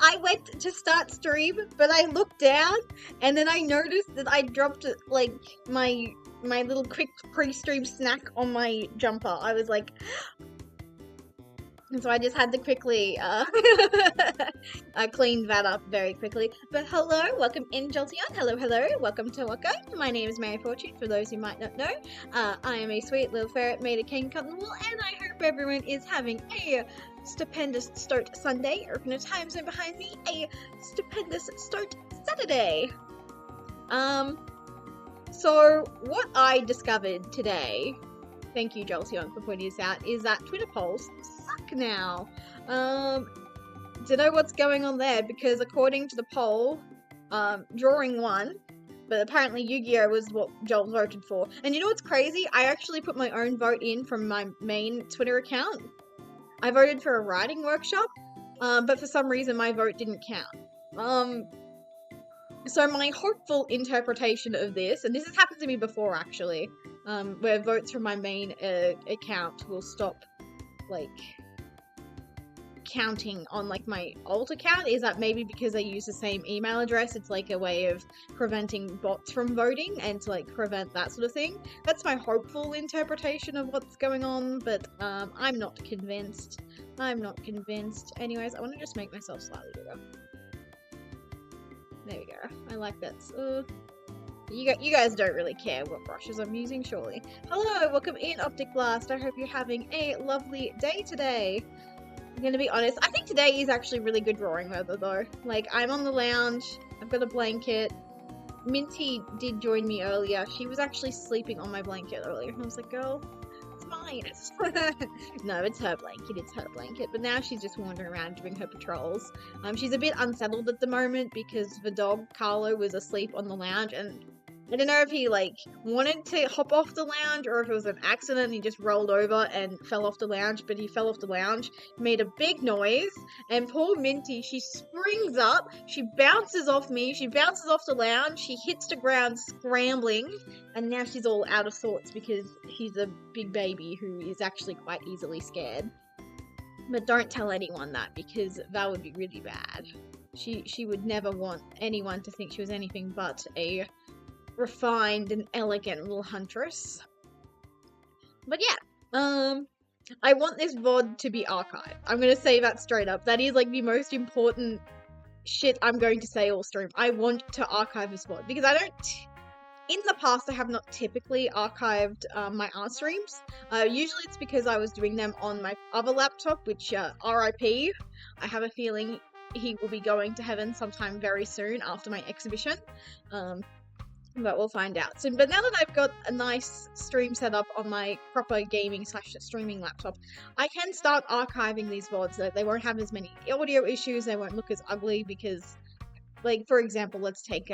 I went to start stream, but I looked down and then I noticed that I dropped like my little quick pre-stream snack on my jumper. I was like, And so I just had to quickly clean that up very quickly. But hello, welcome in, Jolteon. Hello, hello, welcome to Waka. My name is Mary Fortune, for those who might not know. I am a sweet little ferret made of cane cotton wool, and I hope everyone is having a stupendous start Sunday, or in a time zone behind me, a stupendous start Saturday. So what I discovered today, thank you, Jolteon, for pointing this out, is that Twitter polls suck now. Don't know what's going on there, because according to the poll, drawing won, but apparently Yu-Gi-Oh! Was what Joel voted for. And you know what's crazy? I actually put my own vote in from my main Twitter account. I voted for a writing workshop, but for some reason my vote didn't count. So my hopeful interpretation of this, and this has happened to me before actually, where votes from my main account will stop, like, counting on, like, my alt account, is that maybe because I use the same email address, it's like a way of preventing bots from voting and to, like, prevent that sort of thing. That's my hopeful interpretation of what's going on, but I'm not convinced. I'm not convinced. Anyways, I want to just make myself slightly bigger. There we go. I like that. You guys don't really care what brushes I'm using, surely. Hello, welcome in, Optic Blast. I hope you're having a lovely day today. I'm gonna be honest, I think today is actually really good drawing weather though. Like, I'm on the lounge, I've got a blanket. Minty did join me earlier. She was actually sleeping on my blanket earlier. And I was like, girl, it's mine. No, it's her blanket. But now she's just wandering around doing her patrols. She's a bit unsettled at the moment because the dog, Carlo, was asleep on the lounge, and I don't know if he, like, wanted to hop off the lounge or if it was an accident and he just rolled over and fell off the lounge, but he fell off the lounge, made a big noise, and poor Minty, she springs up, she bounces off me, she bounces off the lounge, she hits the ground scrambling, and now she's all out of sorts because she's a big baby who is actually quite easily scared. But don't tell anyone that, because that would be really bad. She would never want anyone to think she was anything but a refined and elegant little huntress. But yeah, I want this VOD to be archived. I'm gonna say that straight up. That is, like, the most important shit I'm going to say all stream. I want to archive this VOD, because in the past I have not typically archived my art streams. Usually it's because I was doing them on my other laptop, which, RIP, I have a feeling he will be going to heaven sometime very soon after my exhibition. But we'll find out soon. But now that I've got a nice stream set up on my proper gaming / streaming laptop, I can start archiving these VODs so that they won't have as many audio issues, they won't look as ugly, because, like, for example, let's take,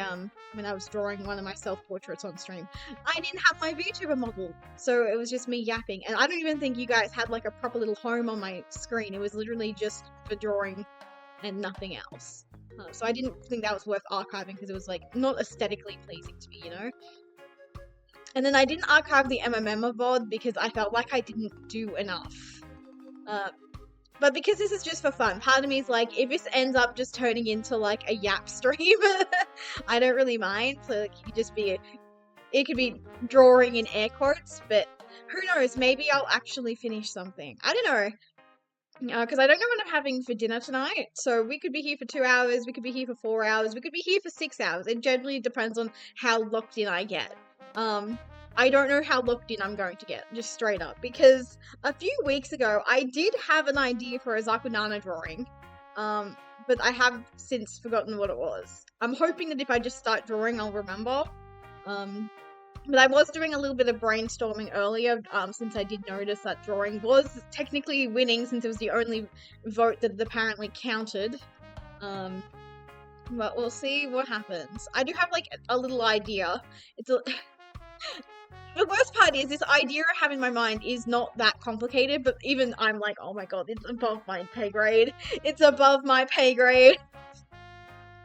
when I was drawing one of my self-portraits on stream, I didn't have my VTuber model, so it was just me yapping, and I don't even think you guys had, like, a proper little home on my screen. It was literally just for drawing and nothing else. So I didn't think that was worth archiving because it was, like, not aesthetically pleasing to me, you know? And then I didn't archive the MMM VOD because I felt like I didn't do enough. But because this is just for fun, part of me is like, if this ends up just turning into, like, a yap stream, I don't really mind. So, like, it could be drawing in air quotes, but who knows, maybe I'll actually finish something. I don't know. Because I don't know what I'm having for dinner tonight, so we could be here for 2 hours, we could be here for 4 hours, we could be here for 6 hours. It generally depends on how locked in I get. I don't know how locked in I'm going to get, just straight up, because a few weeks ago I did have an idea for a Zakunana drawing, but I have since forgotten what it was. I'm hoping that if I just start drawing I'll remember. But I was doing a little bit of brainstorming earlier, since I did notice that drawing was technically winning, since it was the only vote that apparently counted. But we'll see what happens. I do have, like, a little idea. The worst part is, this idea I have in my mind is not that complicated, but even I'm like, oh my god, it's above my pay grade. It's above my pay grade.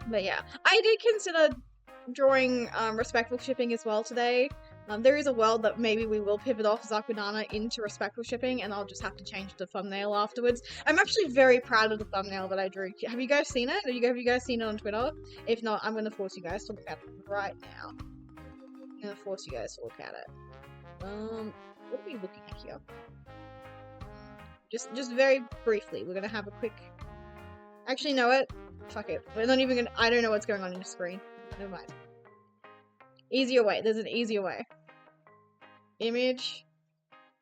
But yeah, I did consider drawing respectful shipping as well today. There is a world that maybe we will pivot off Zakunana into respectful shipping, and I'll just have to change the thumbnail afterwards. I'm actually very proud of the thumbnail that I drew. Have you guys seen it? Have you guys seen it on Twitter? If not, I'm going to force you guys to look at it right now. I'm going to force you guys to look at it. What are we looking at here? Just very briefly, we're gonna have a quick... Actually, know what? Fuck it. We're not even gonna... I don't know what's going on the screen. Never mind. Easier way. There's an easier way. Image.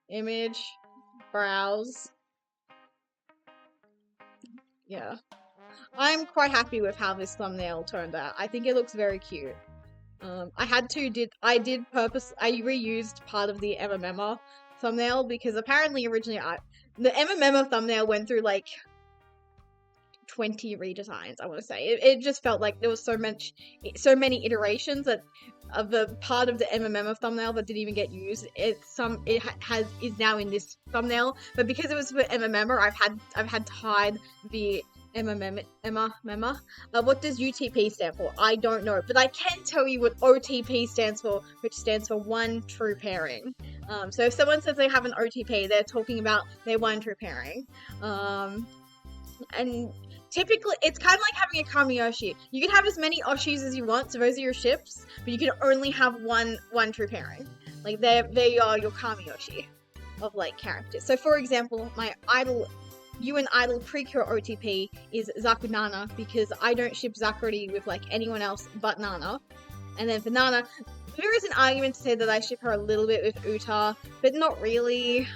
Image. Browse. Yeah. I'm quite happy with how this thumbnail turned out. I think it looks very cute. I reused part of the MMM thumbnail because apparently originally the MMM thumbnail went through like 20 redesigns, I want to say. It just felt like there was so many iterations that of the part of the MMM thumbnail that didn't even get used. Is now in this thumbnail, but because it was for MMM, I've had to hide the Emma. What does UTP stand for? I don't know, but I can tell you what OTP stands for, which stands for one true pairing. So if someone says they have an OTP, they're talking about their one true pairing. And typically, it's kind of like having a Kamiyoshi. You can have as many Oshis as you want, so those are your ships, but you can only have one true pairing. Like, they are your Kamiyoshi of, like, characters. So, for example, my idol pre-cure OTP is Zaku Nana, because I don't ship Zakurity with, like, anyone else but Nana. And then for Nana, there is an argument to say that I ship her a little bit with Uta, but not really.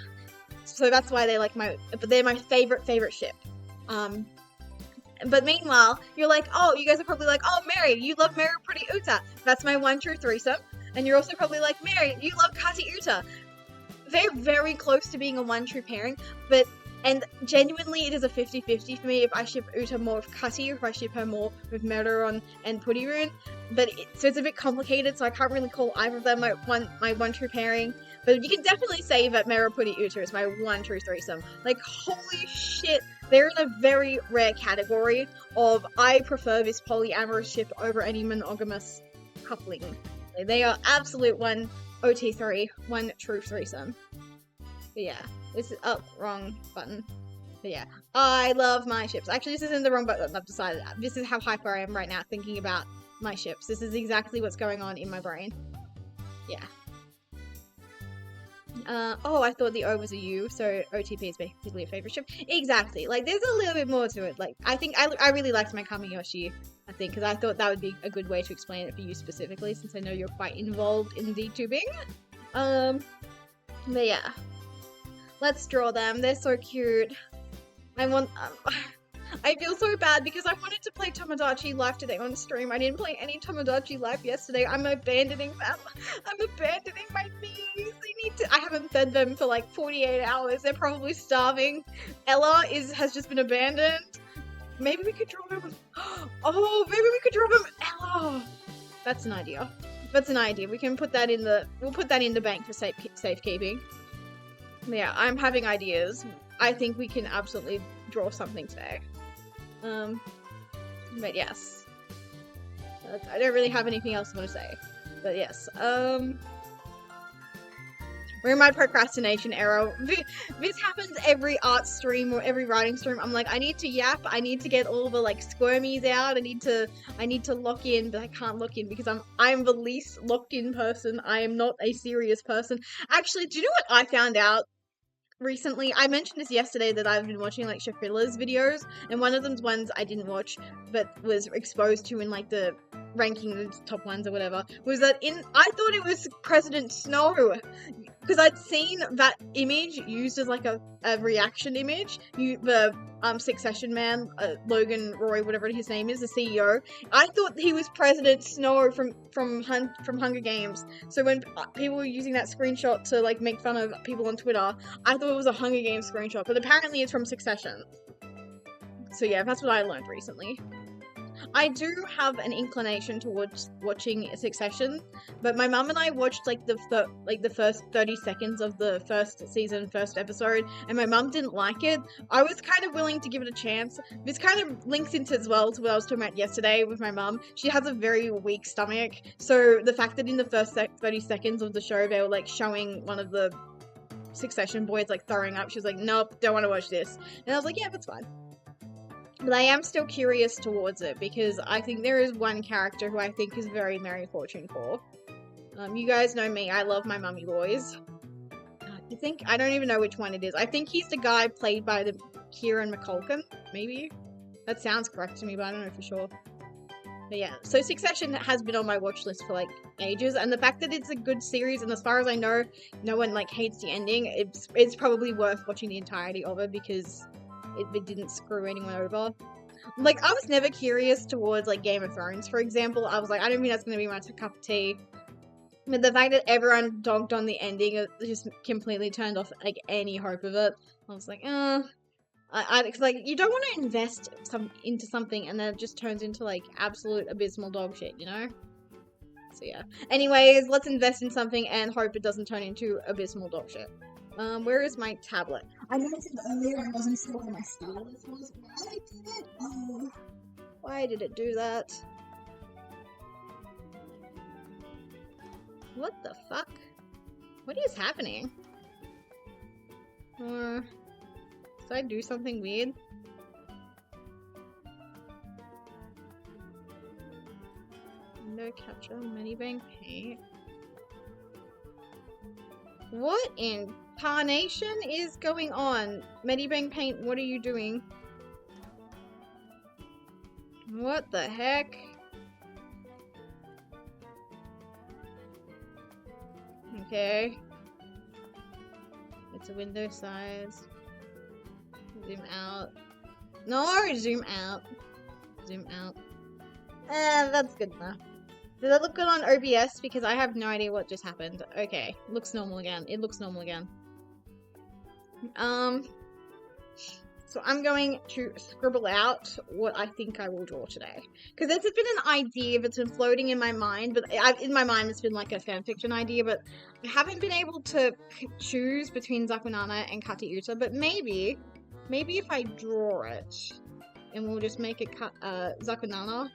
So that's why they're my favorite ship. But meanwhile, you're like, oh, you guys are probably like, oh, Mary, you love Mary Pretty Uta. That's my one true threesome. And you're also probably like, Mary, you love Kati Uta. They're very close to being a one true pairing, and genuinely it is a 50-50 for me if I ship Uta more with Kati or if I ship her more with Meruon and Putty-Rune. So it's a bit complicated, so I can't really call either of them my one true pairing. But you can definitely say that Meru Putty Uta is my one true threesome. Like, holy shit, they're in a very rare category of I prefer this polyamorous ship over any monogamous coupling. Like, they are absolute one OT3, one true threesome. But yeah, this is wrong button. But yeah, I love my ships. Actually, this isn't the wrong button. I've decided that. This is how hyper I am right now thinking about my ships. This is exactly what's going on in my brain. Yeah. Oh, I thought the O was a U, so OTP is basically a favorite ship. Exactly. Like, there's a little bit more to it. Like, I think I really liked my Kamiyoshi, I think, because I thought that would be a good way to explain it for you specifically, since I know you're quite involved in VTubing. But yeah. Let's draw them. They're so cute. I feel so bad because I wanted to play Tomodachi Life today on stream. I didn't play any Tomodachi Life yesterday. I'm abandoning them. I'm abandoning my bees. I haven't fed them for like 48 hours. They're probably starving. Ella has just been abandoned. Maybe we could draw them. Oh, maybe we could draw them Ella. That's an idea. That's an idea. We can put that in we'll put that in the bank for safekeeping. Yeah, I'm having ideas. I think we can absolutely draw something today. But yes. I don't really have anything else I want to say. But yes, we're in my procrastination era. This happens every art stream or every writing stream. I'm like, I need to yap, I need to get all the like squirmies out, I need to lock in, but I can't lock in because I'm the least locked in person. I am not a serious person. Actually, do you know what I found out recently? I mentioned this yesterday that I've been watching like Shafila's videos, and one of them's ones I didn't watch but was exposed to in like the ranking the top ones or whatever, was that I thought it was President Snow because I'd seen that image used as like a reaction image. The Succession man, Logan Roy, whatever his name is, the CEO. I thought he was President Snow from Hunger Games. So when people were using that screenshot to like make fun of people on Twitter, I thought it was a Hunger Games screenshot, but apparently it's from Succession. So yeah, that's what I learned recently. I do have an inclination towards watching Succession, but my mum and I watched like the first 30 seconds of the first season, first episode, and my mum didn't like it. I was kind of willing to give it a chance. This kind of links into as well to what I was talking about yesterday with my mum. She has a very weak stomach, so the fact that in the first 30 seconds of the show they were like showing one of the Succession boys like throwing up, she was like, nope, don't want to watch this. And I was like, yeah, that's fine. But I am still curious towards it, because I think there is one character who I think is very Mary Fortune for. You guys know me, I love my mummy boys. I don't even know which one it is. I think he's the guy played by the Kieran McCulkin, maybe? That sounds correct to me, but I don't know for sure. But yeah, so Succession has been on my watch list for like ages, and the fact that it's a good series, and as far as I know, no one like hates the ending, it's probably worth watching the entirety of it because it didn't screw anyone over. Like, I was never curious towards like Game of Thrones, for example. I was like, I don't think that's gonna be my cup of tea. But the fact that everyone dogged on the ending, it just completely turned off like any hope of it. I was like, cause, like, you don't want to invest into something and then it just turns into like absolute abysmal dog shit, you know? So yeah. Anyways, let's invest in something and hope it doesn't turn into abysmal dog shit. Where is my tablet? I mentioned earlier I wasn't sure where my stylus was. Why did it? Oh, why did it do that? What the fuck? What is happening? Did I do something weird? Window capture, Medibank paint. What in tarnation is going on? Medibank paint, what are you doing? What the heck? Okay. It's a window size. Zoom out. No, zoom out. Zoom out. That's good enough. Does that look good on OBS? Because I have no idea what just happened. Okay, looks normal again. It looks normal again. So I'm going to scribble out what I think I will draw today. Because it's been an idea that's been floating in my mind, but in my mind it's been like a fanfiction idea, but I haven't been able to choose between Zakunana and Kati Uta, but maybe if I draw it, and we'll just make it Zakunana.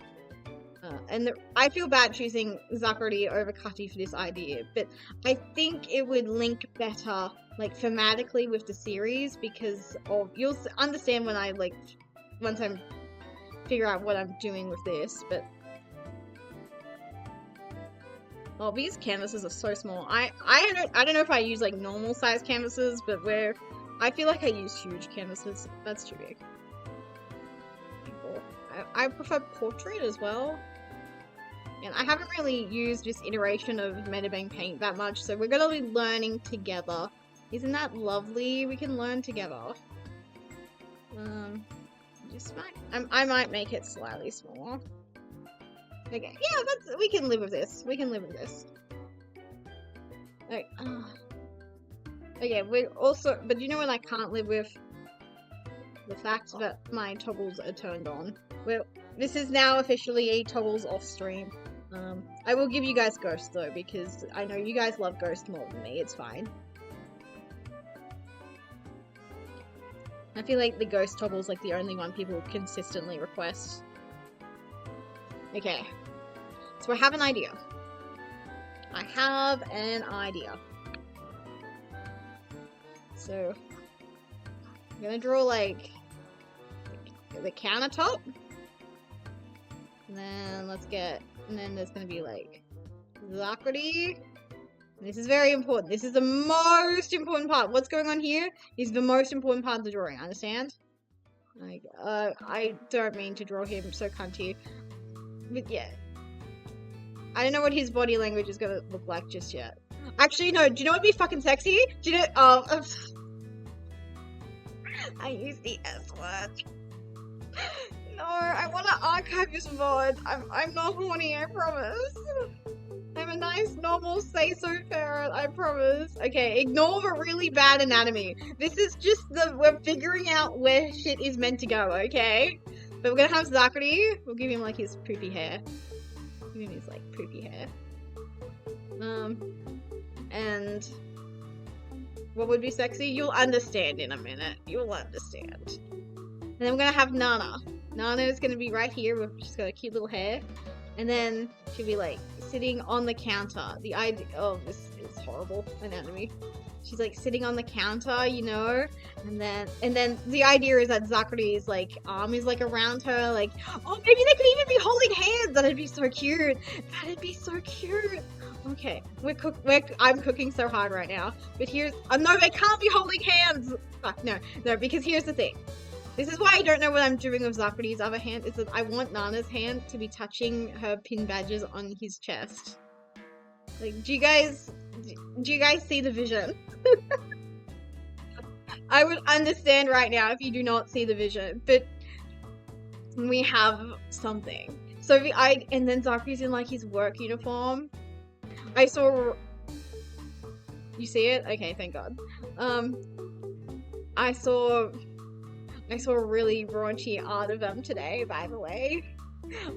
I feel bad choosing Zakuri over Kati for this idea, but I think it would link better, like, thematically with the series, because you'll understand when I, like, once I figure out what I'm doing with this, but... Oh, these canvases are so small. I don't know if I use, like, normal size canvases, but I feel like I use huge canvases. That's too big. I prefer portrait as well. And I haven't really used this iteration of Medibank paint that much, so we're gonna be learning together. Isn't that lovely? We can learn together. I might make it slightly smaller. Okay, yeah, we can live with this. We can live with this. Okay, we're also, but you know what I can't live with? The fact that my toggles are turned on. Well, this is now officially a toggles off stream. I will give you guys Ghost though, because I know you guys love Ghost more than me, it's fine. I feel like the Ghost toggle's like the only one people consistently request. Okay. So I have an idea. I have an idea. So, I'm gonna draw like the countertop. And then and then there's gonna be like Zakuri. This is very important. This is the most important part. What's going on here is the most important part of the drawing, understand? Like, I don't mean to draw him so cunty. But yeah. I don't know what his body language is gonna look like just yet. Actually, no, do you know what would be fucking sexy? Do you know, I use the S word. No, I want to archive this VOD. I'm not horny, I promise. I'm a nice, normal, say-so parent, I promise. Okay, ignore the really bad anatomy. This is just we're figuring out where shit is meant to go, okay? But we're gonna have Zakuri. We'll give him, like, his poopy hair. Give him his, like, poopy hair. And... what would be sexy? You'll understand in a minute. You'll understand. And then we're gonna have Nana. Nana is gonna be right here. She's got a cute little hair. And then she'll be like sitting on the counter. The idea, oh, this is horrible anatomy. She's like sitting on the counter, you know, and then the idea is that Zakuri's like arm is like around her, like, oh, maybe they could even be holding hands. That'd be so cute. That'd be so cute. Okay, I'm cooking so hard right now. But here's, no, they can't be holding hands. Fuck, no, because here's the thing. This is why I don't know what I'm doing with Zakari's other hand, is that I want Nana's hand to be touching her pin badges on his chest. Like, do you guys see the vision? I would understand right now if you do not see the vision, but we have something. So and then Zakari's in like his work uniform. I saw. You see it? Okay, thank God. I saw a really raunchy art of them today, by the way.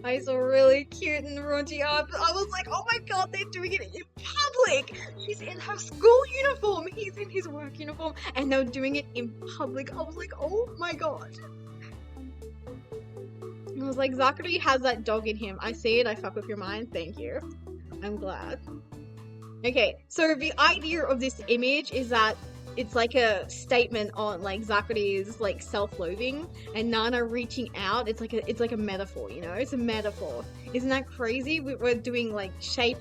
I saw really cute and raunchy art. I was like, oh my God, they're doing it in public. She's in her school uniform. He's in his work uniform, and they're doing it in public. I was like, oh my God. I was like, Zakari has that dog in him. I see it. I fuck with your mind. Thank you. I'm glad. Okay, so the idea of this image is that it's like a statement on like Zakari's like self-loathing, and Nana reaching out. It's like a metaphor, you know? It's a metaphor. Isn't that crazy? We're doing like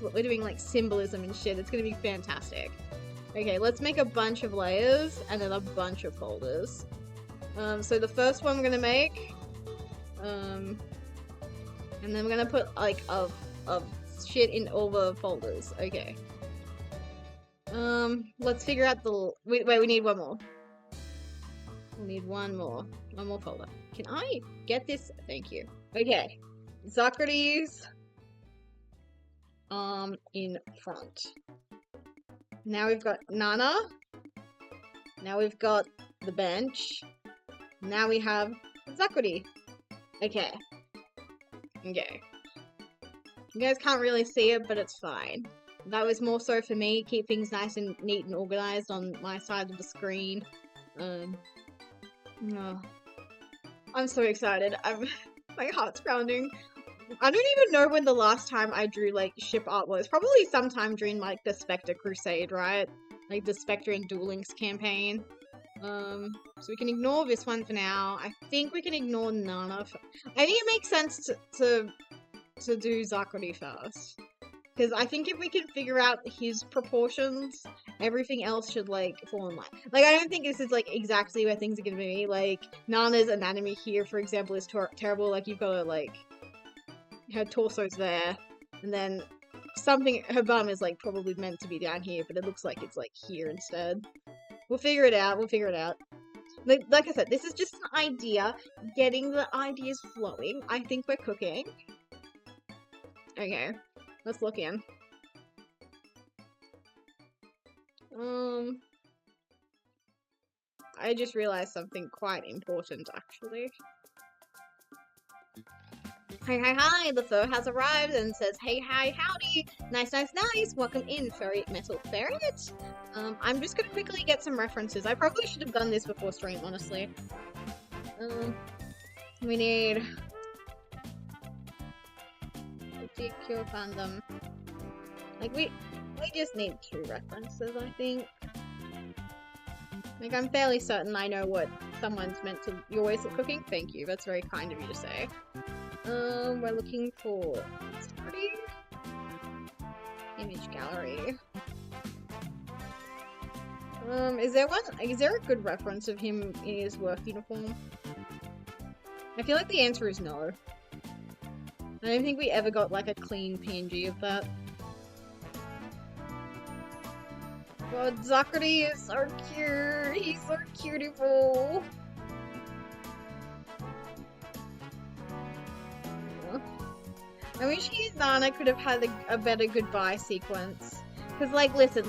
we're doing like symbolism and shit. It's gonna be fantastic. Okay, let's make a bunch of layers and then a bunch of folders. So the first one we're gonna make, and then we're gonna put like a shit in all the folders. Okay. Let's figure out the... Wait, we need one more. We need one more folder. Can I get this? Thank you. Okay. Zakari's in front. Now we've got Nana. Now we've got the bench. Now we have Zakari. Okay. Okay. You guys can't really see it, but it's fine. That was more so for me, keep things nice and neat and organized on my side of the screen. Oh, I'm so excited. My heart's pounding. I don't even know when the last time I drew like ship art was. Probably sometime during like the Spectre Crusade, right? Like the Spectre and Duel Links campaign. So we can ignore this one for now. I think we can ignore Nana. I think it makes sense to do Zakari first. Because I think if we can figure out his proportions, everything else should, like, fall in line. Like, I don't think this is, like, exactly where things are gonna be. Like, Nana's anatomy here, for example, is terrible. Like, you've got to, like, her torso's there, and then her bum is, like, probably meant to be down here, but it looks like it's, like, here instead. We'll figure it out. Like I said, this is just an idea. Getting the ideas flowing. I think we're cooking. Okay. Let's look in. I just realized something quite important, actually. Hi, the foe has arrived and says, hey, hi, howdy, nice, welcome in, furry metal ferret. I'm just gonna quickly get some references. I probably should have done this before stream, honestly. We need... Pure fandom. Like, we just need 2 references, I think. Like, I'm fairly certain I know what someone's meant to... You're always cooking? Thank you, that's very kind of you to say. We're looking for... Image gallery. Is there a good reference of him in his work uniform? I feel like the answer is no. I don't think we ever got, like, a clean PNG of that. God, Zakari is so cute! He's so cutiful! I wish he and Nana could have had a better goodbye sequence. Because, like, listen.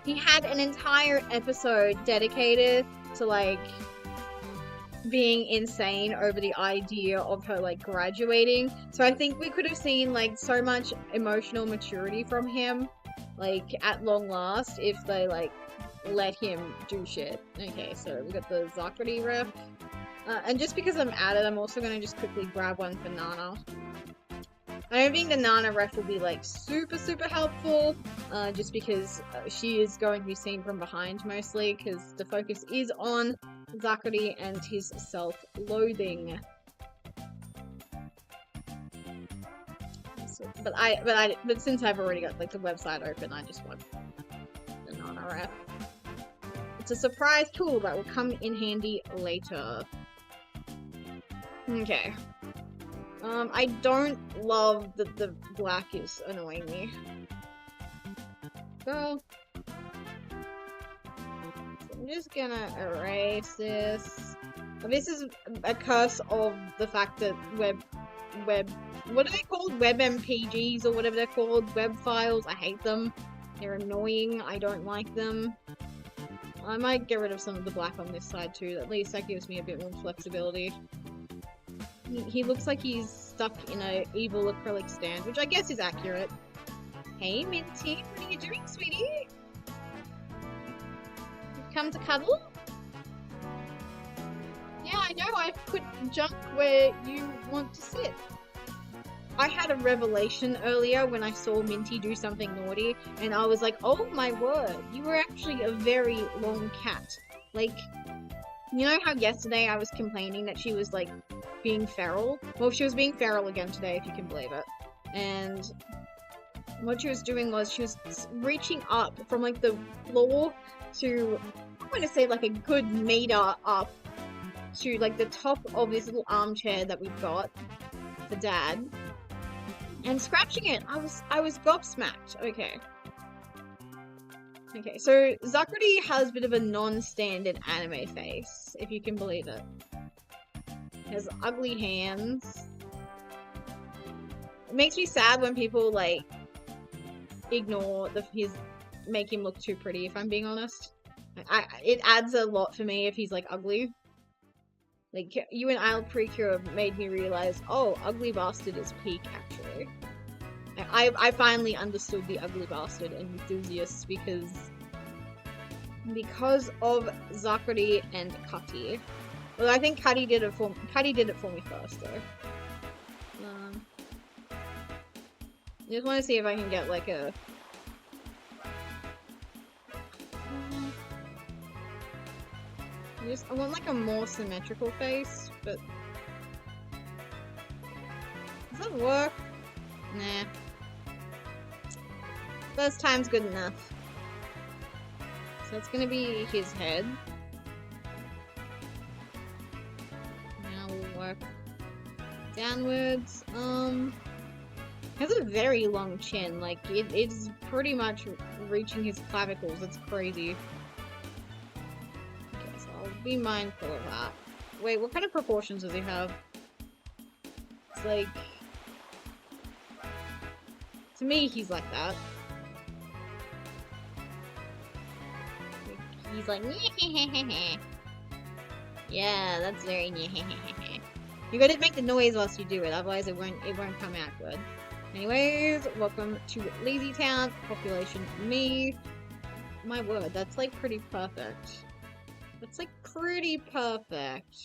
He had an entire episode dedicated to, like... being insane over the idea of her, like, graduating. So I think we could have seen, like, so much emotional maturity from him, like, at long last, if they, like, let him do shit. Okay, so we got the Zakari ref. And just because I'm at it, I'm also gonna just quickly grab one for Nana. I don't think the Nana ref will be, like, super helpful, just because she is going to be seen from behind, mostly, because the focus is on Zakari and his self-loathing. So But since I've already got like the website open, I just want the Nana wrap. It's a surprise tool that will come in handy later. Okay. I don't love that the black is annoying me. So I'm just gonna erase this. This is a curse of the fact that web, what are they called? WebMPGs or whatever they're called? Web files. I hate them. They're annoying. I don't like them. I might get rid of some of the black on this side too. At least that gives me a bit more flexibility. He looks like he's stuck in a evil acrylic stand, which I guess is accurate. Hey Minty, what are you doing, sweetie? You've come to cuddle? Yeah, I know, I've put junk where you want to sit. I had a revelation earlier when I saw Minty do something naughty, and I was like, oh my word, you were actually a very long cat. Like, you know how yesterday I was complaining that she was, like, being feral? Well, she was being feral again today, if you can believe it. And what she was doing was she was reaching up from, like, the floor to, I'm going to say, like, a good meter up to, like, the top of this little armchair that we've got for Dad. And scratching it, I was gobsmacked. Okay. Okay, so Zakrati has a bit of a non-standard anime face, if you can believe it. He has ugly hands. It makes me sad when people, like, ignore make him look too pretty, if I'm being honest. It adds a lot for me if he's, like, ugly. Like, you and I'll Precure made me realize, oh, ugly bastard is peak, actually. I finally understood the ugly bastard enthusiasts because of Zakrati and Cutty. Well, I think Cutty did it for me first, though. I just want to see if I can get like a. I want like a more symmetrical face, but does that work? Nah. First time's good enough. So it's gonna be his head. Now we'll work downwards. Has a very long chin. Like it's pretty much reaching his clavicles. It's crazy. Okay, so I'll be mindful of that. Wait, what kind of proportions does he have? It's like. To me, he's like that. He's like, yeah, that's very You gotta make the noise whilst you do it, otherwise it won't come out good. Anyways, welcome to Lazy Town, population me. My word, that's like pretty perfect. That's like pretty perfect.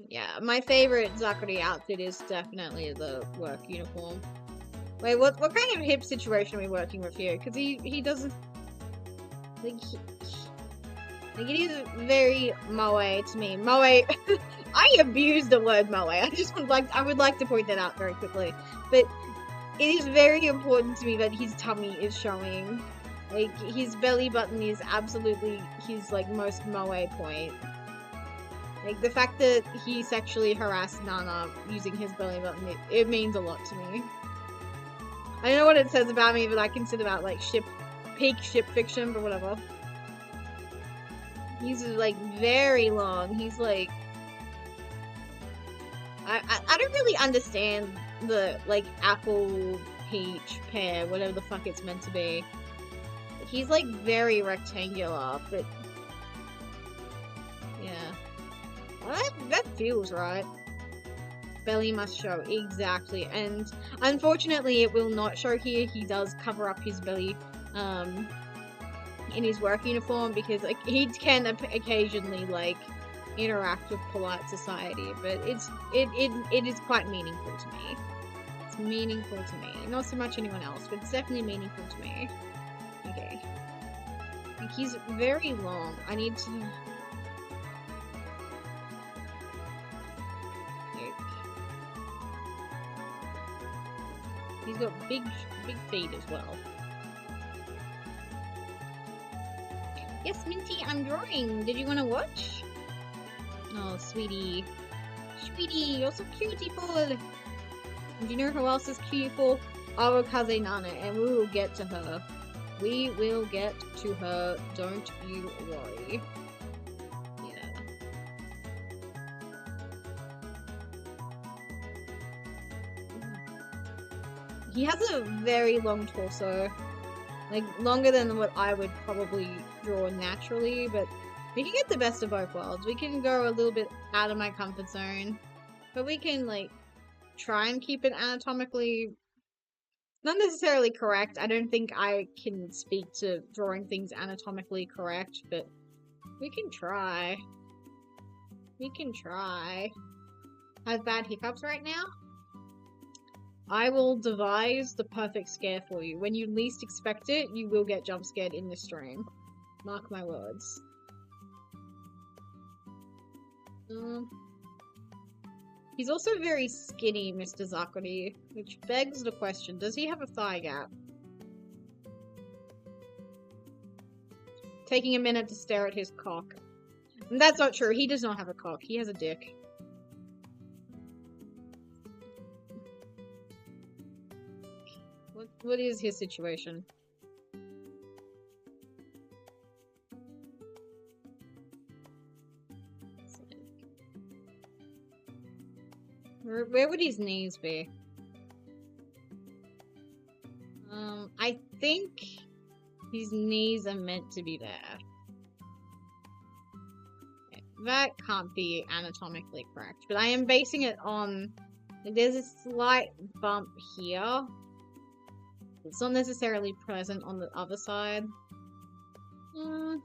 Yeah, my favorite Zakrati outfit is definitely the work uniform. Wait, what kind of hip situation are we working with here? Because he doesn't... Like, it is very moe to me. Moe... I abuse the word moe. I would like to point that out very quickly. But it is very important to me that his tummy is showing. Like, his belly button is absolutely his, like, most moe point. Like, the fact that he sexually harassed Nana using his belly button, it means a lot to me. I don't know what it says about me, but I consider that, like, peak ship fiction, but whatever. He's, like, very long. He's, like... I don't really understand the, like, apple, peach, pear, whatever the fuck it's meant to be. He's, like, very rectangular, but... Yeah. Well, that feels right. Belly must show, exactly. And unfortunately it will not show here. He does cover up his belly in his work uniform because like, he can occasionally like interact with polite society, but it is quite meaningful to me. It's meaningful to me. Not so much anyone else, but it's definitely meaningful to me. Okay. Like, he's very long. I need to... He's got big feet as well. Yes, Minty, I'm drawing. Did you want to watch? Oh, sweetie. Sweetie, you're so cutie-ful. And do you know who else is cutie-ful? Arokaze Nana, and we will get to her. We will get to her, don't you worry. Yeah. He has a very long torso. Like, longer than what I would probably draw naturally, but we can get the best of both worlds. We can go a little bit out of my comfort zone, but we can, like, try and keep it anatomically not necessarily correct. I don't think I can speak to drawing things anatomically correct, but we can try. We can try. I have bad hiccups right now. I will devise the perfect scare for you. When you least expect it, you will get jump scared in this stream. Mark my words. He's also very skinny, Mr. Zakuri, which begs the question, does he have a thigh gap? Taking a minute to stare at his cock. And that's not true, he does not have a cock, he has a dick. What is his situation? Where would his knees be? I think his knees are meant to be there. That can't be anatomically correct, but I am basing it on... There's a slight bump here. It's not necessarily present on the other side. Oh,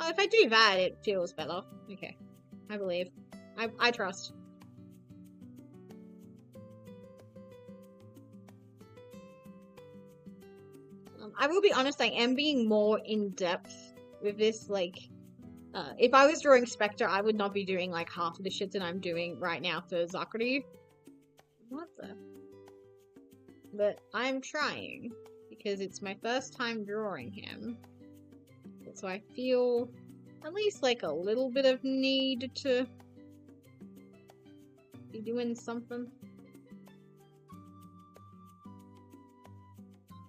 if I do that, it feels better. Okay. I believe. I trust. I will be honest, I am being more in-depth with this, like... if I was drawing Spectre, I would not be doing, like, half of the shit that I'm doing right now for Zakuri. What the... But I'm trying, because it's my first time drawing him. So I feel at least like a little bit of need to be doing something.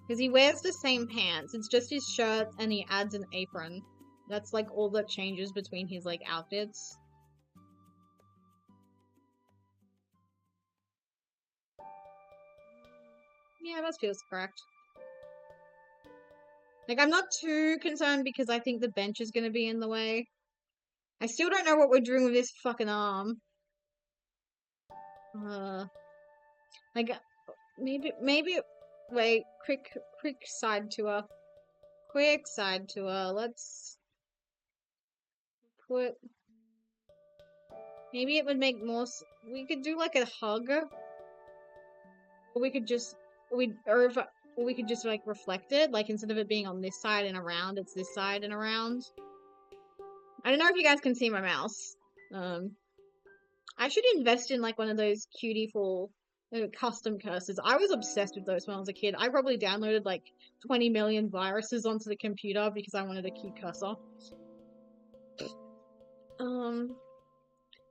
Because he wears the same pants, it's just his shirt and he adds an apron. That's like all that changes between his like outfits. Yeah, that feels correct. Like, I'm not too concerned because I think the bench is going to be in the way. I still don't know what we're doing with this fucking arm. Like, maybe, wait, quick side tour. Quick side tour, let's put, maybe it would make more, we could do like a hug. Or we could just, or we could just like reflect it, like instead of it being on this side and around, it's this side and around. I don't know if you guys can see my mouse. I should invest in like one of those cutie-ful custom cursors. I was obsessed with those when I was a kid. I probably downloaded like 20 million viruses onto the computer because I wanted a cute cursor.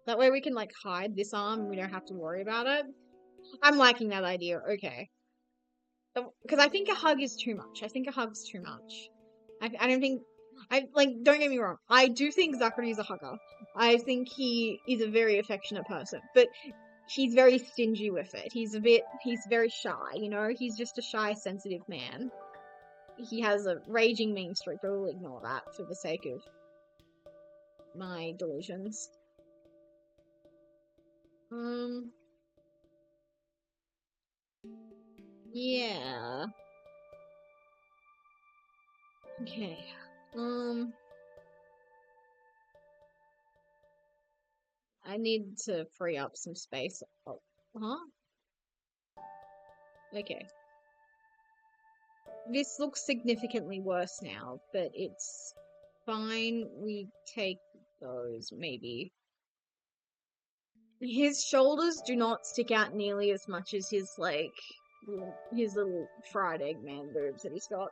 That way we can like hide this arm and we don't have to worry about it. I'm liking that idea, okay. Because I think a hug is too much. I think a hug's too much. I don't think... don't get me wrong. I do think Zakuri is a hugger. I think he is a very affectionate person. But he's very stingy with it. He's very shy, you know? He's just a shy, sensitive man. He has a raging mean streak, but we'll ignore that for the sake of my delusions. Yeah. Okay. I need to free up some space. Oh, huh? Okay. This looks significantly worse now, but it's fine. We take those, maybe. His shoulders do not stick out nearly as much as his, like, his little fried egg man boobs that he's got.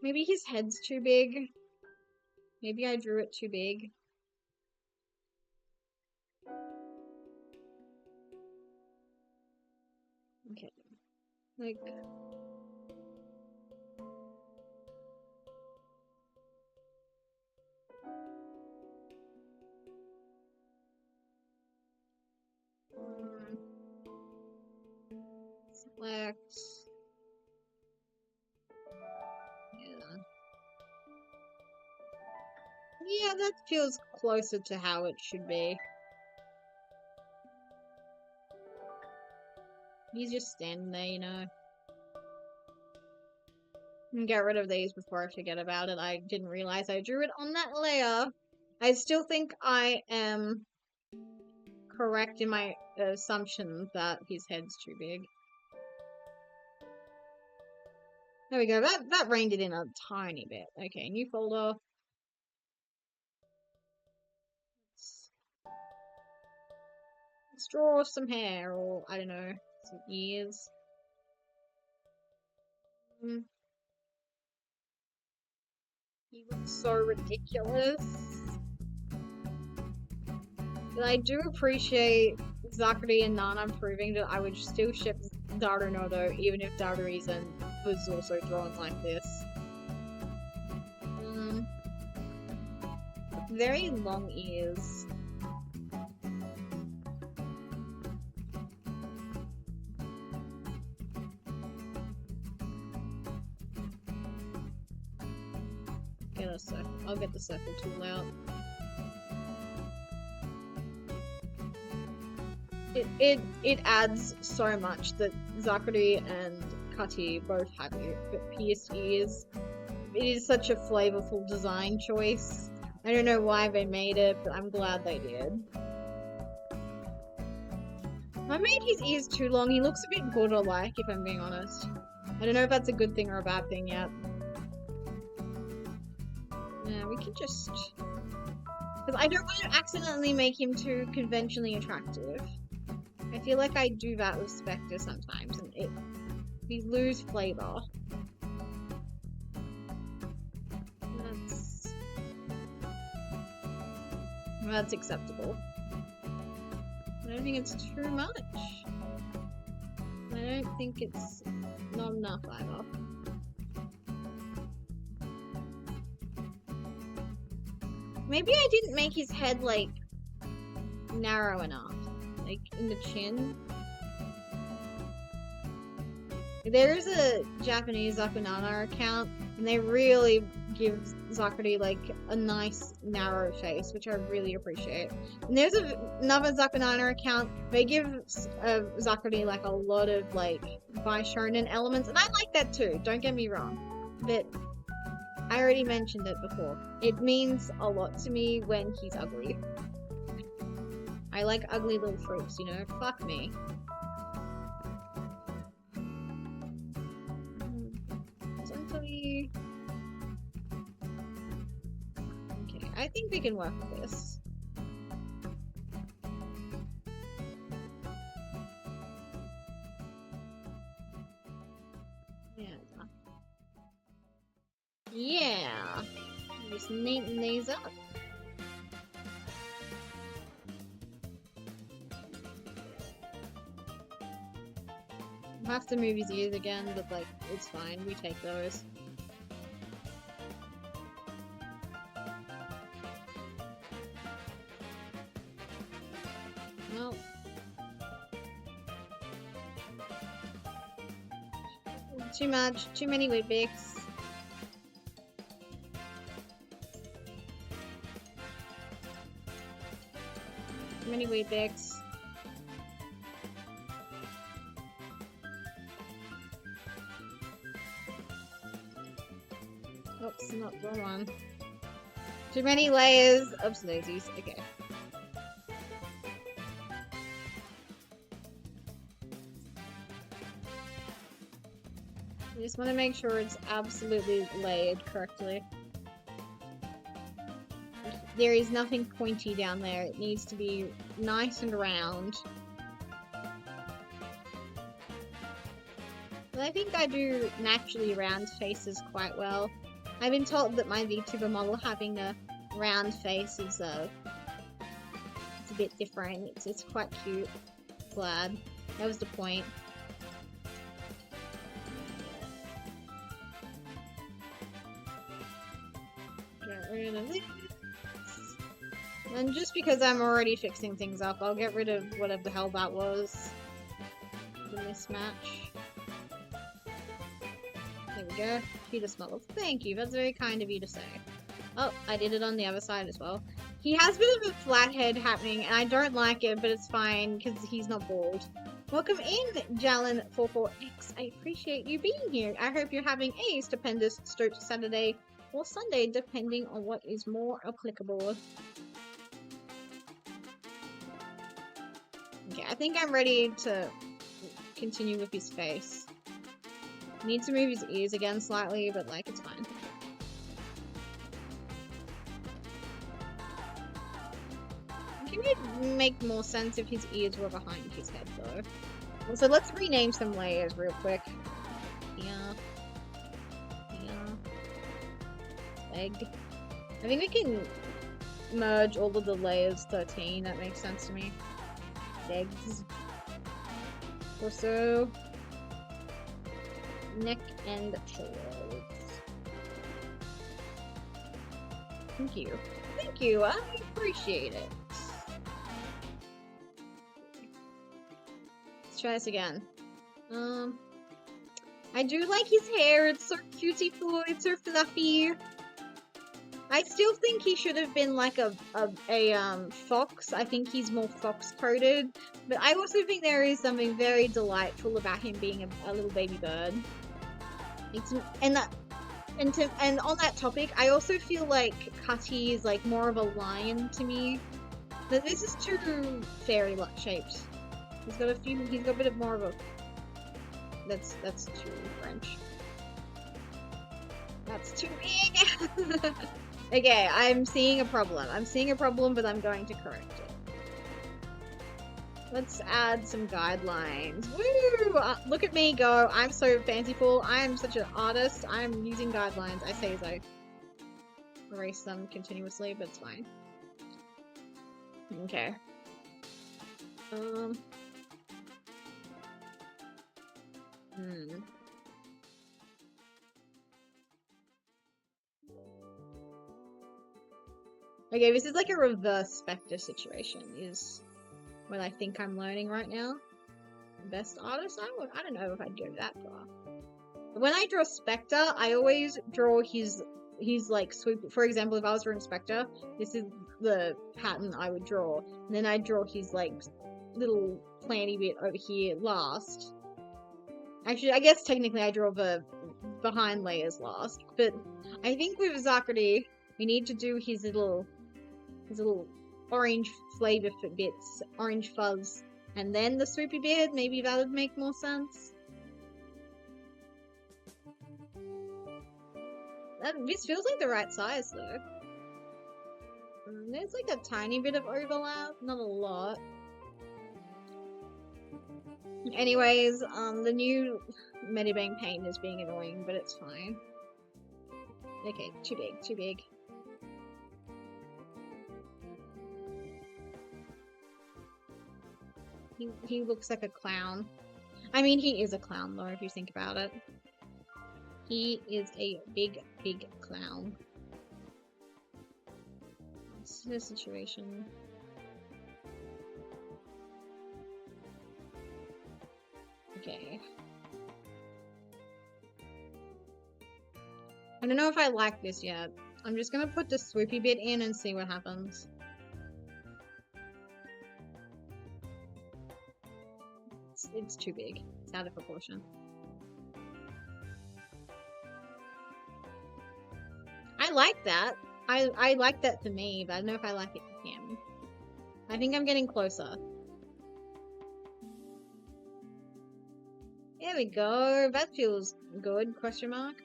Maybe his head's too big. Maybe I drew it too big. Okay. Like... select... Yeah, that feels closer to how it should be. He's just standing there, you know. And get rid of these before I forget about it. I didn't realize I drew it on that layer. I still think I am correct in my assumption that his head's too big. There we go. That reined it in a tiny bit. Okay, new folder. Let's draw some hair, or I don't know, some ears. He looks so ridiculous. But I do appreciate Zakari and Nana proving that I would still ship Darunodo even if Daruizen was also drawn like this. Very long ears. Get a circle. I'll get the circle tool out. It adds so much that Zakari and Kati both have it, but pierced ears. It is such a flavorful design choice. I don't know why they made it, but I'm glad they did. I made his ears too long. He looks a bit Buddha-like, if I'm being honest. I don't know if that's a good thing or a bad thing yet. Yeah, we can just... Because I don't want to accidentally make him too conventionally attractive. I feel like I do that with Spectre sometimes, and we lose flavor. That's acceptable. I don't think it's too much. I don't think it's not enough either. Maybe I didn't make his head, like, narrow enough. Like, in the chin. There is a Japanese Zakunana account, and they really give Zakari, like, a nice, narrow face, which I really appreciate. And there's another Zakunana account, they give Zakari, like, a lot of, like, Bishonen elements, and I like that too, don't get me wrong. But I already mentioned it before. It means a lot to me when he's ugly. I like ugly little fruits, you know? Fuck me. Essentially... Okay, I think we can work with this. Yeah. Just neaten these up. I'll have to move his ears again, but like, it's fine. We take those. Well. Too much. Too many Weet-Bix. Too many Weet-Bix. Oops, not the one. Too many layers. Oops, daisies. Okay. I just want to make sure it's absolutely layered correctly. There is nothing pointy down there. It needs to be nice and round. But I think I do naturally round faces quite well. I've been told that my VTuber model having a round face is it's a bit different. It's quite cute. Glad. That was the point. Get rid of this. And just because I'm already fixing things up, I'll get rid of whatever the hell that was. The mismatch. There we go. Cutest model. Thank you, that's very kind of you to say. Oh, I did it on the other side as well. He has a bit of a flat head happening, and I don't like it, but it's fine, because he's not bald. Welcome in, Jalen44X. I appreciate you being here. I hope you're having a stupendous Saturday or Sunday, depending on what is more applicable. Okay, I think I'm ready to continue with his face. Need to move his ears again slightly, but like, it's fine. It would make more sense if his ears were behind his head, though. So let's rename some layers real quick. Yeah. Leg. I think we can merge all of the layers 13. That makes sense to me. Legs. Torso. Neck and shoulders. Thank you. Thank you. I appreciate it. Let's try this again. I do like his hair. It's so cutie-ful. It's so fluffy. I still think he should have been like a fox. I think he's more fox-coded. But I also think there is something very delightful about him being a little baby bird. And on that topic, I also feel like Cutty is like more of a lion to me. But this is too fairy-like shaped. He's got a bit of more of a. That's too French. That's too big. Okay, I'm seeing a problem. But I'm going to correct it. Let's add some guidelines. Woo! Look at me go. I'm so fanciful. I am such an artist. I'm using guidelines. I say as I erase them continuously, but it's fine. Okay. Okay, this is like a reverse Spectre situation, is what I think I'm learning right now. Best artist? I don't know if I'd go that far. When I draw Spectre, I always draw his like swoop. For example, if I was drawing Spectre, this is the pattern I would draw. And then I'd draw his like little planty bit over here last. Actually, I guess technically I draw the behind layers last. But I think with Zakrity, we need to do his little orange flavor bits, orange fuzz, and then the swoopy beard. Maybe that would make more sense. This feels like the right size though. There's like a tiny bit of overlap, not a lot. Anyways, the new Medibank paint is being annoying, but it's fine. Okay, too big. He looks like a clown. I mean, he is a clown though, if you think about it. He is a big clown. This is the situation. Okay. I don't know if I like this yet. I'm just gonna put the swoopy bit in and see what happens. It's too big. It's out of proportion. I like that. I like that for me, but I don't know if I like it for him. I think I'm getting closer. Yeah, There we go. That feels good, question mark.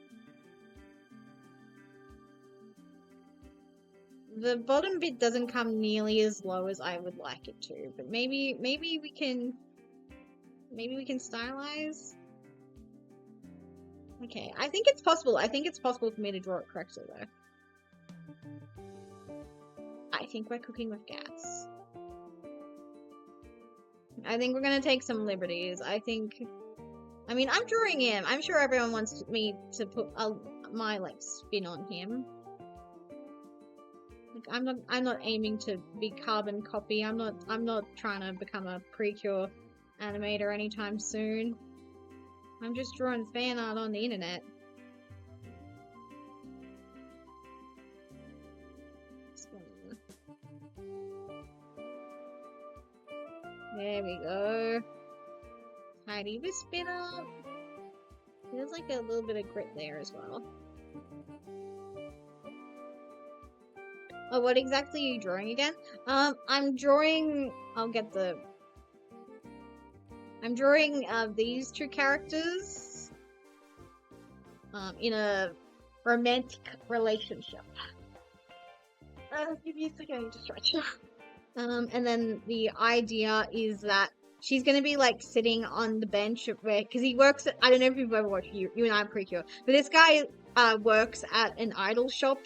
The bottom bit doesn't come nearly as low as I would like it to, but maybe we can stylize. Okay, I think it's possible. I think it's possible for me to draw it correctly though. I think we're cooking with gas. I think we're gonna take some liberties. I mean, I'm drawing him. I'm sure everyone wants me to put my like spin on him. Like, I'm not aiming to be carbon copy. I'm not trying to become a Precure animator anytime soon. I'm just drawing fan art on the internet. There we go. Tidy the spin up. There's like a little bit of grit there as well. Oh, what exactly are you drawing again? I'm drawing these two characters in a romantic relationship. Give me a second to stretch. And then the idea is that she's gonna be like sitting on the bench because he works at, I don't know if you've ever watched You and I Precure, but this guy works at an idol shop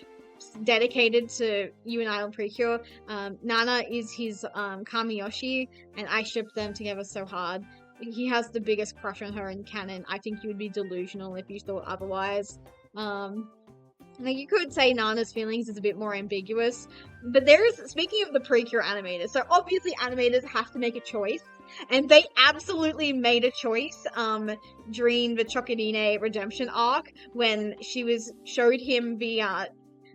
dedicated to You and I Precure. Nana is his Kamiyoshi, and I ship them together so hard. He has the biggest crush on her in canon. I think you would be delusional if you thought otherwise. Like, you could say Nana's feelings is a bit more ambiguous, but speaking of the Precure animators, so obviously animators have to make a choice, and they absolutely made a choice during the Chocodine redemption arc when she showed him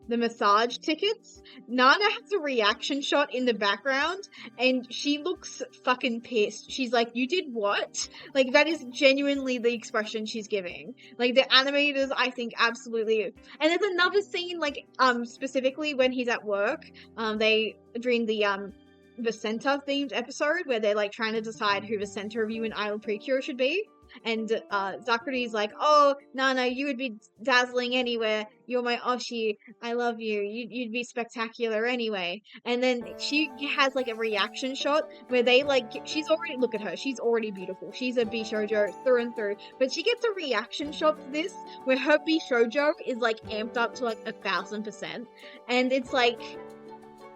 the massage tickets. Nana has a reaction shot in the background, and she looks fucking pissed. She's like, "You did what?" Like, that is genuinely the expression she's giving. Like, the animators, I think, absolutely. And there's another scene, like, specifically when he's at work, during the center themed episode where they're like trying to decide who the center of You and I Precure should be. And Zakuri's like, "Oh, Nana, you would be dazzling anywhere. You're my Oshi. I love you. You'd be spectacular anyway." And then she has like a reaction shot where look at her. She's already beautiful. She's a Bishoujo through and through. But she gets a reaction shot for this where her Bishoujo is like amped up to like 1000%. And it's like,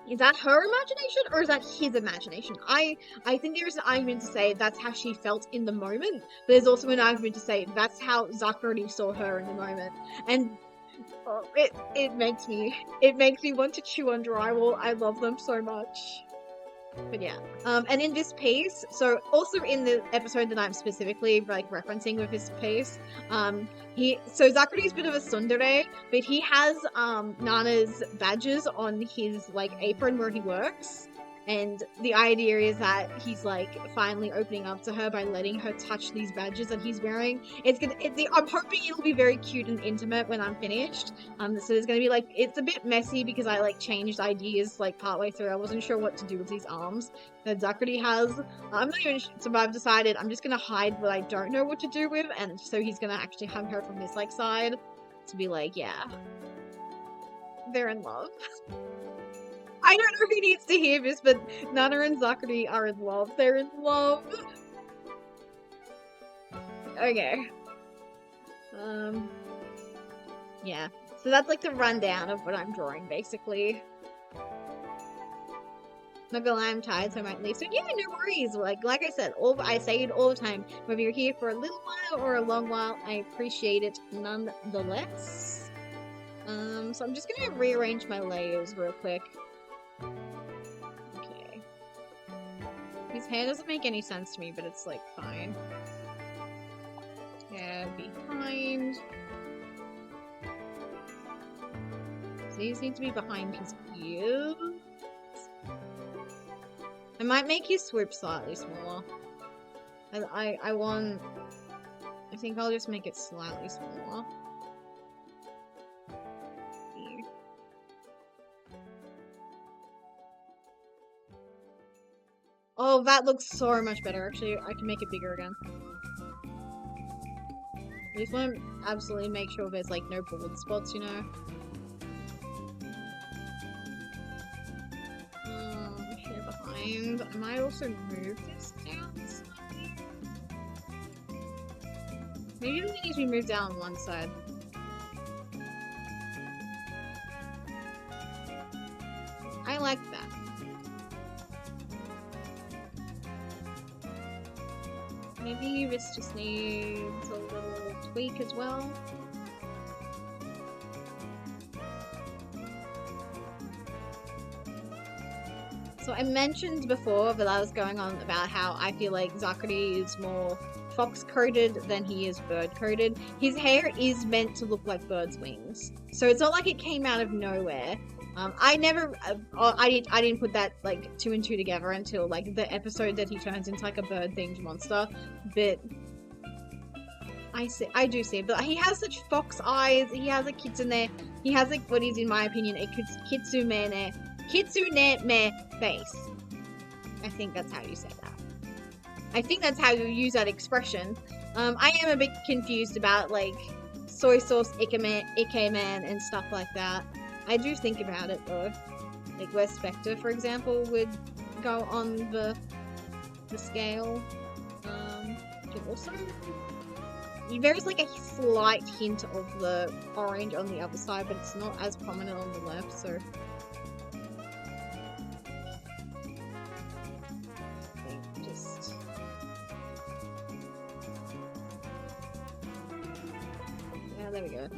is that her imagination or is that his imagination? I think there's an argument to say that's how she felt in the moment, but there's also an argument to say that's how Zakuri saw her in the moment. And it makes me want to chew on drywall. I love them so much. But yeah, and in this piece, so also in the episode that I'm specifically like referencing with this piece, Zakuri's a bit of a tsundere, but he has Nana's badges on his like apron where he works, and the idea is that he's like finally opening up to her by letting her touch these badges that he's wearing. I'm hoping it'll be very cute and intimate when I'm finished. So there's gonna be like, it's a bit messy because I like changed ideas like partway through. I wasn't sure what to do with these arms that Zakuri has. I'm not even sure, so I've decided I'm just gonna hide what I don't know what to do with, and so he's gonna actually hug her from this like side to be like, yeah, they're in love. I don't know who needs to hear this, but Nana and Zakuri are in love. They're in love. Okay. Yeah. So that's like the rundown of what I'm drawing, basically. Not gonna lie, I'm tired, so I might leave. So yeah, no worries. Like I said, I say it all the time. Whether you're here for a little while or a long while, I appreciate it nonetheless. So I'm just gonna rearrange my layers real quick. Okay. His hair doesn't make any sense to me, but it's like fine. Yeah, behind. So these need to be behind his ears. I might make his swoop slightly smaller. I think I'll just make it slightly smaller. Oh, that looks so much better. Actually, I can make it bigger again. I just want to absolutely make sure there's like no bald spots, you know? Here behind. I might also move this down slightly. Maybe it needs to be moved down on one side. I like that. Maybe this just needs a little tweak as well. So I mentioned before that I was going on about how I feel like Zachary is more fox-coated than he is bird-coated. His hair is meant to look like birds' wings. So it's not like it came out of nowhere. I didn't put that like 2 and 2 together until like the episode that he turns into like a bird-themed monster. But I do see it. But he has such fox eyes. He has a kitsune. He has like what is in my opinion a kitsune me face. I think that's how you say that. I think that's how you use that expression. I am a bit confused about like soy sauce ikemen and stuff like that. I do think about it though. Like where Spectre, for example, would go on the scale. Also, there's like a slight hint of the orange on the other side, but it's not as prominent on the left, so. Just. Yeah, there we go.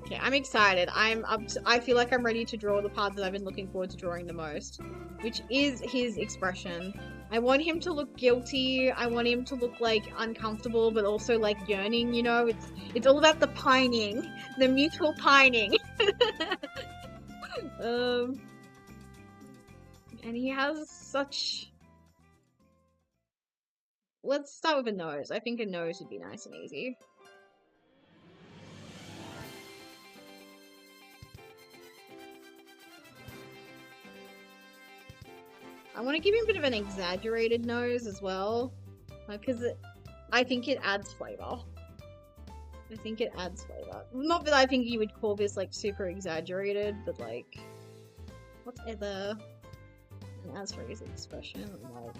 Okay, I'm excited. I feel like I'm ready to draw the part that I've been looking forward to drawing the most, which is his expression. I want him to look guilty. I want him to look like uncomfortable, but also like yearning. You know, it's all about the pining, the mutual pining. And he has such. Let's start with a nose. I think a nose would be nice and easy. I want to give him a bit of an exaggerated nose as well, because I think it adds flavor. I think it adds flavor. Not that I think you would call this like super exaggerated, but like, whatever. And as for his expression, like,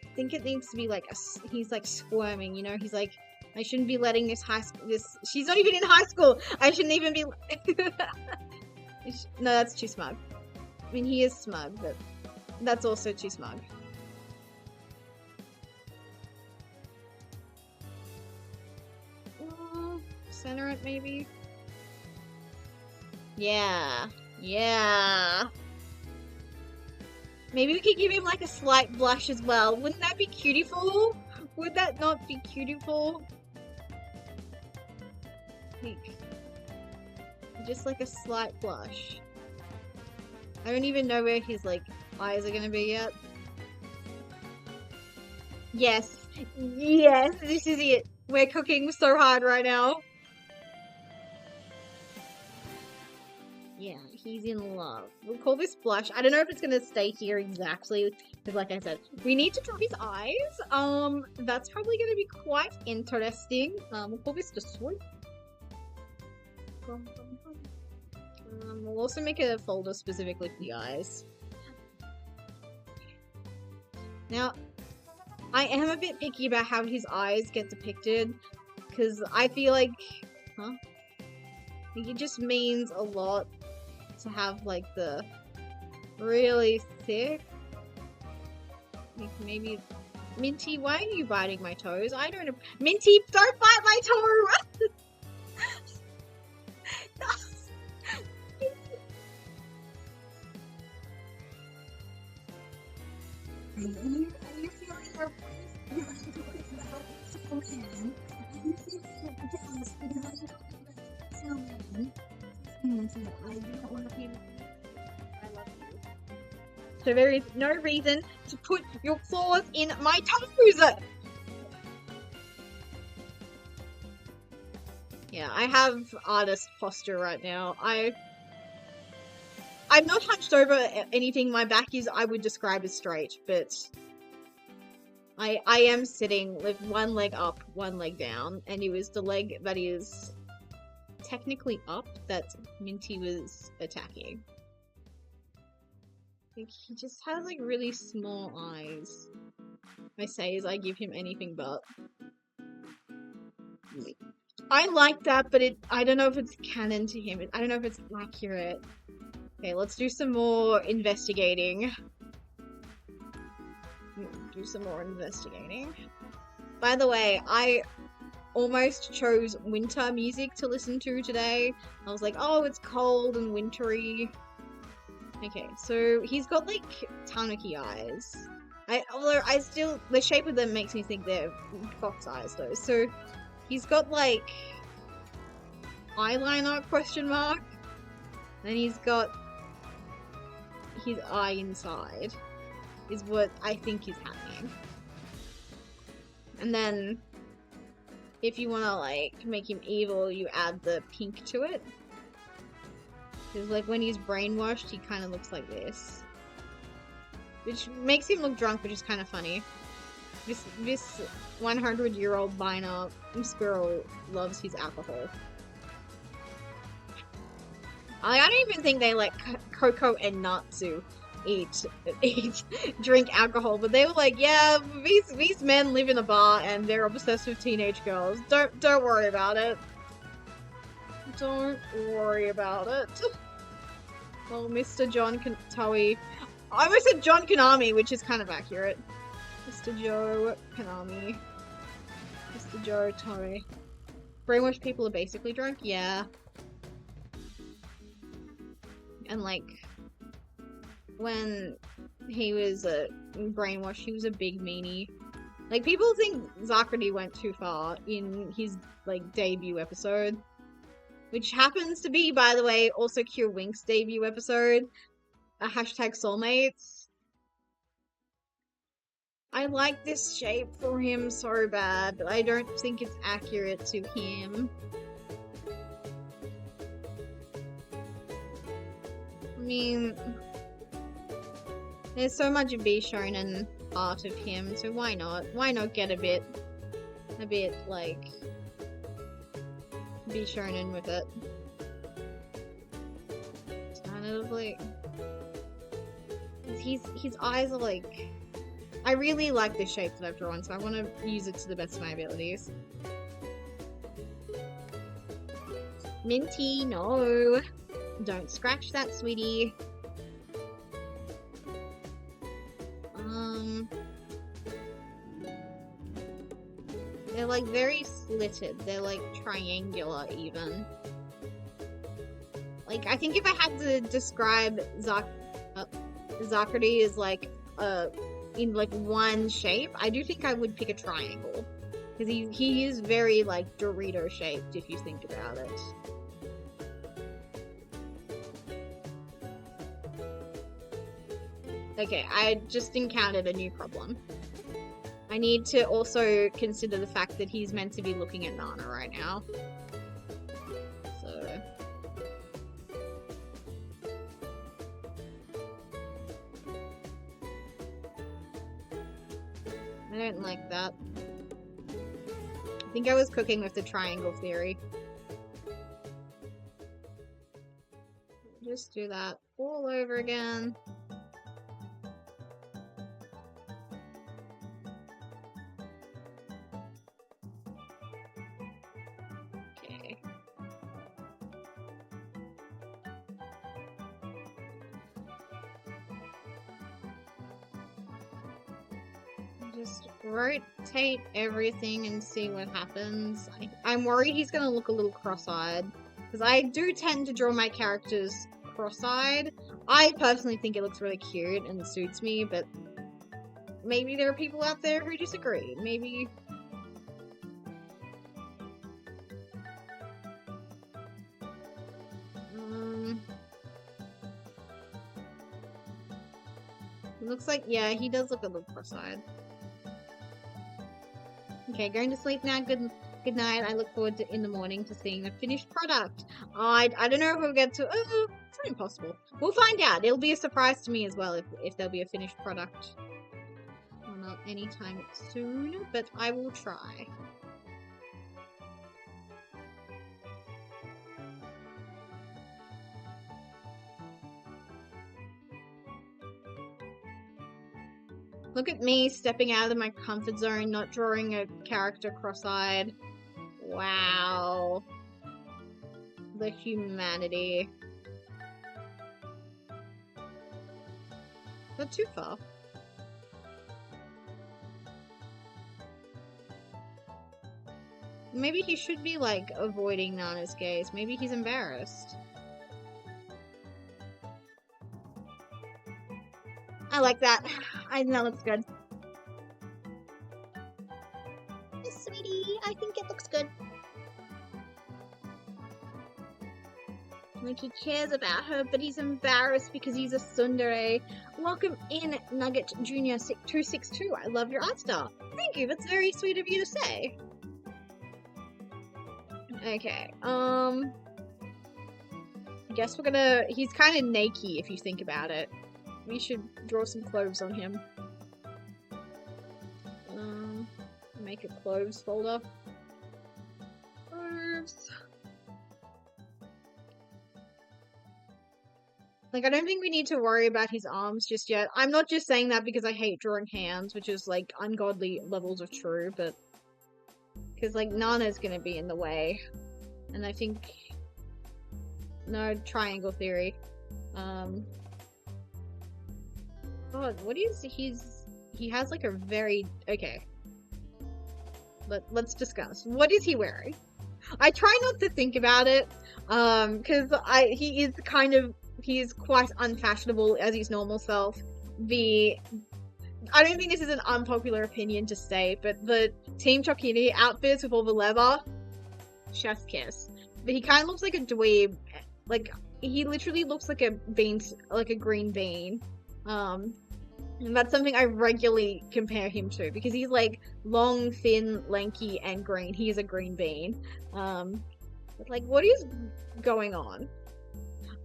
I think it needs to be like he's like squirming, you know? He's like, I shouldn't be letting this she's not even in high school. I shouldn't even be. No, that's too smug. I mean, he is smug, but that's also too smug. Center it, maybe? Yeah. Yeah. Maybe we could give him, like, a slight blush as well. Wouldn't that be cutiful? Would that not be cutiful? Just, like, a slight blush. I don't even know where his, like, eyes are gonna be yet. Yes. Yes, this is it. We're cooking so hard right now. Yeah, he's in love. We'll call this blush. I don't know if it's gonna stay here exactly, because like I said, we need to draw his eyes. That's probably gonna be quite interesting. We'll call this the swoop. We'll also make a folder specifically for the eyes. Now, I am a bit picky about how his eyes get depicted, because I feel like, I think it just means a lot to have, like, the really thick, like, maybe, Minty, why are you biting my toes? I don't know. Minty, don't bite my toe! So there is no reason to put your claws in my toes! Yeah, I have artist posture right now. I'm not hunched over anything. My back is, I would describe as straight, but I am sitting with one leg up, one leg down, and it was the leg that is technically up that Minty was attacking. Like, he just has like really small eyes. I say as I give him anything but. I like that, but I don't know if it's canon to him. I don't know if it's accurate. Okay, let's do some more investigating. Do some more investigating. By the way, I almost chose winter music to listen to today. I was like, oh, it's cold and wintry. Okay, so he's got like tanuki eyes. Although the shape of them makes me think they're fox eyes though. So he's got like eyeliner question mark, and he's got his eye inside is what I think is happening. And then if you want to like make him evil, you add the pink to it. Because like when he's brainwashed, he kind of looks like this. Which makes him look drunk, which is kind of funny. This 100-year-old biner squirrel loves his alcohol. I don't even think they let Coco and Natsu drink alcohol, but they were like, yeah, these men live in a bar and they're obsessed with teenage girls. Don't worry about it. Don't worry about it. Well, Mr. John Toei. I almost said John Konami, which is kind of accurate. Mr. Joe Konami. Mr. Joe Toei. Brainwashed people are basically drunk? Yeah. And like, when he was brainwashed, he was a big meanie. Like, people think Zakrity went too far in his, like, debut episode. Which happens to be, by the way, also Cure Wink's debut episode. A hashtag soulmates. I like this shape for him so bad, but I don't think it's accurate to him. I mean, there's so much B shonen art of him, so why not? Why not get a bit like B shonen with it? Alternatively, his eyes are like. I really like the shape that I've drawn, so I want to use it to the best of my abilities. Minty, no. Don't scratch that, sweetie. They're like very slitted. They're like triangular even. Like, I think if I had to describe Zakrity as like in like one shape, I do think I would pick a triangle. Because he is very like Dorito shaped if you think about it. Okay, I just encountered a new problem. I need to also consider the fact that he's meant to be looking at Nana right now. So... I don't like that. I think I was cooking with the triangle theory. Just do that all over again. Okay. Just rotate everything and see what happens. I'm worried he's gonna look a little cross-eyed. Because I do tend to draw my characters cross-eyed. I personally think it looks really cute and suits me, but maybe there are people out there who disagree. Maybe... it looks like, yeah, he does look a little cross-eyed. Okay, going to sleep now. Good night. I look forward to in the morning to seeing the finished product. I don't know if we'll get to... it's not impossible. We'll find out. It'll be a surprise to me as well if there'll be a finished product or Not anytime soon, but I will try. Look at me stepping out of my comfort zone, not drawing a character cross-eyed. Wow. The humanity. Not too far. Maybe he should be, like, avoiding Nana's gaze. Maybe he's embarrassed. I like that. I think that looks good. Yes, sweetie, I think it looks good. Like, he cares about her, but he's embarrassed because he's a tsundere. Welcome in, Nugget Junior 262. I love your art style. Thank you, that's very sweet of you to say. Okay, I guess we're gonna... He's kind of naked if you think about it. We should draw some clothes on him. Make a clothes folder. Clothes. Like, I don't think we need to worry about his arms just yet. I'm not just saying that because I hate drawing hands, which is, like, ungodly levels of true, but... Because, like, Nana's gonna be in the way. And I think... No, triangle theory. God, what is his... He has, like, a very... Okay. Let's discuss. What is he wearing? I try not to think about it, because he is kind of... He is quite unfashionable as his normal self. I don't think this is an unpopular opinion to say, but the Team Chokini outfits with all the leather, chef's kiss. But he kind of looks like a dweeb. Like, he literally looks like a green bean. And that's something I regularly compare him to, because he's like long, thin, lanky, and green. He is a green bean. But like, what is going on?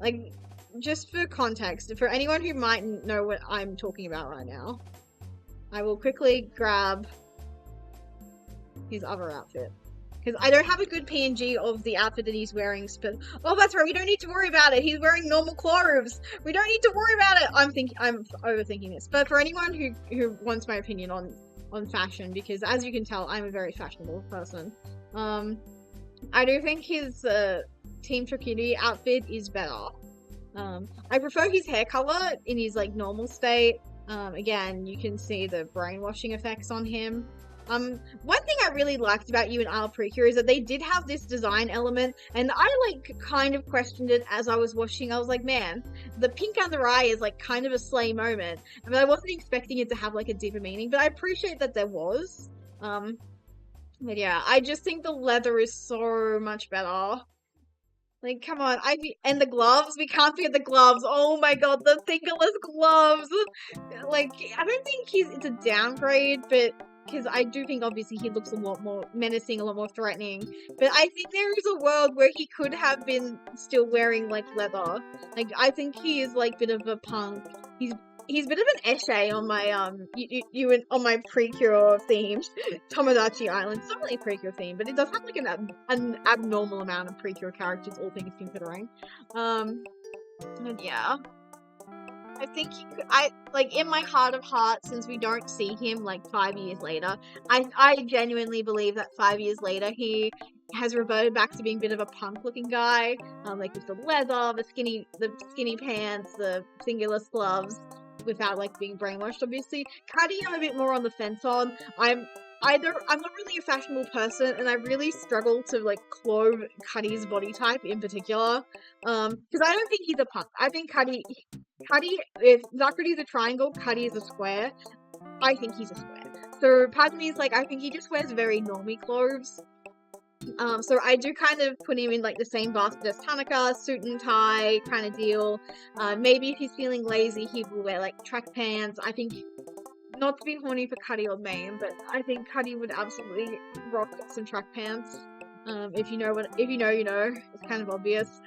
Like, just for context, for anyone who mightn't know what I'm talking about right now, I will quickly grab his other outfit. Because I don't have a good PNG of the outfit that he's wearing. Oh, that's right, we don't need to worry about it. He's wearing normal clothes. We don't need to worry about it. I'm overthinking this. But for anyone who wants my opinion on fashion, because as you can tell, I'm a very fashionable person. I do think his Team Chokini outfit is better. I prefer his hair color in his like normal state. Again, you can see the brainwashing effects on him. One thing I really liked about you and Al Precure is that they did have this design element, and I like kind of questioned it as I was watching. I was like, man, the pink under eye is like kind of a slay moment. I mean, I wasn't expecting it to have like a deeper meaning, but I appreciate that there was. But yeah, I just think the leather is so much better. Like, come on, and the gloves, we can't forget the gloves. Oh my god, the fingerless gloves! Like, I don't think it's a downgrade, but, because I do think obviously he looks a lot more menacing, a lot more threatening, but I think there is a world where he could have been still wearing, like, leather. Like, I think he is, like, a bit of a punk. He's a bit of an esche on my, on my Precure themed Tomodachi Island. It's not really Precure themed, but it does have, like, an abnormal amount of Precure characters, all things considering. And yeah. I think like, in my heart of hearts, since we don't see him, like, 5 years later, I genuinely believe that 5 years later, he has reverted back to being a bit of a punk-looking guy, like, with the leather, the skinny pants, the fingerless gloves, without, like, being brainwashed, obviously. Cuddy, I'm a bit more on the fence on. I'm not really a fashionable person, and I really struggle to, like, clothe Cuddy's body type in particular, because I don't think he's a punk. I think Cuddy, if Zakudi's a triangle, Cuddy is a square. I think he's a square. So part of me is like, I think he just wears very normie clothes. So I do kind of put him in, like, the same basket as Tanaka, suit and tie kind of deal. Maybe if he's feeling lazy, he will wear, like, track pants. I think, not to be horny for Cuddy or Maine, but I think Cuddy would absolutely rock some track pants. If you know, you know. It's kind of obvious.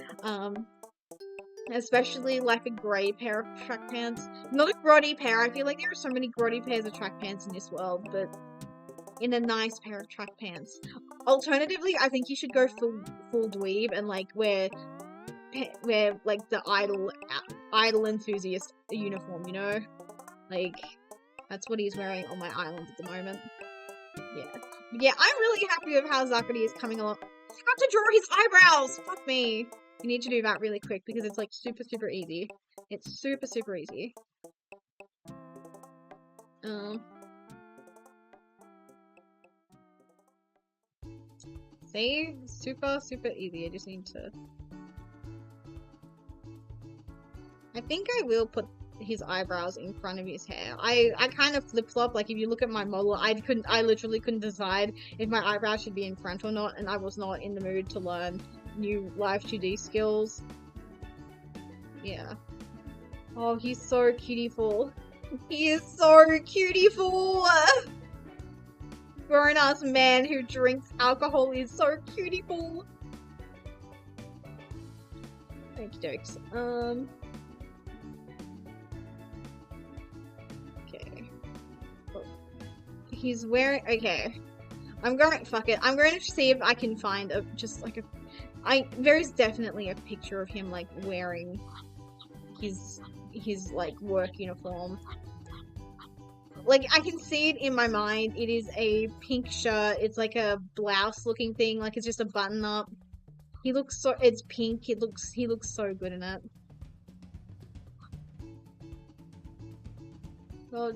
Especially like a grey pair of track pants. Not a grotty pair. I feel like there are so many grotty pairs of track pants in this world, but in a nice pair of track pants. Alternatively, I think you should go full dweeb and like wear like the idol enthusiast uniform, you know? Like that's what he's wearing on my island at the moment. Yeah, I'm really happy with how Zakari is coming along. I forgot to draw his eyebrows! Fuck me. You need to do that really quick because it's like super easy. It's super easy. See? Super easy. I just need to... I think I will put his eyebrows in front of his hair. I kind of flip-flop. Like, if you look at my model, I literally couldn't decide if my eyebrows should be in front or not, and I was not in the mood to learn new Live 2D skills. Yeah. Oh, he's so cutieful. He is so cutieful! Grown-ass man who drinks alcohol is so cutieful! Okie dokes. Okay. Oh. He's wearing... Okay. Fuck it. I'm going to see if I can find there's definitely a picture of him, like, wearing his like, work uniform. Like, I can see it in my mind. It is a pink shirt. It's like a blouse-looking thing. Like, it's just a button-up. He looks so... It's pink. He looks so good in it. Oh,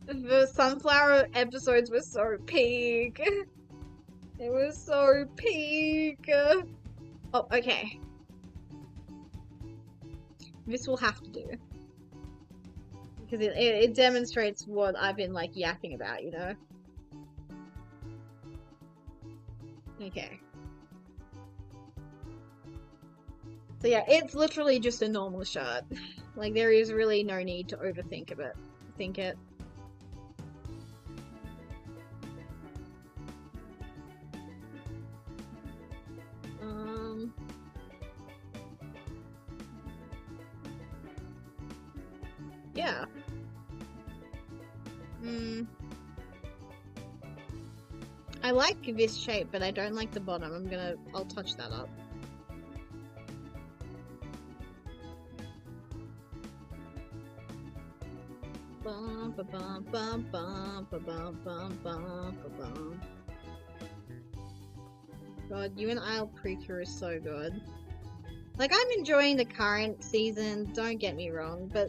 the sunflower episodes were so pink. They were so pink. Oh, okay. This will have to do. Because it demonstrates what I've been, like, yapping about, you know? Okay. So yeah, it's literally just a normal shirt. Like, there is really no need to overthink of it. Think it. Yeah. I like this shape, but I don't like the bottom. I'll touch that up. God, you and I'll Precure is so good. Like, I'm enjoying the current season, don't get me wrong, but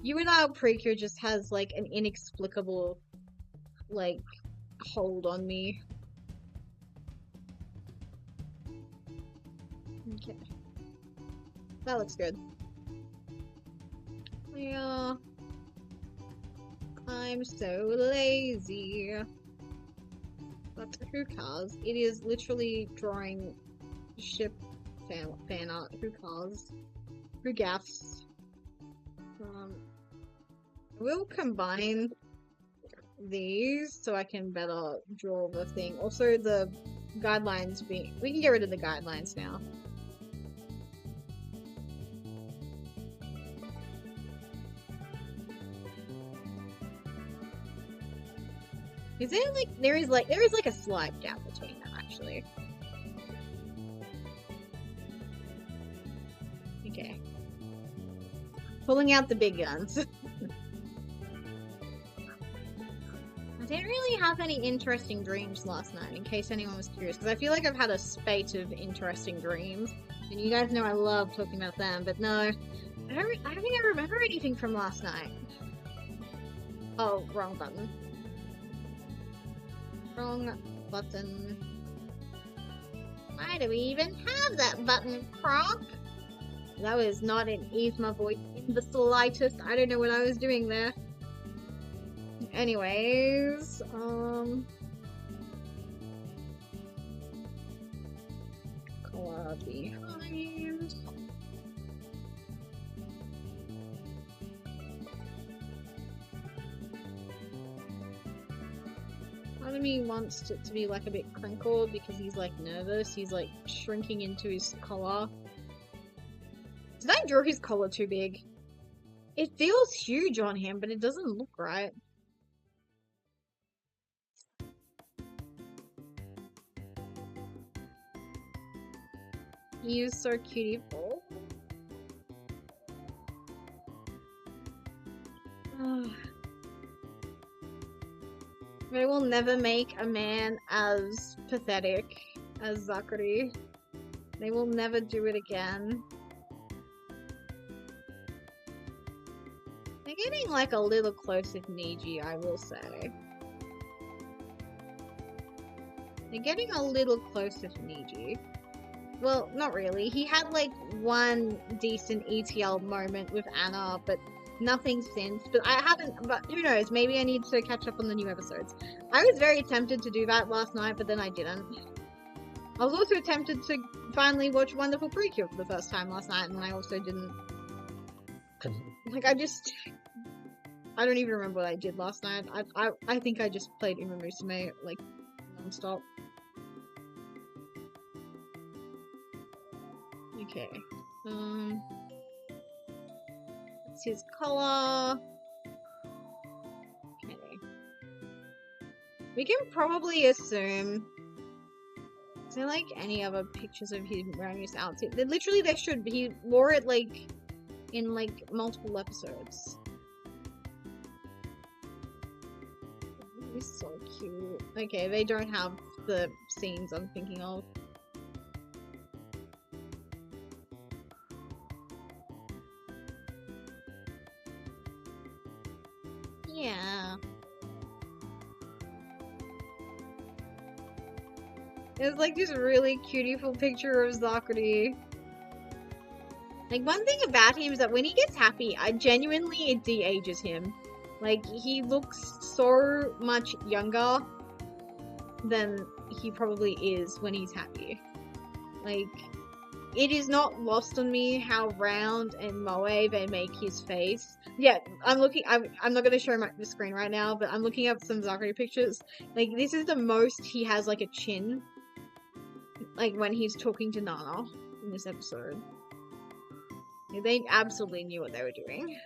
You and I'll Precure just has, like, an inexplicable, like, hold on me. Okay. That looks good. Yeah. I'm so lazy. But who cares? It is literally drawing ship fan art. Who cares? Who gaffs? We'll combine these so I can better draw the thing. Also, the guidelines we can get rid of the guidelines now. Is there there is like a slight gap between them actually. Okay. Pulling out the big guns. I didn't really have any interesting dreams last night, in case anyone was curious, because I feel like I've had a spate of interesting dreams, and you guys know I love talking about them, but no, I don't think I remember anything from last night. Oh, wrong button. Wrong button. Why do we even have that button, Croc? That was not an Yzma voice in the slightest. I don't know what I was doing there. Anyways, color behind. Part of me wants it to be like a bit crinkled because he's like nervous. He's like shrinking into his collar. Did I I draw his collar too big? It feels huge on him, but it doesn't look right. He is so cutie-ful. They will never make a man as pathetic as Zachary. They will never do it again. They're getting like a little close with Niji, I will say. They're getting a little close with Niji. Well, not really. He had like one decent ETL moment with Anna, but nothing since. But I haven't, but who knows, maybe I need to catch up on the new episodes. I was very tempted to do that last night, but then I didn't. I was also tempted to finally watch Wonderful Precure for the first time last night, and then I also didn't. Like, I don't even remember what I did last night. I think I just played Uma Musume, like, non-stop. Okay. That's his collar. Okay. We can probably assume. Is there like any other pictures of him wearing his outfit? Literally, there should be. He wore it like in like multiple episodes. He's so cute. Okay, they don't have the scenes I'm thinking of. Yeah. It's like this really cutie-ful picture of Zachary. Like, one thing about him is that when he gets happy, it de-ages him. Like, he looks so much younger than he probably is when he's happy. Like, it is not lost on me how round and moe they make his face. Yeah, I'm not going to show the screen right now, but I'm looking up some Zachary pictures. Like, this is the most he has, like, a chin. Like, when he's talking to Nana in this episode. They absolutely knew what they were doing.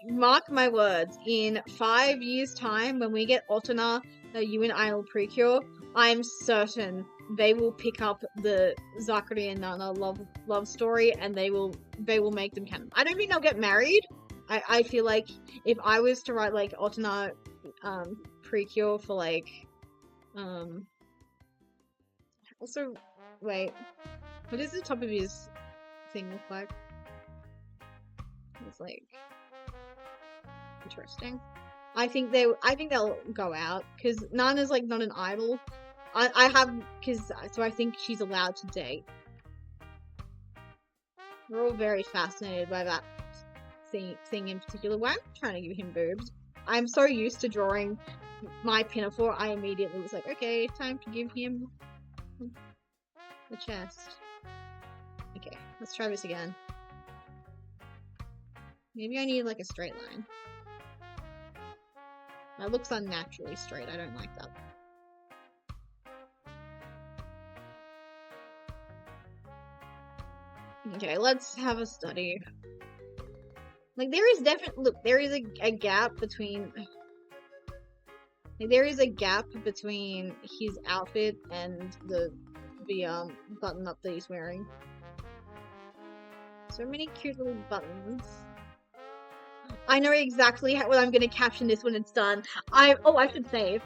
Mark my words, in 5 years' time, when we get Otana, you and Idol Precure, I'm certain they will pick up the Zachary and Nana love story, and they will make them canon. I don't think they'll get married. I feel like if I was to write like Otana Precure for like also wait, what does the top of his thing look like? It's like interesting. I think they'll go out because Nana's like not an idol. So I think she's allowed to date. We're all very fascinated by that thing in particular. Why am I trying to give him boobs? I'm so used to drawing my pinafore, I immediately was like, okay, time to give him the chest. Okay, let's try this again. Maybe I need like a straight line. That looks unnaturally straight. I don't like that. Okay, let's have a study. Like, there is definitely, look, there is a gap between, like, there is a gap between his outfit and the button up that he's wearing. So many cute little buttons. I know exactly what I'm gonna caption this when it's done. I should save.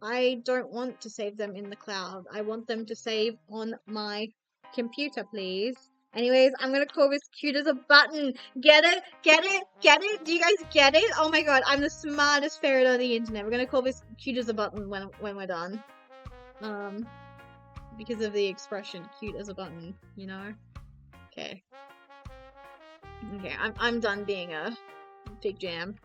I don't want to save them in the cloud. I want them to save on my computer, please. Anyways, I'm gonna call this cute as a button. Get it? Get it? Get it? Do you guys get it? Oh my god, I'm the smartest ferret on the internet. We're gonna call this cute as a button when we're done. Because of the expression, cute as a button, you know? Okay. Okay, I'm done being a big jam.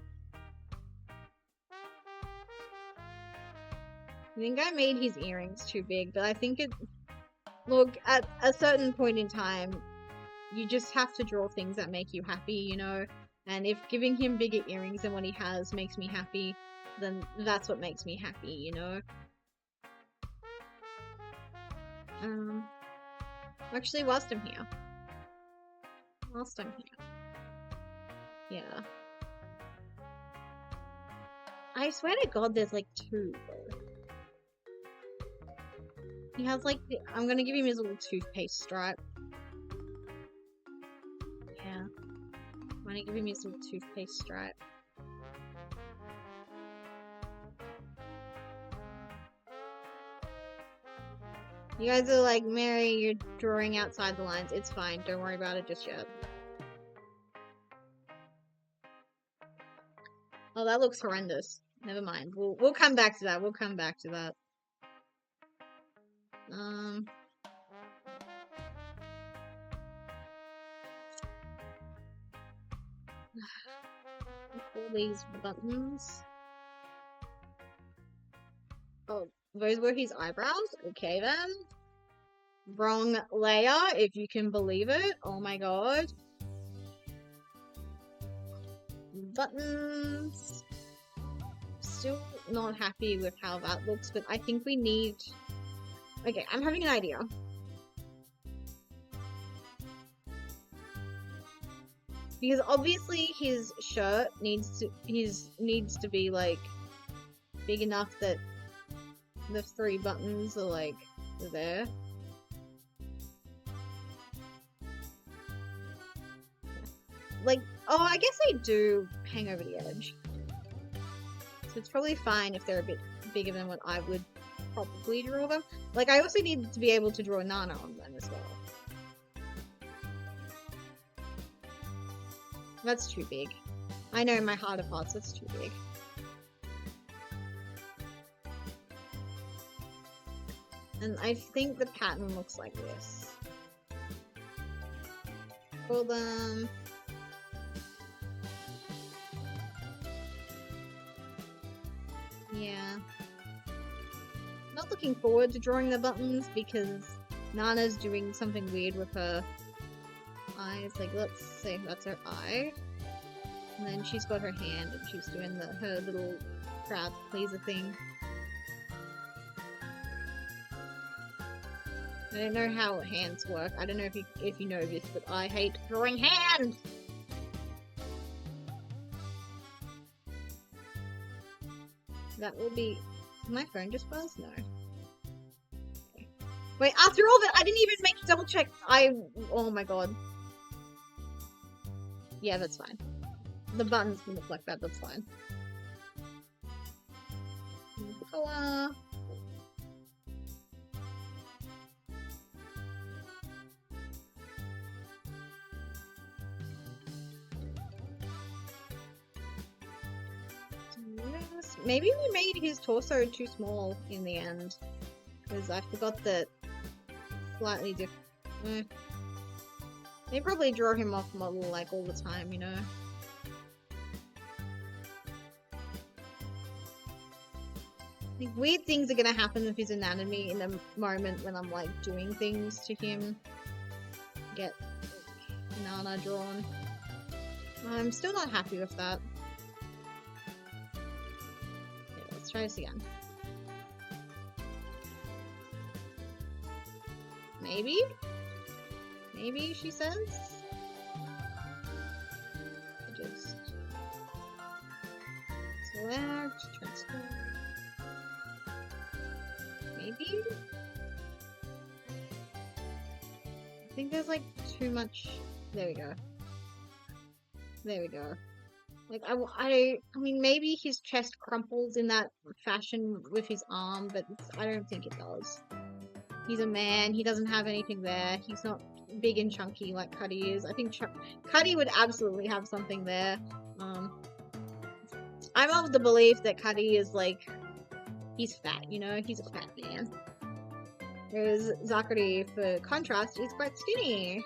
I think I made his earrings too big, but I think look, at a certain point in time, you just have to draw things that make you happy, you know? And if giving him bigger earrings than what he has makes me happy, then that's what makes me happy, you know? Actually, whilst I'm here. Yeah. I swear to God, there's like two, though. He has like, I'm gonna give him his little toothpaste stripe. Yeah. I'm gonna give him his little toothpaste stripe. You guys are like, Mary, you're drawing outside the lines. It's fine. Don't worry about it just yet. Oh, that looks horrendous. Never mind. We'll come back to that. We'll come back to that. All these buttons. Oh, those were his eyebrows? Okay then. Wrong layer, if you can believe it. Oh my god. Buttons. Still not happy with how that looks, but I think we need... Okay, I'm having an idea. Because obviously his shirt needs to be like big enough that the 3 buttons are like there. Like, oh, I guess they do hang over the edge. So it's probably fine if they're a bit bigger than what I would probably draw them. Like, I also need to be able to draw Nana on them as well. That's too big. I know in my heart of hearts, that's too big. And I think the pattern looks like this. For them... Yeah. Not looking forward to drawing the buttons because Nana's doing something weird with her eyes. Like, let's say that's her eye. And then she's got her hand and she's doing her little crowd pleaser thing. I don't know how hands work. I don't know if you know this, but I hate drawing hands! That will be... My phone just buzzed? No. Okay. Wait, after all that, I didn't even make double check. Oh my god. Yeah, that's fine. The buttons can look like that, that's fine. Color. Maybe we made his torso too small in the end. Because I forgot that slightly different. They probably draw him off model like all the time, you know? Like, weird things are gonna happen with his anatomy in the moment when I'm like doing things to him. Get Nana drawn. I'm still not happy with that. Try this again. Maybe? Maybe, she says? Just select, transfer. Maybe? I think there's like too much. There we go. There we go. Like, I mean, maybe his chest crumples in that fashion with his arm, but I don't think it does. He's a man, he doesn't have anything there, he's not big and chunky like Cuddy is. I think Cuddy would absolutely have something there. I'm of the belief that Cuddy is like, he's fat, you know, he's a fat man. Whereas Zachary, for contrast, is quite skinny.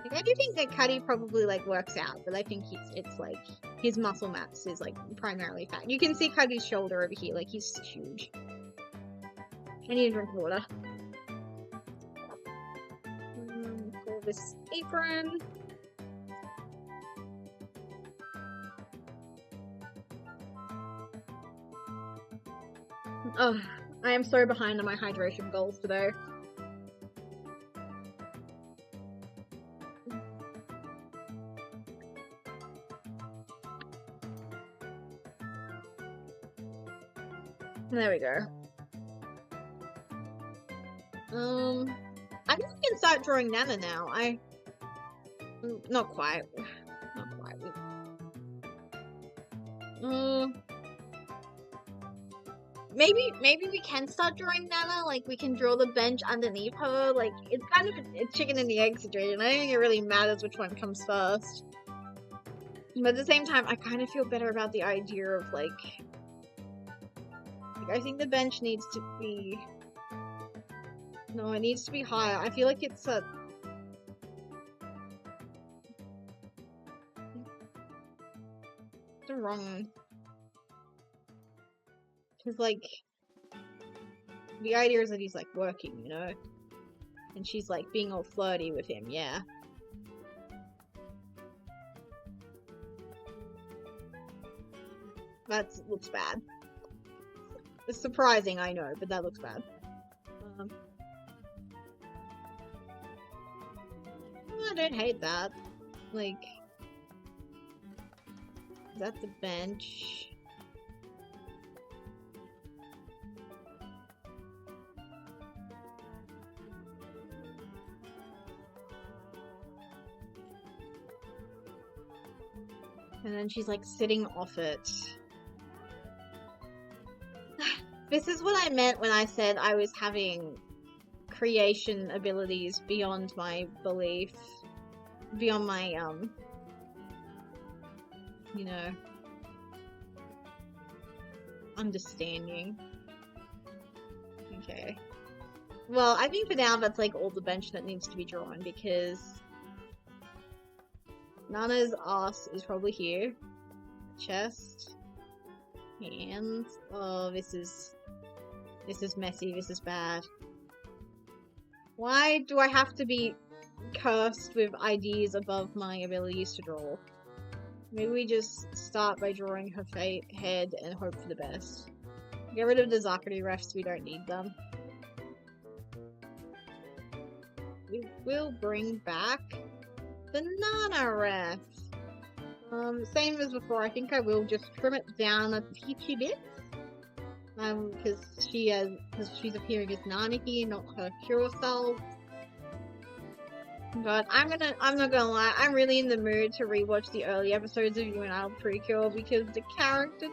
Like, I do think that Cuddy probably like works out, but I think it's like his muscle mass is like primarily fat. You can see Cuddy's shoulder over here, like he's huge. I need to drink water. Call this apron. Oh, I am so behind on my hydration goals today. There we go. I think we can start drawing Nana now. Not quite. Not quite. Maybe we can start drawing Nana. Like, we can draw the bench underneath her. Like, it's kind of a chicken and the egg situation. I don't think it really matters which one comes first. But at the same time, I kind of feel better about the idea of, like, I think the bench needs to be... No, it needs to be higher. I feel like it's a... the wrong... Because, like, the idea is that he's, like, working, you know? And she's, like, being all flirty with him, yeah. That looks bad. It's surprising, I know, but that looks bad. I don't hate that. Like... Is that the bench? And then she's like sitting off it. This is what I meant when I said I was having creation abilities beyond my belief. Beyond my, you know, understanding. Okay. Well, I think for now that's like all the bench that needs to be drawn because Nana's ass is probably here. Chest. Hands. Oh, this is messy. This is bad. Why do I have to be cursed with ideas above my abilities to draw? Maybe we just start by drawing her head and hope for the best. Get rid of the Zakari refs, we don't need them. We will bring back the Nana ref. Same as before, I think I will just trim it down a teensy bit. Because she's appearing as Nana here, not her pure self. But I'm not gonna lie, I'm really in the mood to rewatch the early episodes of You and I'll Precure because the characters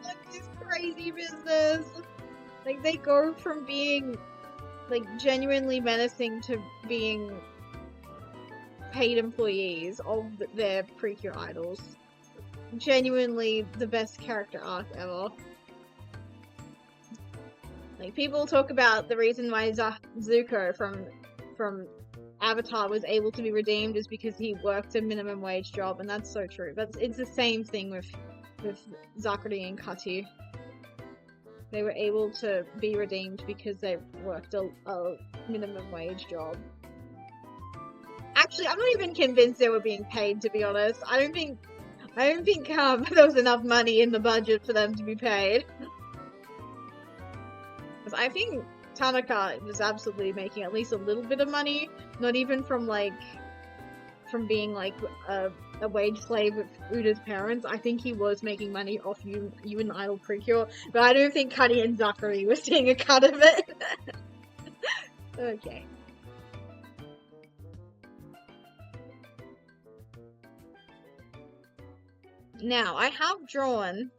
like this crazy business. Like they go from being like genuinely menacing to being paid employees of their Precure idols. Genuinely the best character arc ever. Like people talk about the reason why Zuko from Avatar was able to be redeemed is because he worked a minimum wage job, and that's so true. But it's the same thing with Zakari and Kati. They were able to be redeemed because they worked a minimum wage job. Actually, I'm not even convinced they were being paid, to be honest. I don't think there was enough money in the budget for them to be paid. Because I think Tanaka was absolutely making at least a little bit of money, not even from being like a wage slave with Uda's parents. I think he was making money off you and Idol Precure, but I don't think Cuddy and Zakari were seeing a cut of it. Okay. Now, I have drawn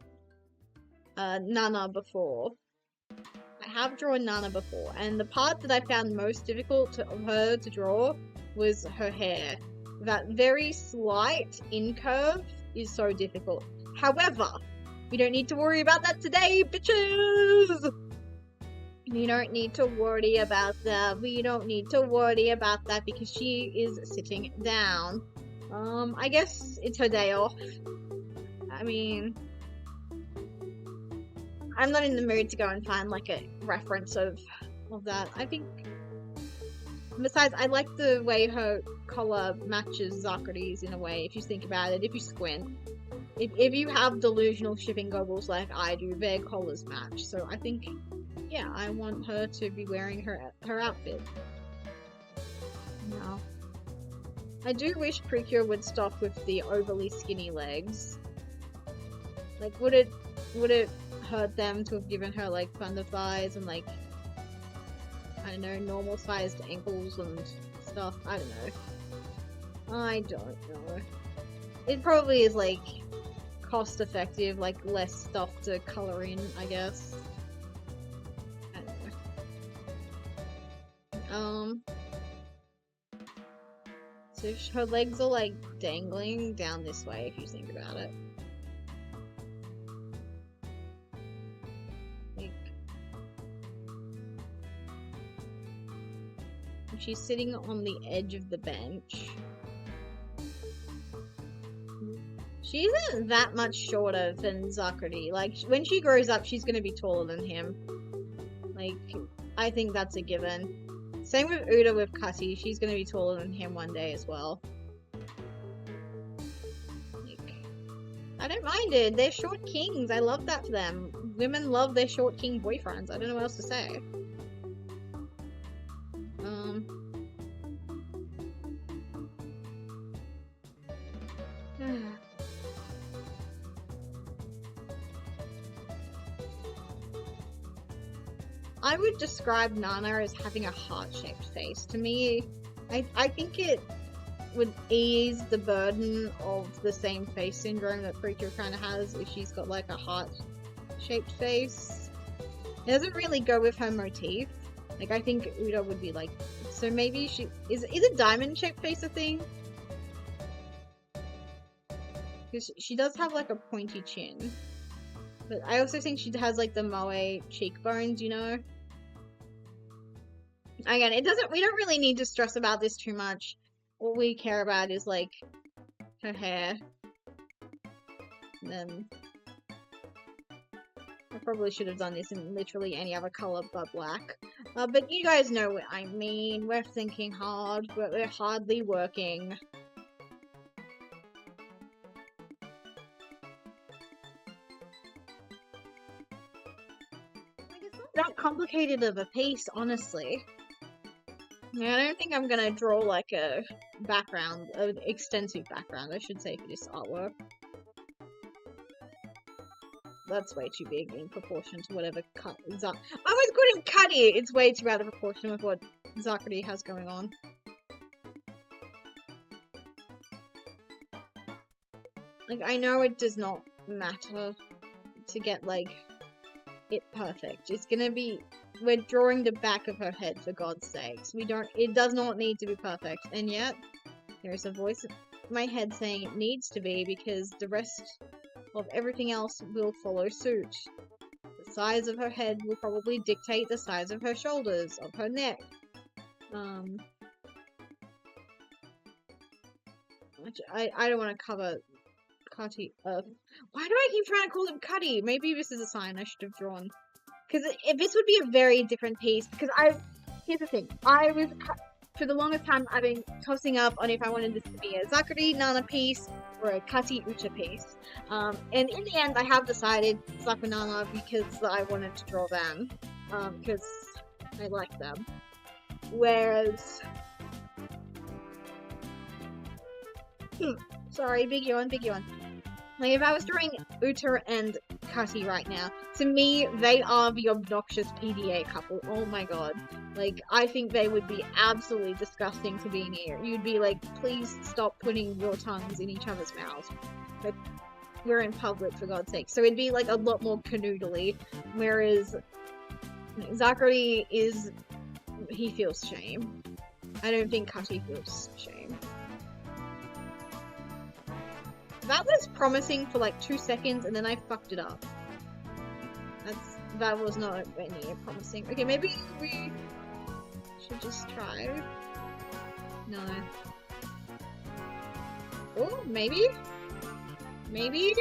Nana before. And the part that I found most difficult of her to draw was her hair. That very slight in-curve is so difficult. However, we don't need to worry about that today, bitches! We don't need to worry about that. We don't need to worry about that because she is sitting down. I guess it's her day off. I mean, I'm not in the mood to go and find like a reference of that. I think, besides, I like the way her collar matches Zakari's in a way, if you think about it, if you squint. if you have delusional shipping goggles like I do, their collars match. So I think, yeah, I want her to be wearing her outfit. No. I do wish Precure would stop with the overly skinny legs. Like, would it hurt them to have given her like thunder thighs and like, I don't know, normal sized ankles and stuff? I don't know. I don't know. It probably is like cost effective, like less stuff to color in, I guess. I don't know. So her legs are like dangling down this way if you think about it. Like, she's sitting on the edge of the bench. She isn't that much shorter than Zakrati. Like, when she grows up, she's gonna be taller than him. Like, I think that's a given. Same with Uda with Cutty. She's gonna be taller than him one day as well. Like, I don't mind it. They're short kings. I love that for them. Women love their short king boyfriends. I don't know what else to say. I would describe Nana as having a heart-shaped face. To me, I think it would ease the burden of the same face syndrome that Precure kind of has if she's got like a heart-shaped face. It doesn't really go with her motif. Like, I think Uda would be like, so maybe she is a diamond-shaped face a thing? Because she does have like a pointy chin. But I also think she has like the moe cheekbones, you know? Again, we don't really need to stress about this too much. All we care about is like her hair. And then I probably should have done this in literally any other color but black. But you guys know what I mean. We're thinking hard, but we're hardly working. It's not that complicated of a piece, honestly. I don't think I'm gonna draw like a background, an extensive background, I should say, for this artwork. That's way too big in proportion to whatever I was good in Cuddy! It's way too out of proportion with what Zakrati has going on. Like, I know it does not matter to get, like, it perfect. It's gonna be... We're drawing the back of her head, for God's sakes. It does not need to be perfect. And yet, there's a voice in my head saying it needs to be because the rest of everything else will follow suit. The size of her head will probably dictate the size of her shoulders, of her neck. Which I don't want to cover Cutty. Why do I keep trying to call him Cutty? Maybe this is a sign I should have drawn. Because this would be a very different piece. Because here's the thing. I was, for the longest time, I've been tossing up on if I wanted this to be a Zakrati Nana piece or a Cutty Ucha piece. And in the end, I have decided Zakrati Nana because I wanted to draw them. Because I like them. Whereas... Sorry, big yawn. Like, if I was drawing Uta and Cutty right now, to me, they are the obnoxious PDA couple. Oh my god. Like, I think they would be absolutely disgusting to be near. You'd be like, please stop putting your tongues in each other's mouths. But we're in public, for God's sake. So it'd be, like, a lot more canoodly. Whereas, Zakrati he feels shame. I don't think Cutty feels shame. That was promising for like 2 seconds and then I fucked it up. That was not any promising. Okay, maybe we should just try. No. Oh, maybe? Maybe?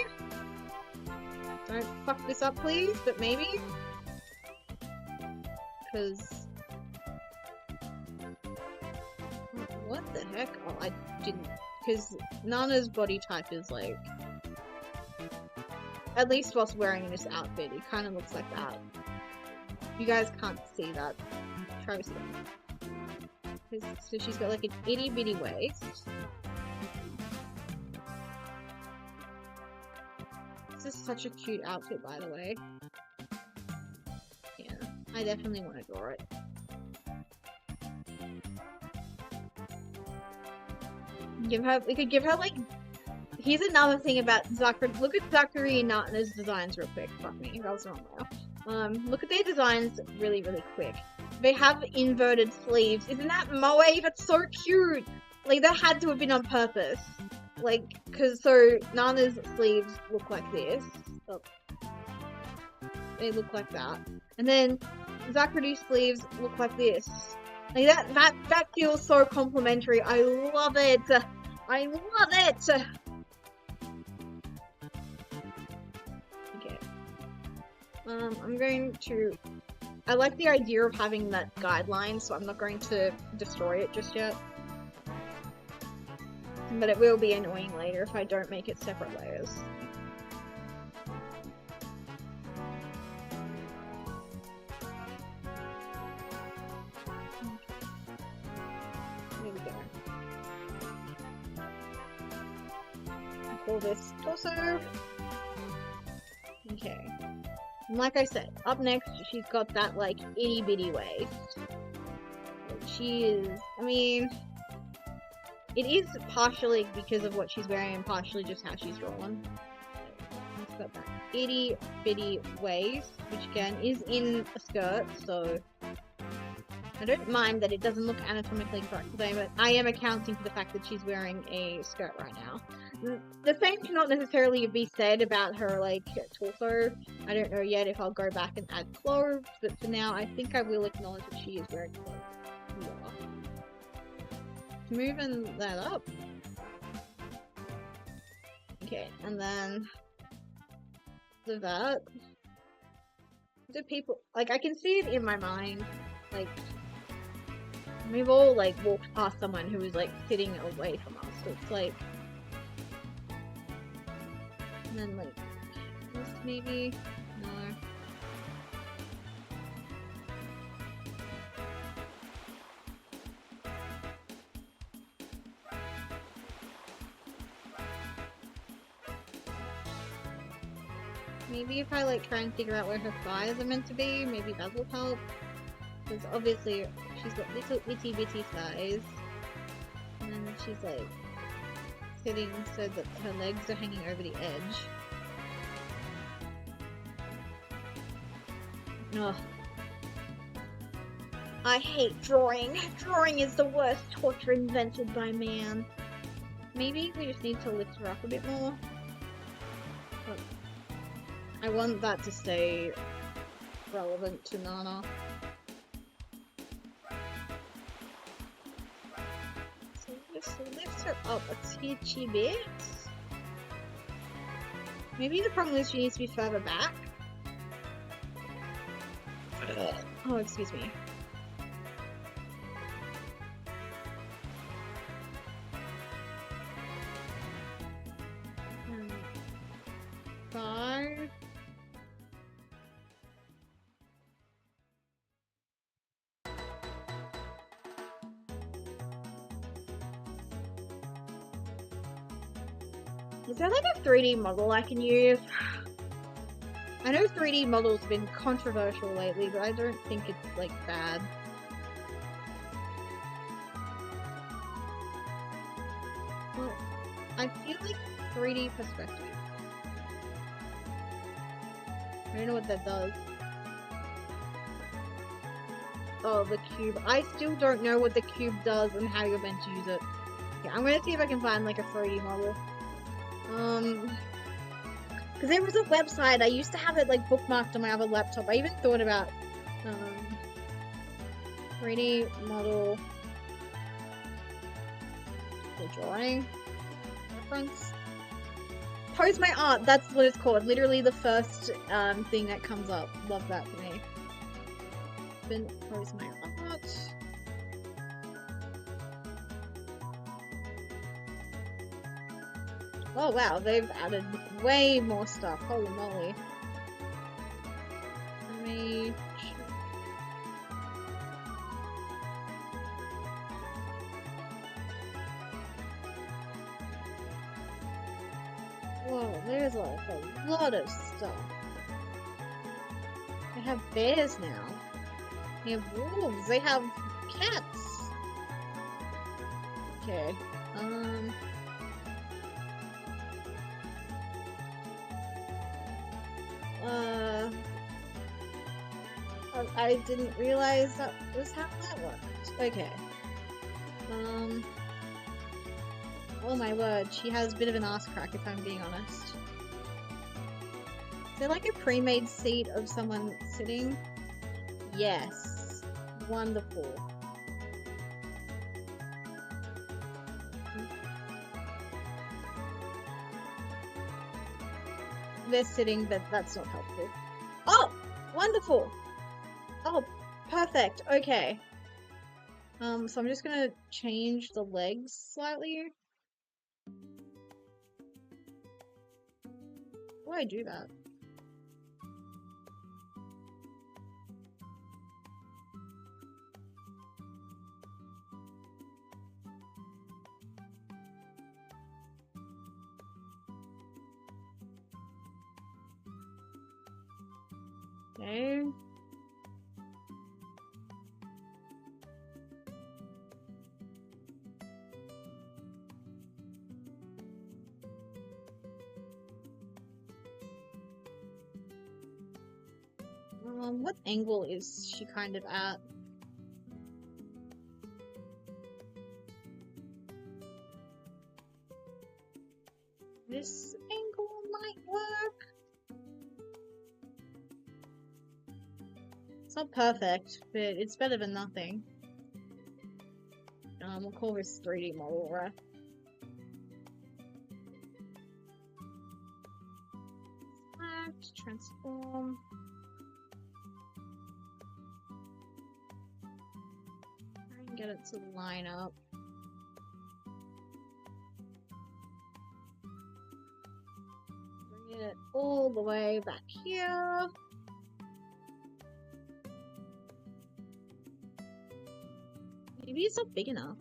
Don't fuck this up, please, but maybe? Because... What the heck? Oh, I didn't... Because Nana's body type is like... at least whilst wearing this outfit, it kind of looks like that. You guys can't see that. Try to see it. So she's got like an itty bitty waist. This is such a cute outfit, by the way. Yeah, I definitely want to draw it. We could give her like. Here's another thing about Zachary. Look at Zachary and Natana's designs real quick. Fuck me, that was wrong now. Look at their designs really, really quick. They have inverted sleeves. Isn't that moe? That's so cute. Like that had to have been on purpose. Like, cause so Nana's sleeves look like this. Oh. They look like that, and then Zachary's sleeves look like this. Like that feels so complimentary. I love it. I love it. Okay. I'm going to. I like the idea of having that guideline, so I'm not going to destroy it just yet. But it will be annoying later if I don't make it separate layers. There we go. I'll call this torso. Okay. And like I said, up next she's got that like itty bitty waist. She is, I mean, it is partially because of what she's wearing and partially just how she's drawn. She's got that itty bitty waist, which again is in a skirt, so I don't mind that it doesn't look anatomically correct today, but I am accounting for the fact that she's wearing a skirt right now. The same cannot necessarily be said about her, like, torso. I don't know yet if I'll go back and add clothes, but for now, I think I will acknowledge that she is wearing clothes. Yeah. Moving that up. Okay, and then after that, do people, like, I can see it in my mind, like, we've all, like, walked past someone who was, like, sitting away from us, so it's like, and then, like, this maybe? No. Maybe if I, like, try and figure out where her thighs are meant to be, maybe that will help. Because obviously, she's got little itty bitty thighs. And then she's, like, sitting so that her legs are hanging over the edge. Ugh. I hate drawing. Drawing is the worst torture invented by man. Maybe we just need to lift her up a bit more. But I want that to stay relevant to Nana. So just lift her up a teensy bit. Maybe the problem is she needs to be further back. Oh, excuse me. Five. Is there like a 3D model I can use? I know 3D models have been controversial lately, but I don't think it's, like, bad. Well, I feel like 3D perspective. I don't know what that does. Oh, the cube. I still don't know what the cube does and how you're meant to use it. Okay, I'm gonna see if I can find, like, a 3D model. Because there was a website, I used to have it, like, bookmarked on my other laptop. I even thought about, 3D model for drawing reference. Pose my art, that's what it's called. Literally the first, thing that comes up. Love that for me. Then pose my art. Oh wow, they've added way more stuff. Holy moly. Let me... Whoa, there's like a lot of stuff. They have bears now. They have wolves. They have cats. Okay. Uh, I didn't realize that was how that worked. Okay. Oh my word, she has a bit of an ass crack if I'm being honest. Is there like a pre-made seat of someone sitting? Yes. Wonderful. They're sitting, but that's not helpful. Oh! Wonderful! Oh, perfect. Okay. So I'm just gonna change the legs slightly. How do I do that? Okay. What angle is she kind of at? This angle might work. It's not perfect, but it's better than nothing. We'll call this 3D model, right? Select, transform. Try and get it to line up. Bring it all the way back here. Maybe it's not big enough.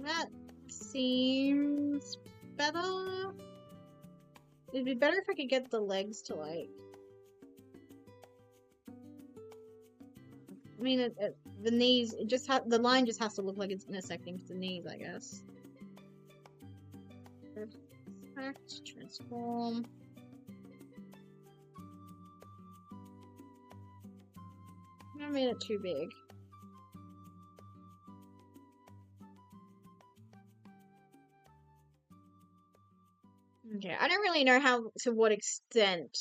That seems better. It'd be better if I could get the legs to like... I mean, the knees, it just the line just has to look like it's intersecting with the knees, I guess. Select, transform. I made it too big. Okay, I don't really know to what extent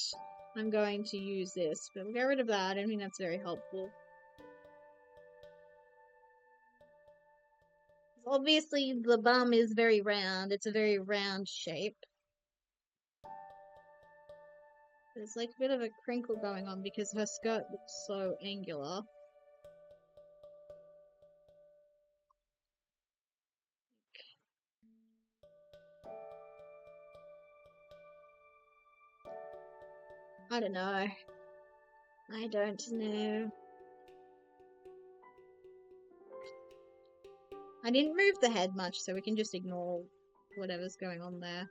I'm going to use this, but we'll get rid of that. I don't think that's very helpful. Obviously, the bum is very round. It's a very round shape. There's like a bit of a crinkle going on because her skirt looks so angular. I don't know. I don't know. I didn't move the head much, so we can just ignore whatever's going on there.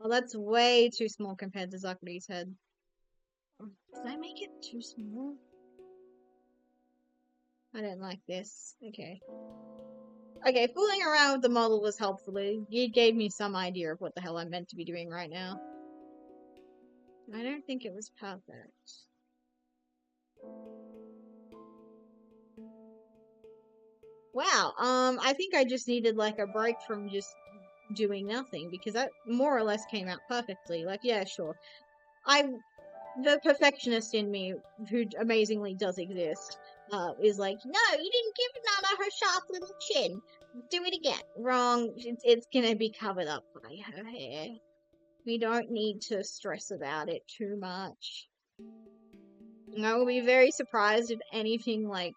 Oh, that's way too small compared to Zakuri's head. Did I make it too small? I don't like this. Okay. Okay, fooling around with the model was helpful. It gave me some idea of what the hell I'm meant to be doing right now. I don't think it was perfect. Wow, I think I just needed like a break from just doing nothing because that more or less came out perfectly. Like, yeah, sure. The perfectionist in me, who amazingly does exist, is like, no, you didn't give Nana her sharp little chin. Do it again. Wrong. It's gonna be covered up by her hair. We don't need to stress about it too much. And I will be very surprised if anything like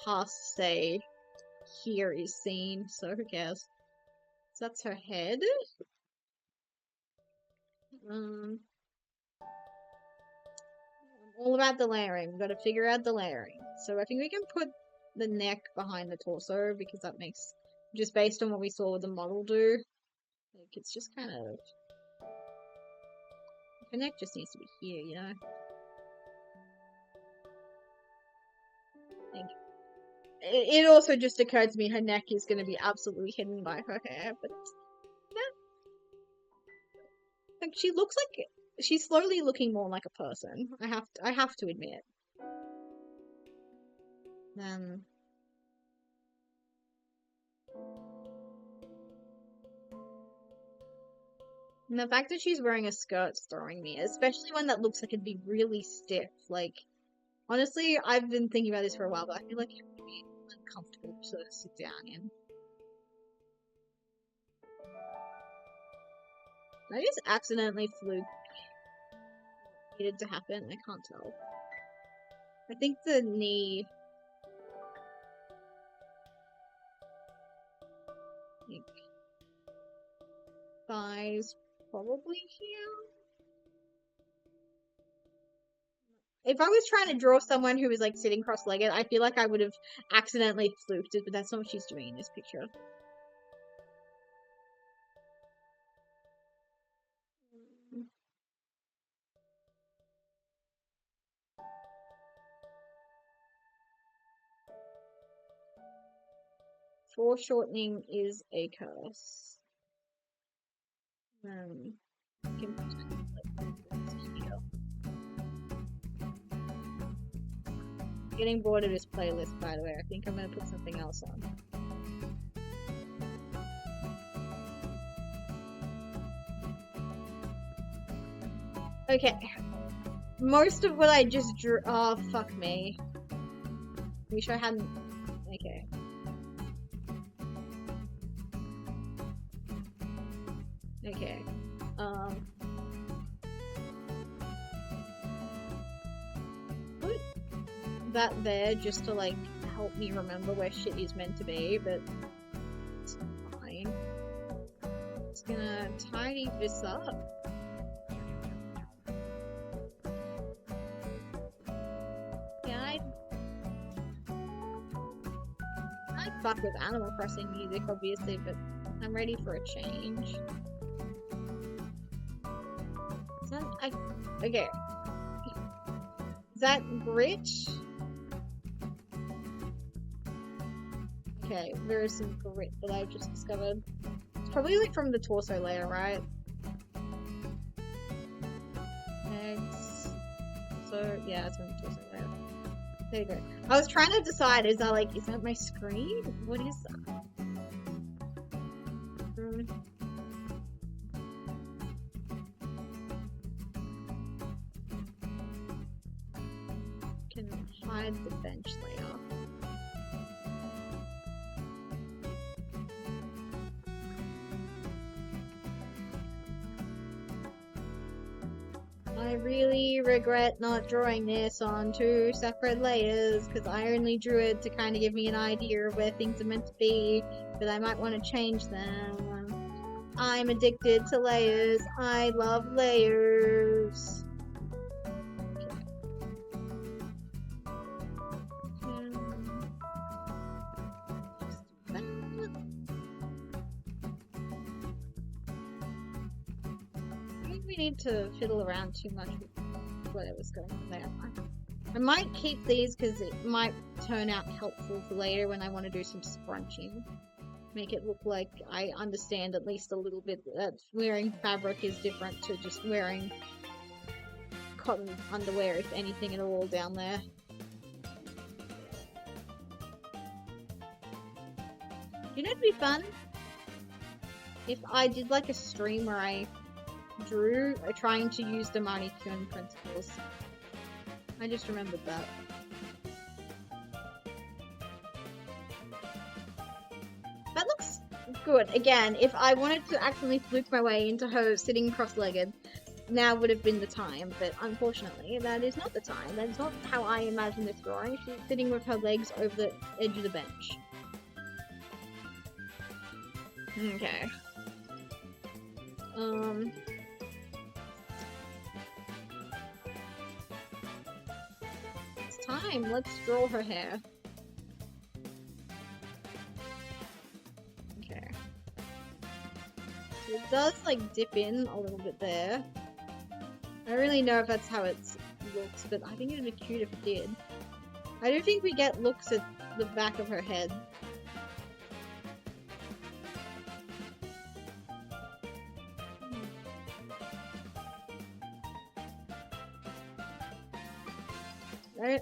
past, say, here is seen, so who cares? So that's her head. All about the layering. We've got to figure out the layering. So I think we can put the neck behind the torso because that makes, just based on what we saw the model do, like it's just kind of, the neck just needs to be here, you know? Like, it also just occurred to me her neck is going to be absolutely hidden by her hair, but yeah. Like she looks like she's slowly looking more like a person. I have to admit. And the fact that she's wearing a skirt's throwing me, especially one that looks like it'd be really stiff. Like, honestly, I've been thinking about this for a while, but I feel like it would be uncomfortable to sit down in. I just accidentally flew. Needed to happen. I can't tell. I think the knee. Like, thighs probably here. If I was trying to draw someone who was like sitting cross-legged, I feel like I would have accidentally fluked it, but that's not what she's doing in this picture. Foreshortening is a curse. Can getting bored of this playlist, by the way. I think I'm gonna put something else on. Okay. Most of what I just drew. Oh, fuck me. Wish I hadn't. Okay. Okay. Put that there just to like help me remember where shit is meant to be, but it's fine. Just gonna tidy this up. Yeah, I fuck with Animal Crossing music, obviously, but I'm ready for a change. Okay. Is that grit? Okay, there is some grit that I've just discovered. It's probably like from the torso layer, right? Eggs. So, yeah, it's from the torso layer. There you go. I was trying to decide, is that my screen? What is that? Can hide the bench layer. I really regret not drawing this on 2 separate layers, because I only drew it to kind of give me an idea of where things are meant to be, but I might want to change them. I'm addicted to layers. I love layers. Need to fiddle around too much with whatever's going on there. I might keep these because it might turn out helpful for later when I want to do some scrunching. Make it look like I understand at least a little bit that wearing fabric is different to just wearing cotton underwear, if anything at all, down there. You know, it'd be fun if I did like a stream where I drew trying to use the Marnie-kun principles. I just remembered that. That looks good. Again, if I wanted to actually fluke my way into her sitting cross-legged, now would have been the time, but unfortunately, that is not the time. That's not how I imagine this drawing. She's sitting with her legs over the edge of the bench. Okay. It's time. Let's draw her hair. Okay. So it does, like, dip in a little bit there. I don't really know if that's how it looks, but I think it would be cute if it did. I don't think we get looks at the back of her head.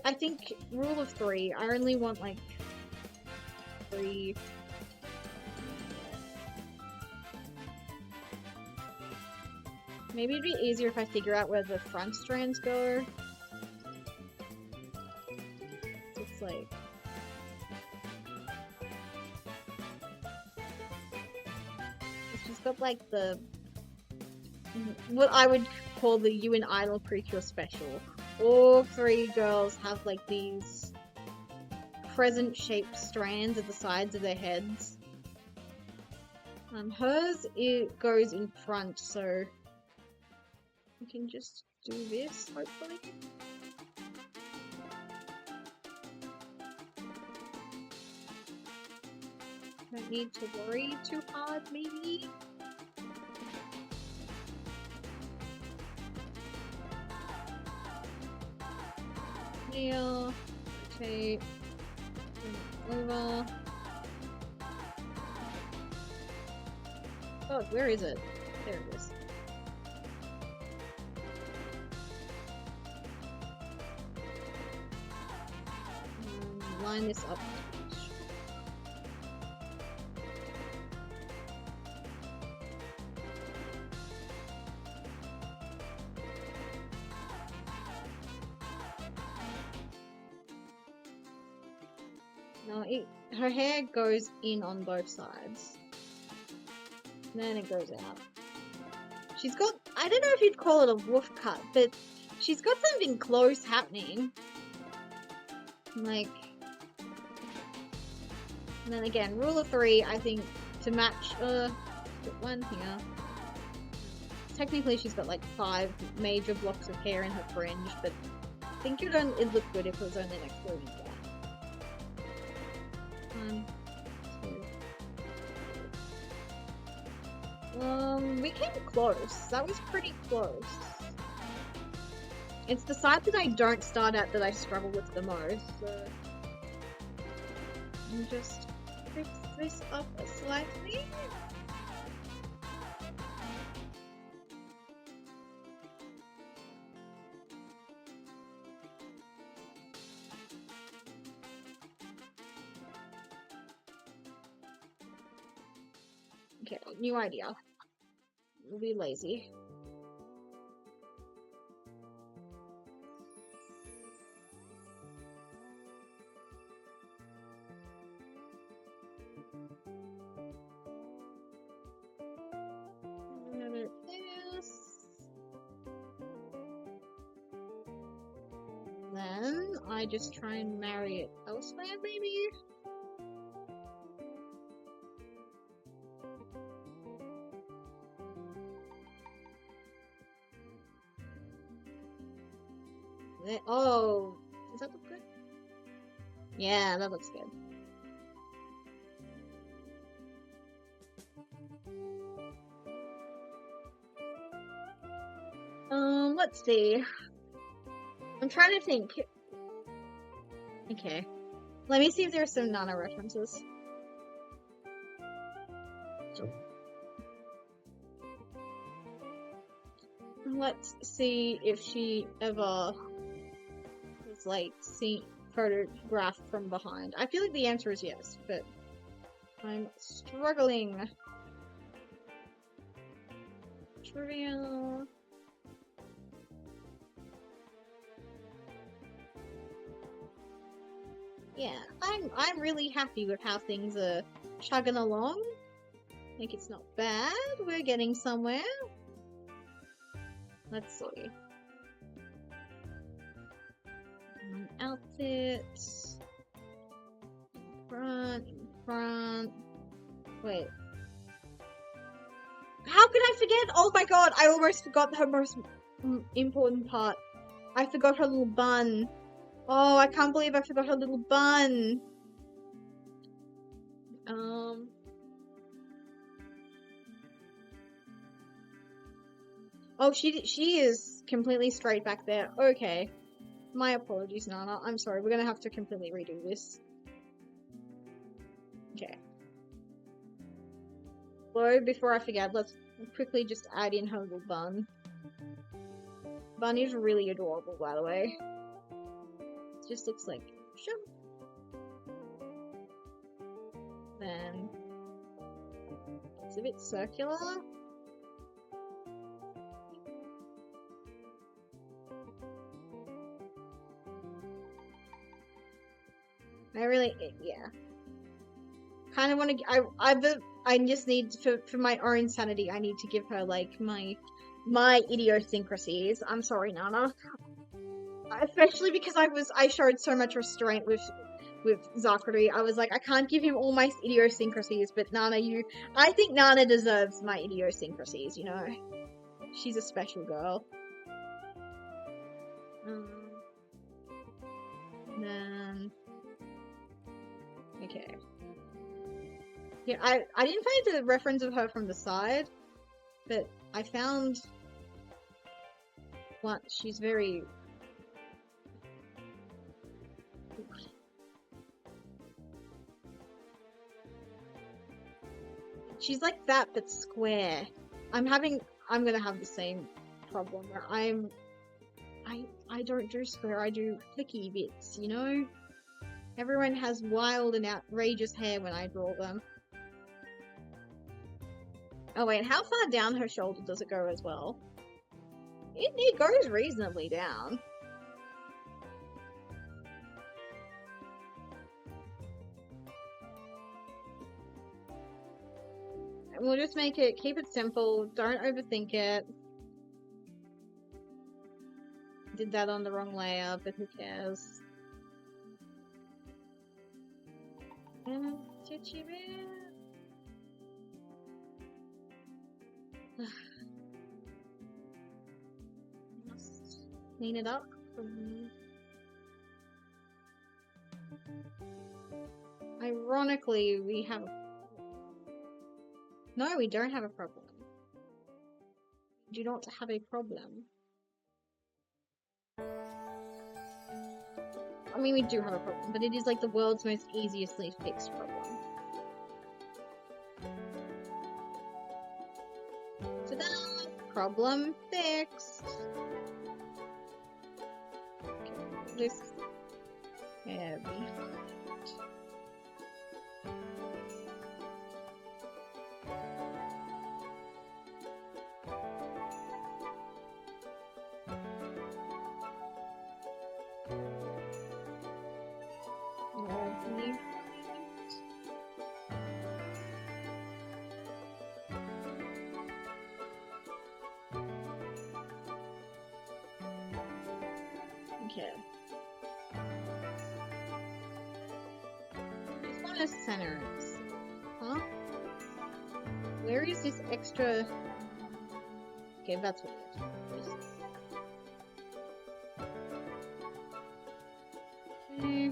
I think rule of 3. I only want like 3. Maybe it'd be easier if I figure out where the front strands go. So it's like... she's got like the... what I would call the You and Idol Precure special. All 3 girls have like these crescent-shaped strands at the sides of their heads. Hers, it goes in front, so we can just do this, hopefully. Don't need to worry too hard, maybe. Here, rotate, over. Oh, where is it? There it is. Line this up. No, her hair goes in on both sides. And then it goes out. She's got, I don't know if you'd call it a wolf cut, but she's got something close happening. Like, and then again, rule of 3, I think, to match, put one here. Technically she's got like 5 major blocks of hair in her fringe, but I think it'd look good if it was only like 3 and 1, 2. We came close. That was pretty close. It's the side that I don't start at that I struggle with the most, so... I'll just fix this up slightly. Okay, new idea. We'll be lazy. Then I just try and marry it elsewhere, maybe? Oh, does that look good? Yeah, that looks good. Let's see. I'm trying to think. Okay. Let me see if there's some Nana references. Let's see if she ever was like photographed from behind. I feel like the answer is yes, but I'm struggling. Trivia. Yeah, I'm really happy with how things are chugging along. I think it's not bad. We're getting somewhere. Let's see. Outfits. In front. Wait. How could I forget? Oh my god, I almost forgot her most important part. I forgot her little bun. Oh, I can't believe I forgot her little bun. Oh, she is completely straight back there. Okay. My apologies, Nana. I'm sorry. We're gonna have to completely redo this. Okay. So, before I forget, let's quickly just add in her little bun. Bun is really adorable, by the way. It just looks like... Sure. Then... It's a bit circular. I really... Yeah. Kind of want to... I just need, for my own sanity, I need to give her, like, my idiosyncrasies. I'm sorry, Nana. Especially because I showed so much restraint with Zachary. I was like, I can't give him all my idiosyncrasies, but Nana, I think Nana deserves my idiosyncrasies, you know? She's a special girl. Then... Okay. Yeah, I didn't find the reference of her from the side, but I found what she's very... She's like that, but square. I'm gonna have the same problem where I don't do square, I do flicky bits, you know? Everyone has wild and outrageous hair when I draw them. Oh wait, how far down her shoulder does it go as well? It goes reasonably down. And we'll just keep it simple, don't overthink it. Did that on the wrong layer, but who cares? Must clean it up. Ironically, we have... No, we don't have a problem. We do not have a problem. I mean, we do have a problem, but it is like the world's most easily fixed problem. Ta-da! Problem fixed! Okay, this heavy. Okay. Just want to center it. Huh? Where is this extra... Okay, that's what it is. Okay.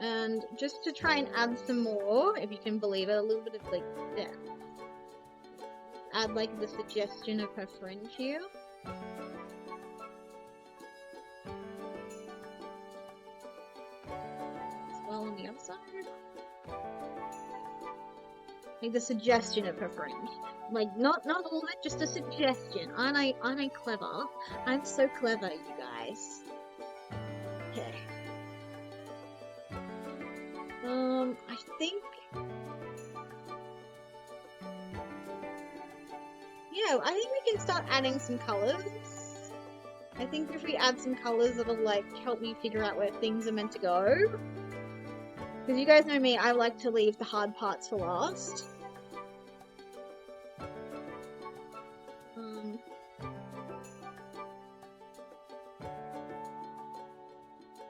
And just to try and add some more, if you can believe it, a little bit of like depth. Add like the suggestion of her friend here. As well on the other side. Like the suggestion of her friend. Like not all of it, just a suggestion. Aren't I clever? I'm so clever, you guys. Okay. I think... Yeah, I think we can start adding some colors. I think if we add some colors, it'll, like, help me figure out where things are meant to go. Because you guys know me, I like to leave the hard parts for last.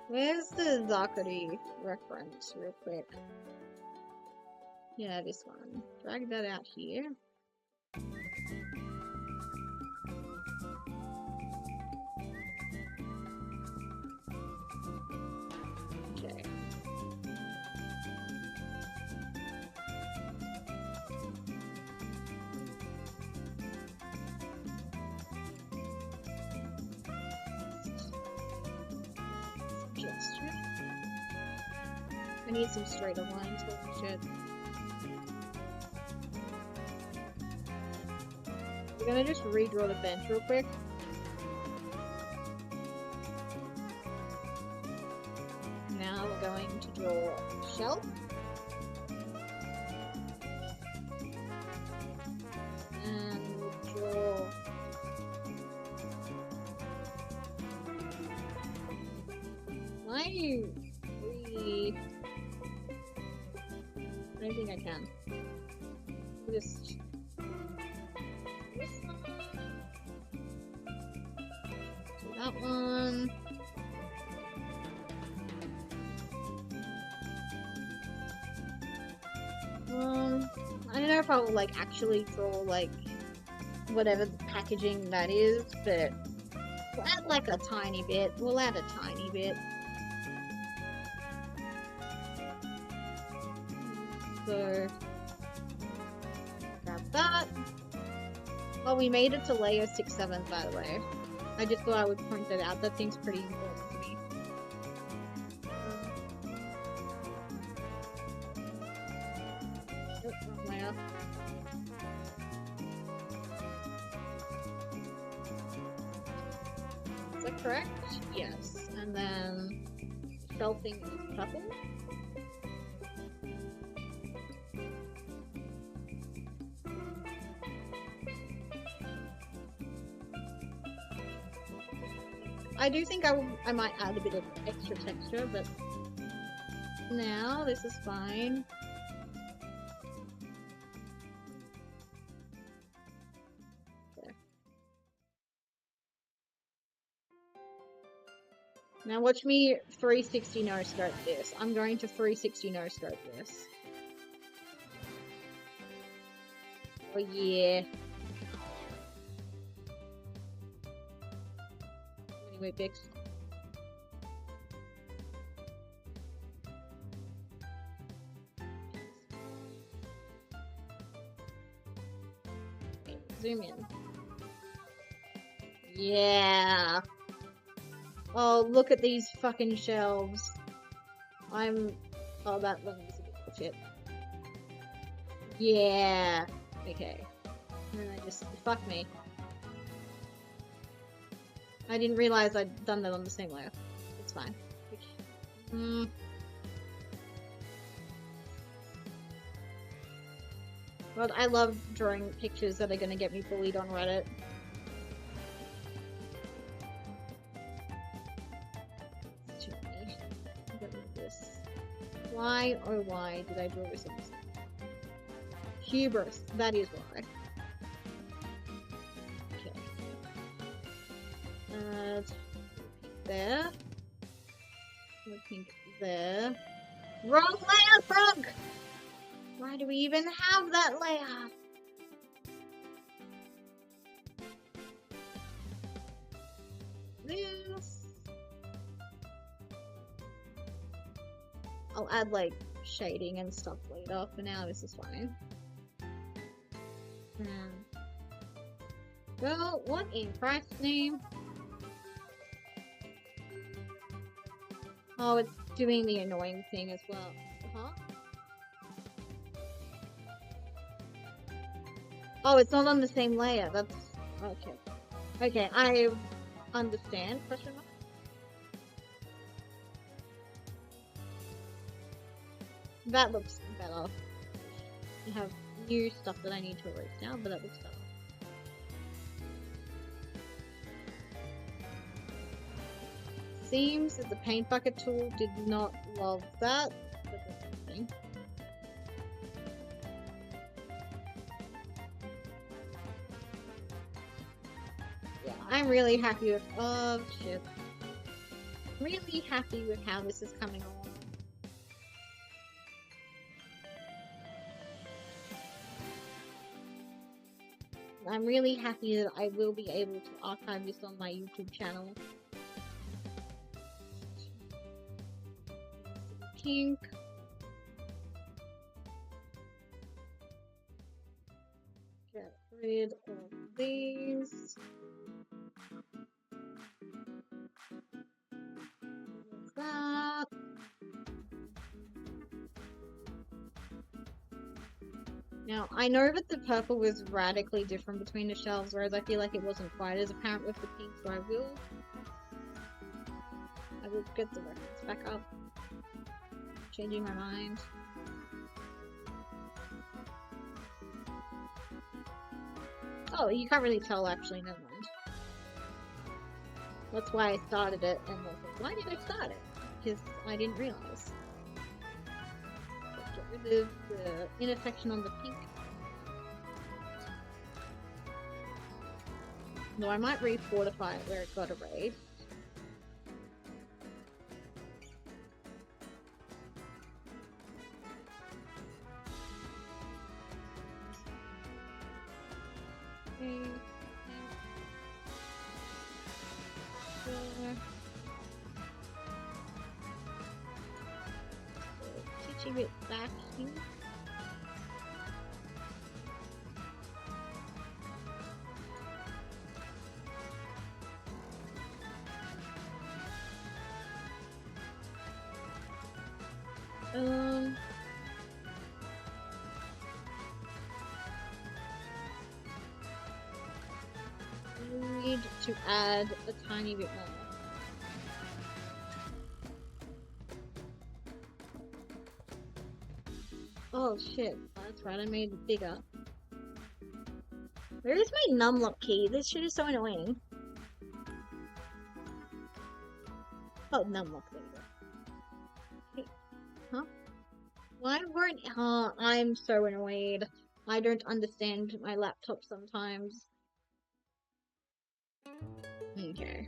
Where's the Zakari reference, real quick? Yeah, this one. Drag that out here. Okay. I need some straighter lines, holy shit. We're gonna just redraw the bench real quick. Now we're going to draw a shelf. And we'll draw... I don't think I can. Just... this one. Do that one. I don't know if I will like actually draw like whatever the packaging that is, but we'll add like a tiny bit. We'll add a tiny bit. So grab that. Oh, we made it to layer 6/7, by the way. I just thought I would point that out. That seems pretty important to me. Oh, wrong layer. Is that correct? Yes. And then shelving is purple. I do think I might add a bit of extra texture, but now this is fine. Okay. Now watch me 360 no scope this. I'm going to 360 no scope this. Oh yeah. Anyway, Bix. Okay, zoom in. Yeah. Oh, look at these fucking shelves. Oh, that looks a bit bullshit. Yeah. Okay. And then I just... fuck me. I didn't realize I'd done that on the same layer. It's fine. Well, I love drawing pictures that are gonna get me bullied on Reddit. Why, oh why did I draw this on this? Hubris, that is why. There. Looking there. Wrong layer, frog! Why do we even have that layer? This. I'll add like shading and stuff later. For now, this is fine. Well, what in Christ's name? Oh, it's doing the annoying thing as well. Huh? Oh, it's not on the same layer. That's... okay. Okay, I understand. Question mark? That looks better. I have new stuff that I need to erase now, but that looks better. Seems that the paint bucket tool did not love that. I'm really happy with. Oh shit. Really happy with how this is coming along. I'm really happy that I will be able to archive this on my YouTube channel. Pink. Get rid of these. That. Now, I know that the purple was radically different between the shelves, whereas I feel like it wasn't quite as apparent with the pink, so I will get the reference back up. Changing my mind. Oh, you can't really tell actually, never mind. That's why I started it, and was like, why did I start it? Because I didn't realize. Get rid of the intersection on the pink. No, I might refortify it where it got erased. Okay. Teaching it back here. Need to add a tiny bit more. Oh shit, that's right, I made it bigger. Where is my numlock key? This shit is so annoying. Oh, numlock, there you go. Okay. Huh? Why weren't... I'm so annoyed. I don't understand my laptop sometimes. Okay.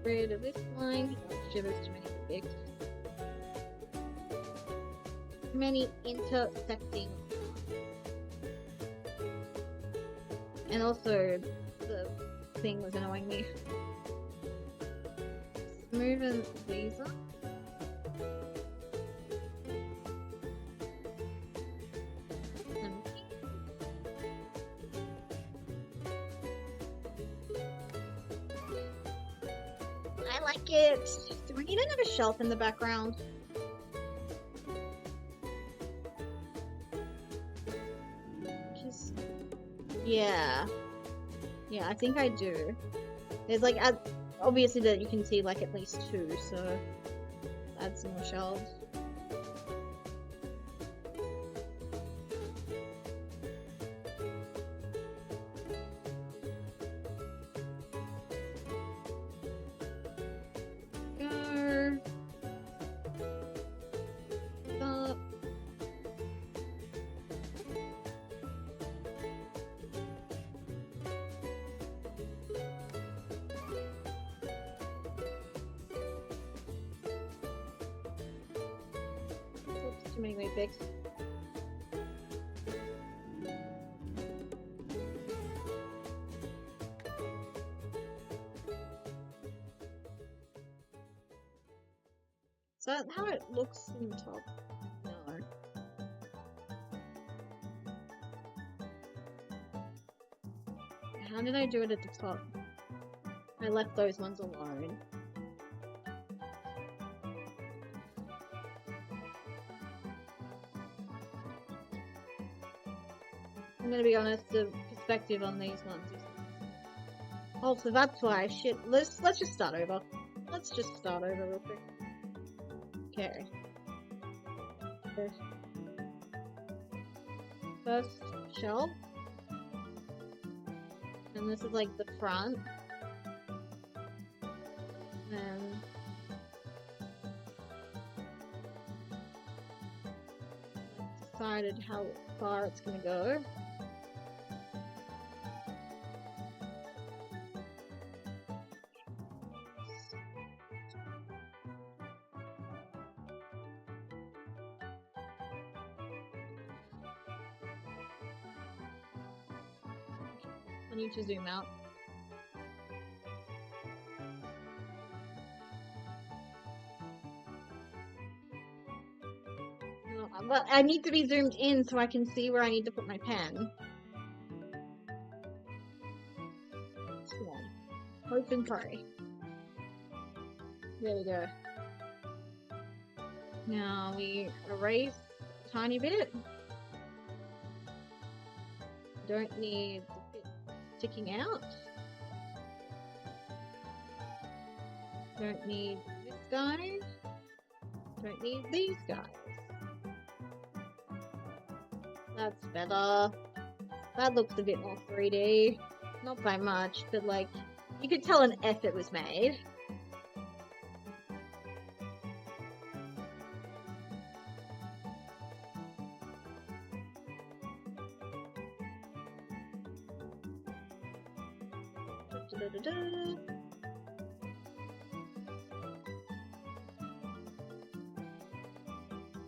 Rid of this line. Oh, shit, there's too many bigs. Too many intersecting. And also, the thing was annoying me. Moving these up. I like it. Do we need another shelf in the background? Just... yeah. Yeah, I think I do. There's like, obviously that you can see like at least two, so add some more shelves. Too many way bigs. Is that how it looks in the top? No. How did I do it at the top? I left those ones alone. I'm gonna be honest, the perspective on these ones is... oh, so that's why. Shit, let's just start over. Let's just start over real quick. Okay. First shelf. And this is like the front. And decided how far it's gonna go. I need to zoom out. Well, I need to be zoomed in so I can see where I need to put my pen. Come on. Hope and pray. There we go. Now we erase a tiny bit. Don't need the bit sticking out. Don't need this guy. Don't need these guys. That's better. That looks a bit more 3D. Not by much, but like, you could tell an effort was made.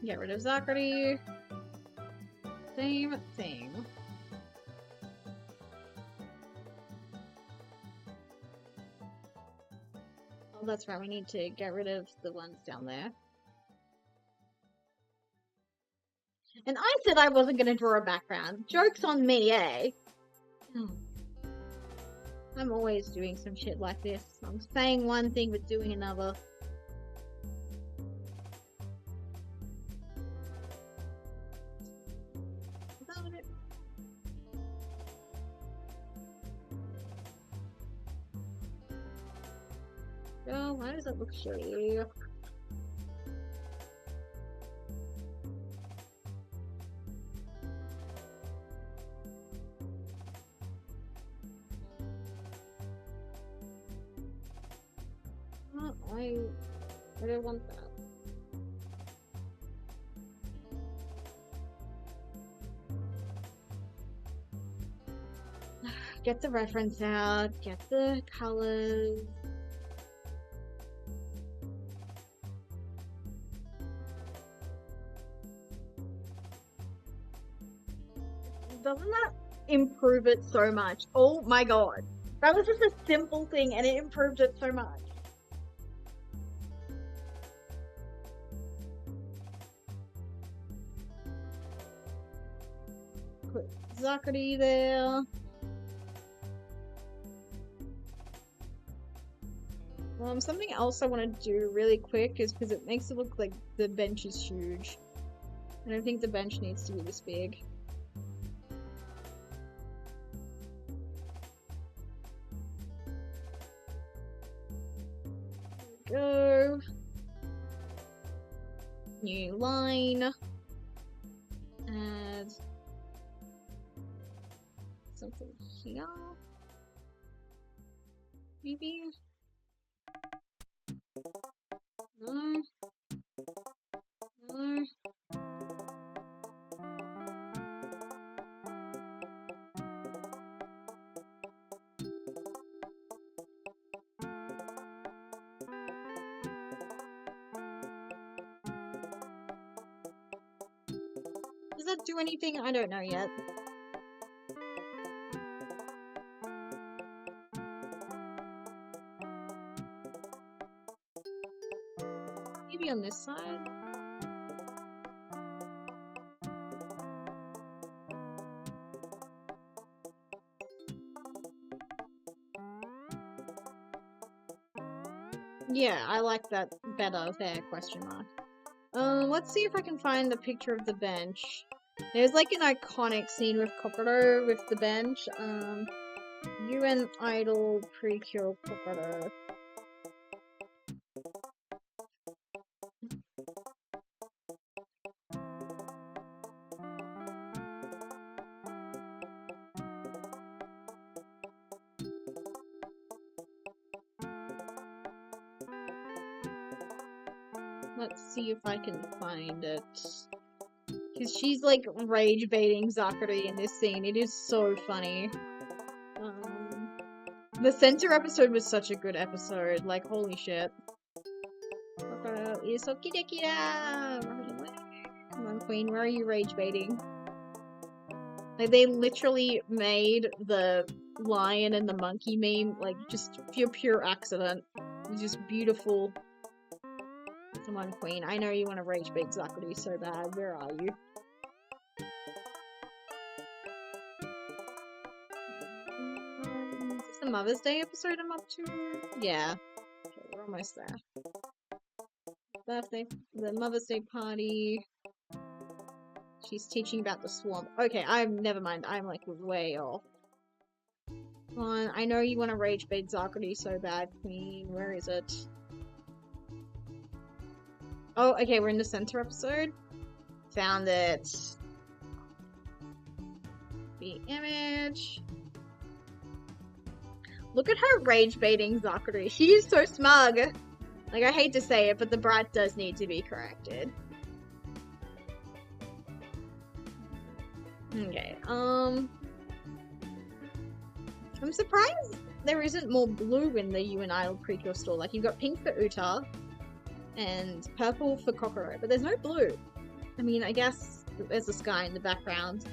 Get rid of Zachary. Same thing. Oh, that's right, we need to get rid of the ones down there. And I said I wasn't going to draw a background. Joke's on me, eh? I'm always doing some shit like this. I'm saying one thing but doing another. Oh, why does it look shitty? Oh, I don't want that. Get the reference out, get the colors. Doesn't that improve it so much? Oh my god. That was just a simple thing and it improved it so much. Put Zachary there. Something else I want to do really quick is because it makes it look like the bench is huge. I don't think the bench needs to be this big. There we go. New line. Add something here. Maybe. No. No. Does that do anything? I don't know yet. Maybe on this side? Yeah, I like that better there, question mark. Let's see if I can find the picture of the bench. There's like an iconic scene with Kokoro with the bench. UN Idol Precure Kokoro. Let's see if I can find it. Because she's like rage baiting Zakari in this scene. It is so funny. The center episode was such a good episode. Like, holy shit. Come on, Queen, where are you rage baiting? Like, they literally made the lion and the monkey meme, like, just pure accident. It's just beautiful. Come on, Queen. I know you want to rage bait Zakari so bad. Where are you? Is this the Mother's Day episode I'm up to? Yeah. Okay, we're almost there. Birthday, the Mother's Day party. She's teaching about the swamp. Okay, never mind. I'm like way off. Come on, I know you want to rage bait Zakari so bad, Queen. Where is it? Oh, okay, we're in the center episode. Found it. The image. Look at her rage baiting Zakari. She is so smug. Like, I hate to say it, but the brat does need to be corrected. Okay, I'm surprised there isn't more blue in the You and Idle Precure store. Like, you've got pink for Uta and purple for Kokoro, but there's no blue. I mean, I guess there's the sky in the background.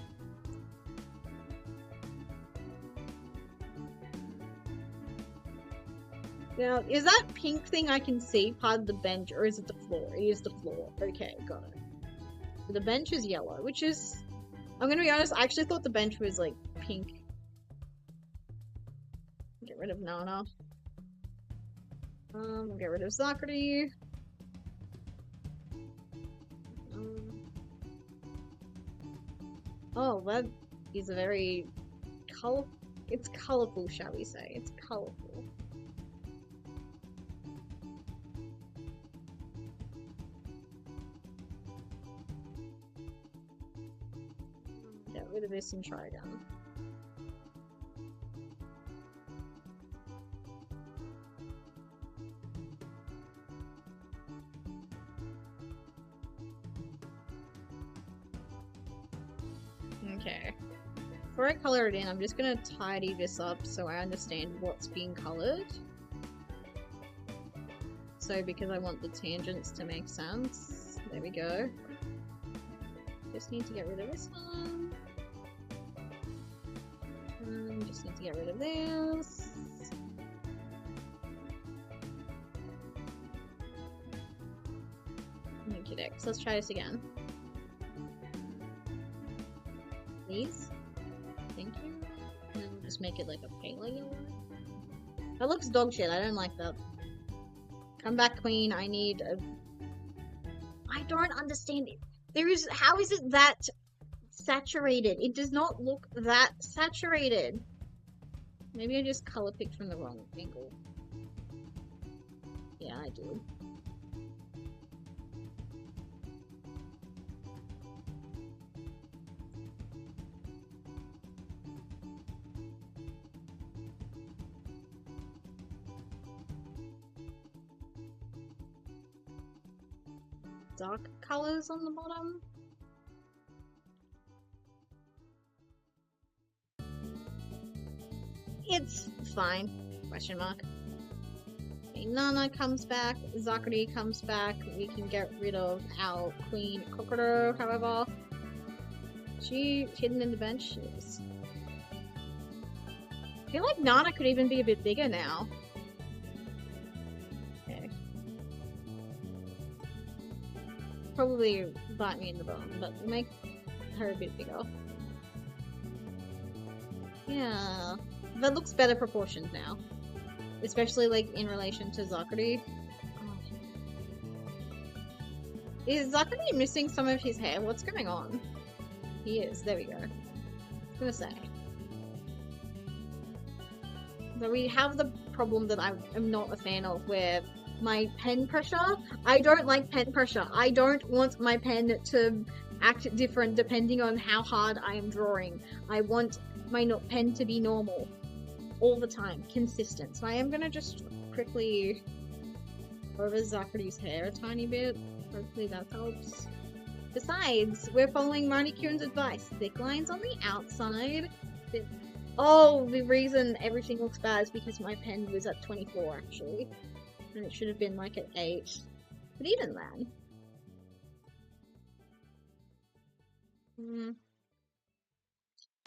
Now, is that pink thing I can see part of the bench, or is it the floor? It is the floor. Okay, got it. The bench is yellow, which is... I'm gonna be honest, I actually thought the bench was, like, pink. Get rid of Nana. Get rid of Zakari. Oh, that is a very colorful... It's colorful, shall we say. It's colorful. Get rid of this and try again. Okay. Before I color it in, I'm just gonna tidy this up so I understand what's being colored. So, because I want the tangents to make sense. There we go. Just need to get rid of this one. Just need to get rid of this. Okay, so let's try this again. Please. Thank you. And then just make it like a pale yellow. That looks dog shit. I don't like that. Come back, Queen. I need a... I don't understand it. How is it that saturated? It does not look that saturated. Maybe I just color picked from the wrong angle. Yeah, I do. Dark colors on the bottom. It's fine. Question mark. Okay, Nana comes back. Zakari comes back. We can get rid of our Queen Kokoro, however. She hidden in the bench? She is. I feel like Nana could even be a bit bigger now. Okay. Probably bite me in the bum, but we'll make her a bit bigger. Yeah. That looks better proportioned now. Especially, like, in relation to Zakari. Oh. Is Zakari missing some of his hair? What's going on? He is. There we go. I was gonna say. But we have the problem that I am not a fan of, where my pen pressure... I don't like pen pressure. I don't want my pen to act different depending on how hard I am drawing. I want my pen to be normal. All the time. Consistent. So I am gonna just quickly over Zakari's hair a tiny bit. Hopefully that helps. Besides, we're following Marnie Kieran's advice. Thick lines on the outside. Oh, the reason everything looks bad is because my pen was at 24, actually. And it should have been like at 8. But even then.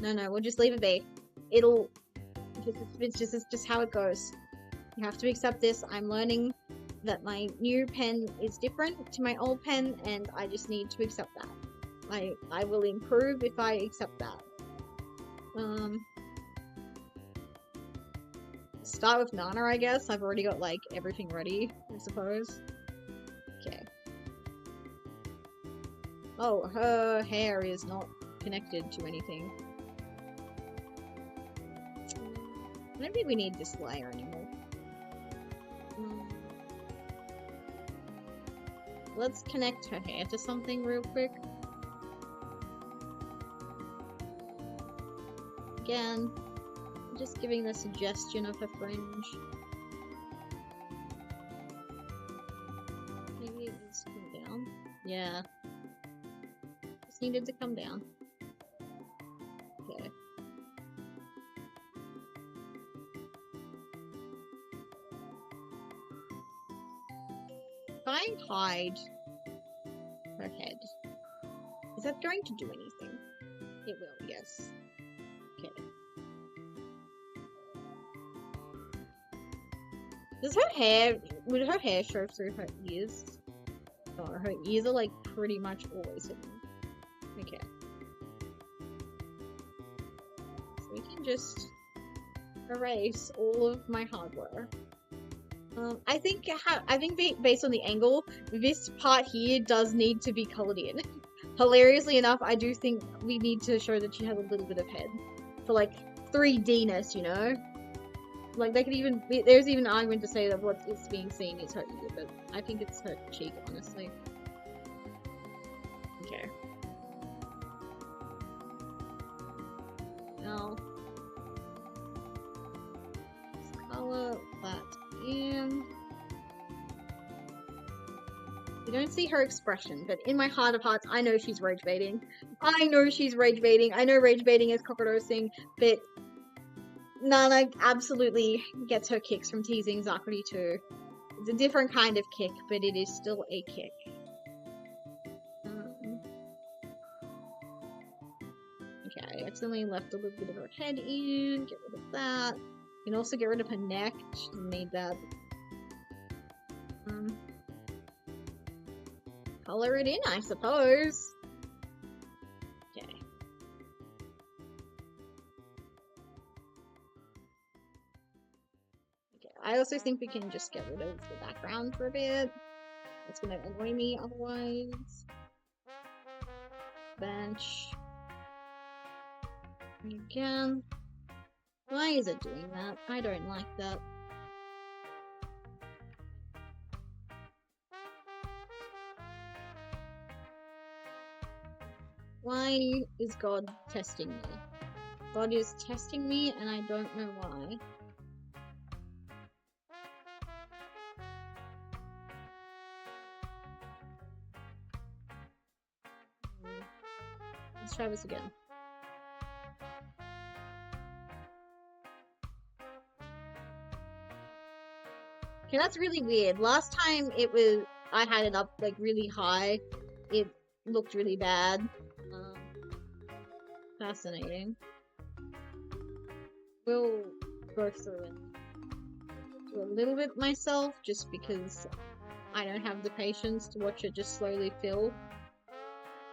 No, we'll just leave it be. It's just how it goes. You have to accept this. I'm learning that my new pen is different to my old pen, and I just need to accept that. I will improve if I accept that. Start with Nana, I guess. I've already got, like, everything ready, I suppose. Okay. Oh, her hair is not connected to anything. Maybe we need this layer anymore. Let's connect her hair to something real quick. Again, just giving the suggestion of her fringe. Maybe it needs to come down. Yeah. Just needed to come down. Okay. If I hide her head, is that going to do anything? It will, yes. Okay. Does her hair, would her hair show through her ears? Oh, her ears are like pretty much always hidden. Okay. So we can just erase all of my hardware. I think based on the angle, this part here does need to be colored in. Hilariously enough, I do think we need to show that she has a little bit of head. For like 3D-ness, you know? Like they could even there's even an argument to say that what is being seen is her ear, but I think it's her cheek, honestly. Okay. Now let's color that in. We don't see her expression, but in my heart of hearts, I know she's rage baiting. I know she's rage baiting. I know rage baiting is cockroaching, but Nana absolutely gets her kicks from teasing Zakuti too. It's a different kind of kick, but it is still a kick. Okay, I accidentally left a little bit of her head in. Get rid of that. You can also get rid of her neck. She doesn't need that. Color it in, I suppose. Okay. Okay, I also think we can just get rid of the background for a bit. It's gonna annoy me otherwise. Bench. Again. Why is it doing that? I don't like that. Why is God testing me? God is testing me and I don't know why. Let's try this again. Okay, that's really weird. Last time I had it up like really high. It looked really bad. Fascinating. We'll go through and do a little bit myself, just because I don't have the patience to watch it just slowly fill.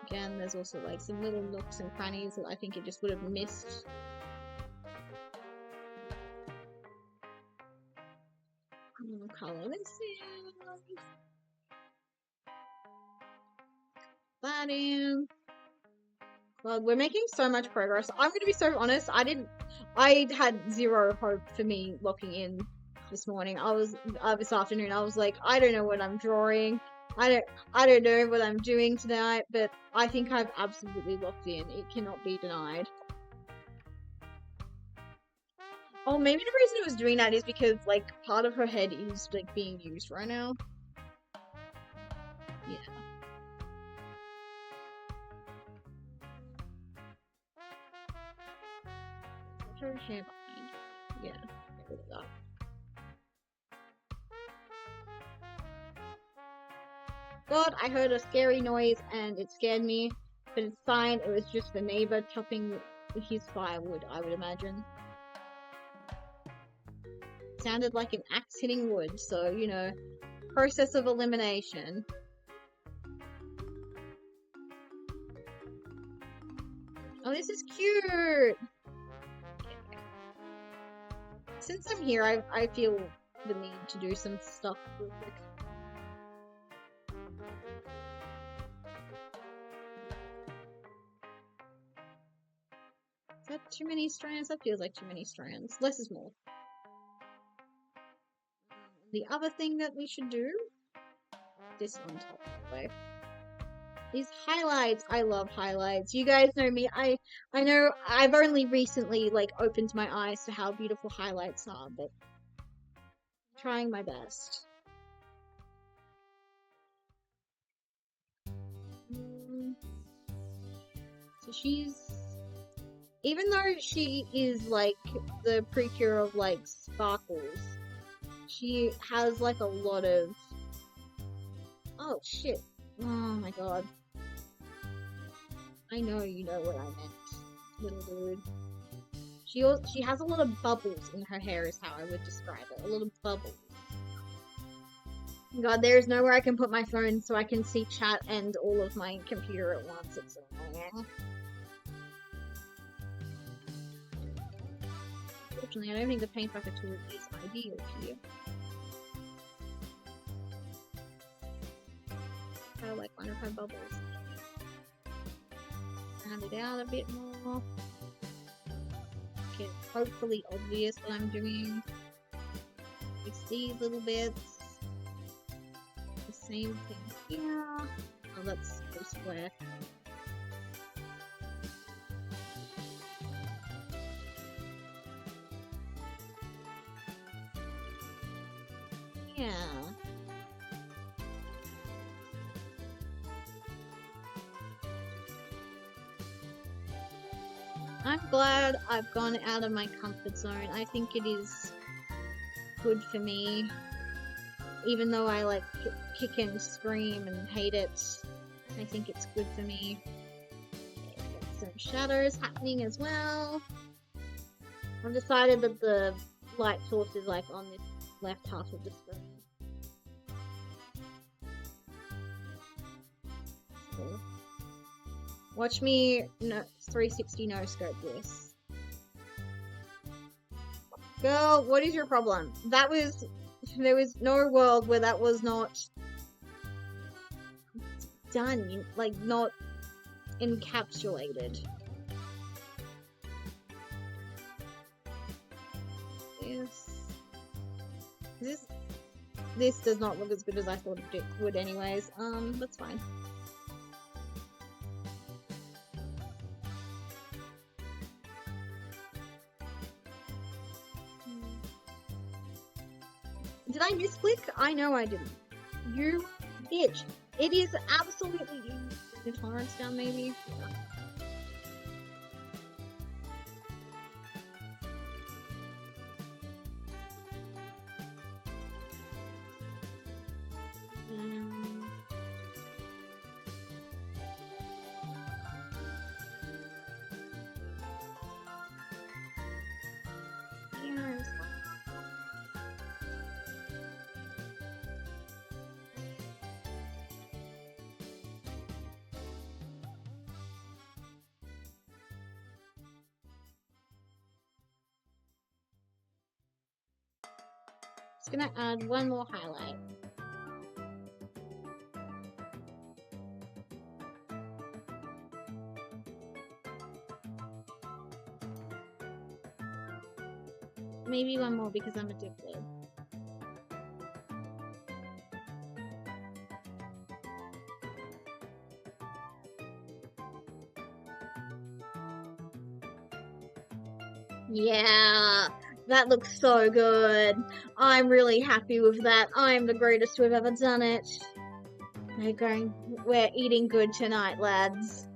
Again, there's also like some little nooks and crannies that I think it just would have missed. Color this in. That in. Well, we're making so much progress. I'm going to be so honest. I had zero hope for me locking in this morning. This afternoon, I was like, I don't know what I'm drawing. I don't know what I'm doing tonight, but I think I've absolutely locked in. It cannot be denied. Oh, maybe the reason it was doing that is because, like, part of her head is, like, being used right now. Yeah. her hair behind? Yeah, get rid of that. God, I heard a scary noise and it scared me, but it's fine. It was just the neighbor chopping his firewood, I would imagine. Sounded like an axe hitting wood, so, you know, process of elimination. Oh, this is cute! Since I'm here, I feel the need to do some stuff real quick. Is that too many strands? That feels like too many strands. Less is more. The other thing that we should do, this on top of the way, is highlights. I love highlights. You guys know me. I know I've only recently like opened my eyes to how beautiful highlights are, but I'm trying my best. So she's, even though she is like the precure of like sparkles, she has like a lot of, oh shit, oh my god, I know you know what I meant, little dude. She has a lot of bubbles in her hair is how I would describe it, a lot of bubbles. God, there is nowhere I can put my phone so I can see chat and all of my computer at once, it's annoying. Unfortunately, I don't think the paint bucket tool is ideal here. I like one of her bubbles. Round it out a bit more. Okay, hopefully obvious what I'm doing. Just these little bits. The same thing here. Oh, that's so square. Yeah. I'm glad I've gone out of my comfort zone. I think it is good for me. Even though I like kick and scream and hate it, I think it's good for me. Got some shadows happening as well. I've decided that the light source is like on this left half of the screen. So, watch me 360 no scope this. Girl, what is your problem? There was no world where that was not done, like not encapsulated. This does not look as good as I thought it would anyways. That's fine. Did I misclick? I know I didn't. You bitch. It is absolutely you. The tolerance down maybe? Yeah. Just gonna add one more highlight. Maybe one more because I'm addicted. Yeah, that looks so good. I'm really happy with that. I'm the greatest who've ever done it. We're eating good tonight, lads.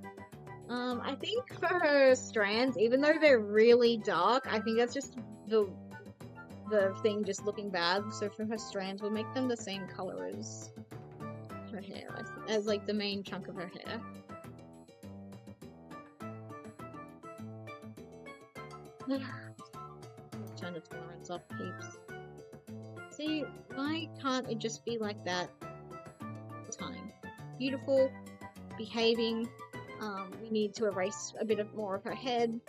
I think for her strands, even though they're really dark, I think that's just the thing just looking bad. So for her strands, we'll make them the same color as her hair, as like the main chunk of her hair. Turn the tolerance off, peeps. See, why can't it just be like that all the time? Beautiful, behaving. We need to erase a bit of more of her head.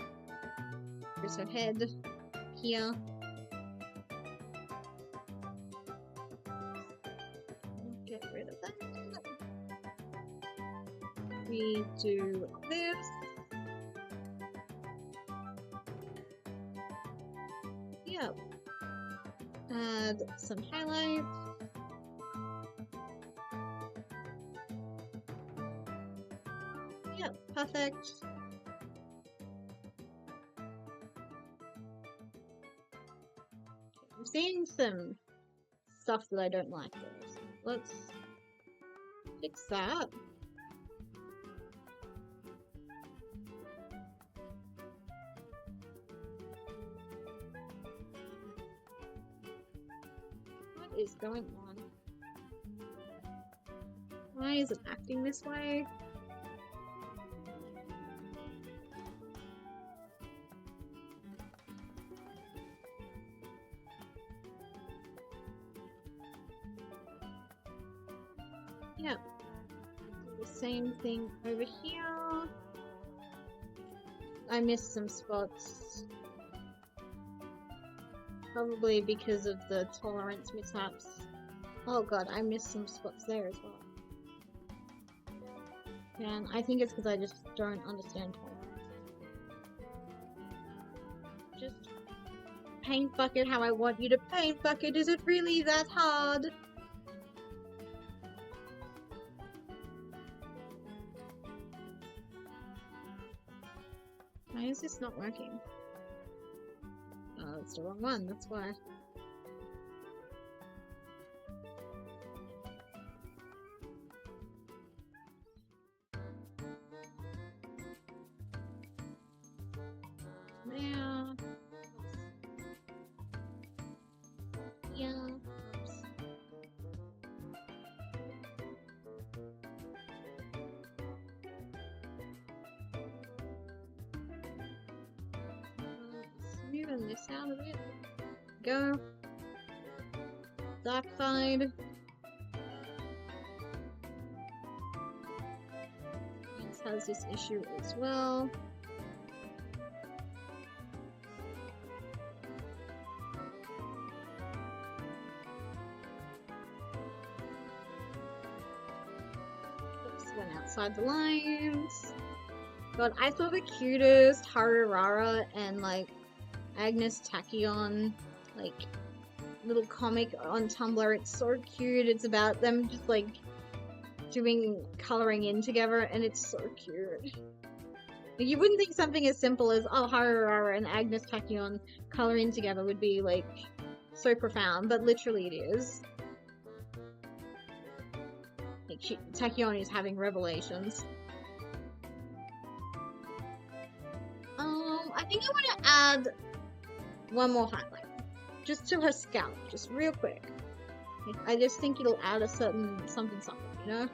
Here's her head here. Get rid of that. We do this. Yep. Add some highlights. Yep, perfect. I'm seeing some stuff that I don't like though. So let's fix that. What is going on? Why is it acting this way? Yep. The same thing over here. I missed some spots. Probably because of the tolerance mishaps. Oh god, I missed some spots there as well. And I think it's because I just don't understand tolerance. Just paint bucket how I want you to paint bucket. Is it really that hard? Why is this not working? Oh, it's the wrong one, that's why. There. Yeah. Smoothen this out a bit. Go. Dark side. This has this issue as well. Went outside the lines. God, I saw the cutest Harurara and like Agnes Tachyon like little comic on Tumblr. It's so cute. It's about them just like doing coloring in together, and it's so cute. Like, you wouldn't think something as simple as oh Harurara and Agnes Tachyon coloring together would be like so profound, but literally it is. Like Tachyon is having revelations. I think I want to add one more highlight, just to her scalp, just real quick. I just think it'll add a certain something, you know?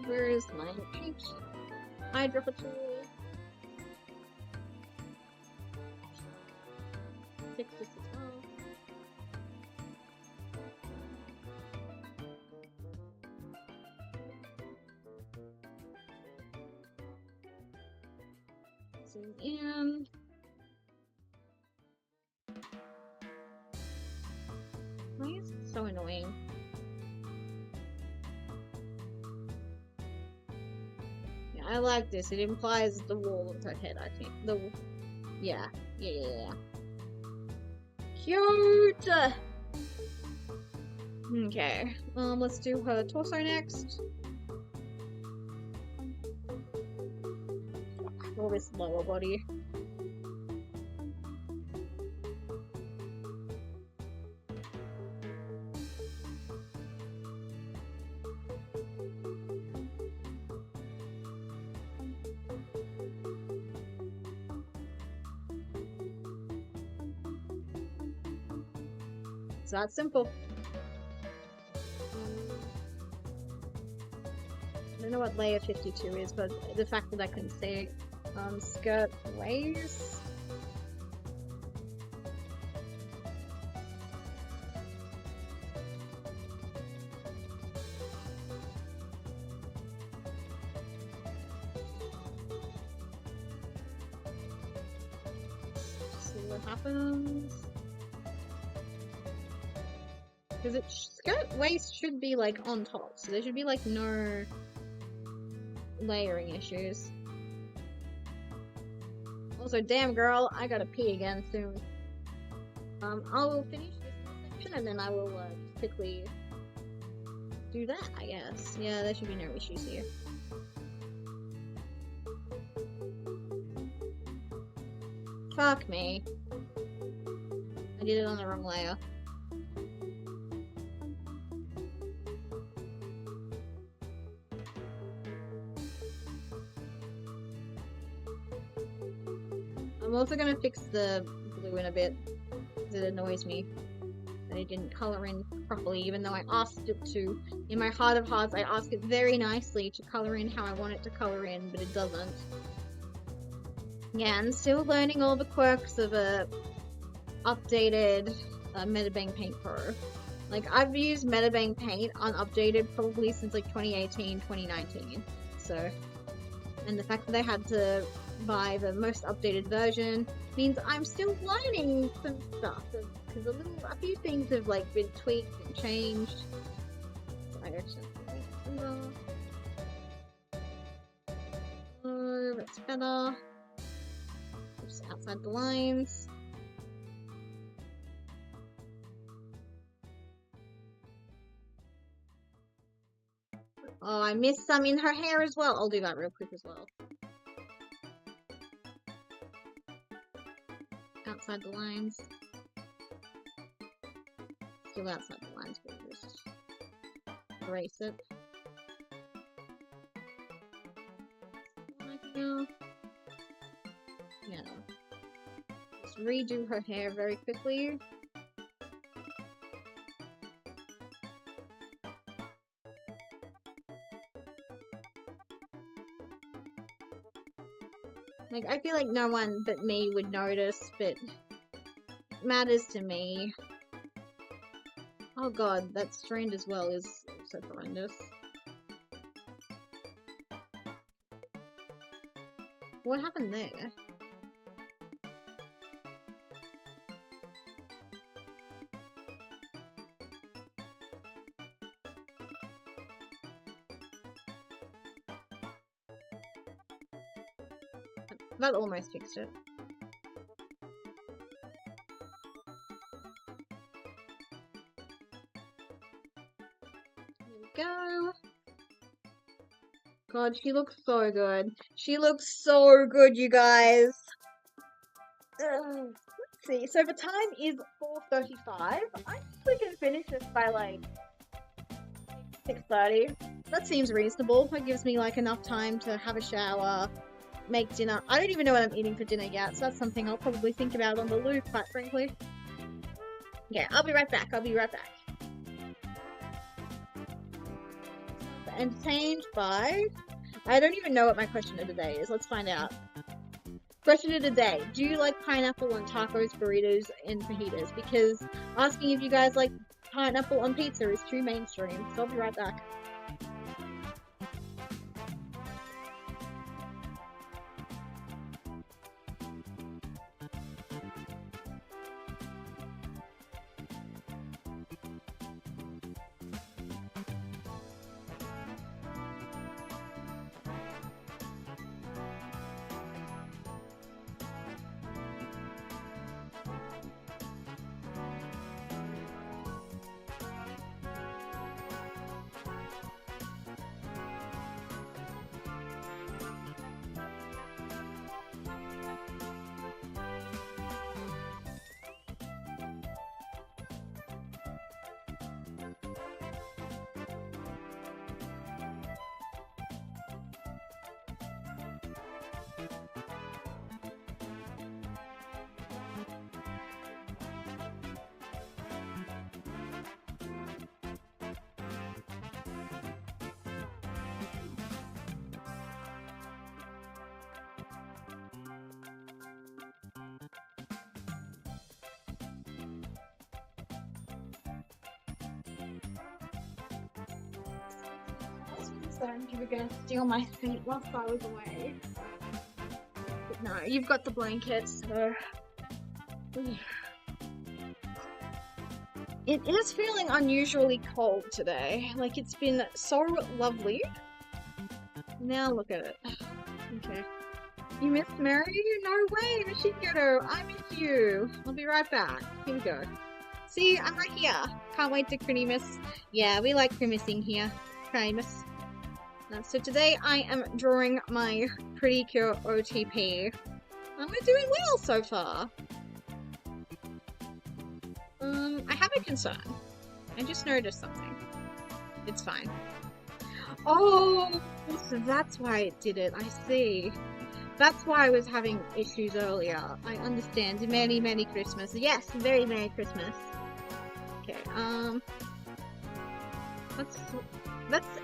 Where is my eyedropper tool? Fix this as well. Zoom in. Why is it so annoying? Yeah, I like this. It implies the wall of her head, I think. Yeah. Cute! Okay. Let's do her torso next. All this lower body. It's that simple. I don't know what layer 52 is, but the fact that I can say skirt waist. See what happens. Because skirt waist should be like on top, so there should be like no layering issues. Also, damn girl, I gotta pee again soon. I will finish this section and then I will quickly do that, I guess. Yeah, there should be no issues here. Fuck me. I did it on the wrong layer. I'm also gonna fix the blue in a bit, because it annoys me that it didn't color in properly, even though I asked it to. In my heart of hearts, I ask it very nicely to color in how I want it to color in, but it doesn't. Yeah, I'm still learning all the quirks of a updated Metabang Paint Pro. Like, I've used Metabang Paint unupdated probably since like 2018, 2019. So, and the fact that I had to buy the most updated version means I'm still learning some stuff, because a few things have like been tweaked and changed. So I actually that's better. Just outside the lines. Oh, I missed some in her hair as well. I'll do that real quick as well. Outside the lines. Still outside the lines, but just erase it. Yeah. Just redo her hair very quickly. Like, I feel like no one but me would notice, but it matters to me. Oh god, that strand as well is so horrendous. What happened there? That almost fixed it. Here we go. God, she looks so good. She looks so good, you guys. Let's see. So the time is 4:35. I think we can finish this by like 6:30. That seems reasonable. That gives me like enough time to have a shower, make dinner. I don't even know what I'm eating for dinner yet, so that's something I'll probably think about on the loop, quite frankly. Yeah, I'll be right back. I'll be right back. Entertained by... I don't even know what my question of the day is. Let's find out. Question of the day. Do you like pineapple on tacos, burritos, and fajitas? Because asking if you guys like pineapple on pizza is too mainstream. So I'll be right back. concerned you were going to steal my feet whilst I was away. But no, you've got the blankets, so... It is feeling unusually cold today. Like, it's been so lovely. Now look at it. Okay. You missed Mary? No way, Mashikiro! I miss you! I'll be right back. Here we go. See, I'm right here. Can't wait to Christmas. Yeah, we like Christmasing here. Christmas. So today I am drawing my pretty cute OTP. We're doing well so far. I have a concern. I just noticed something. It's fine. Oh, so that's why it did it. I see. That's why I was having issues earlier. I understand. Merry, Merry Christmas. Yes, very Merry Christmas. Okay,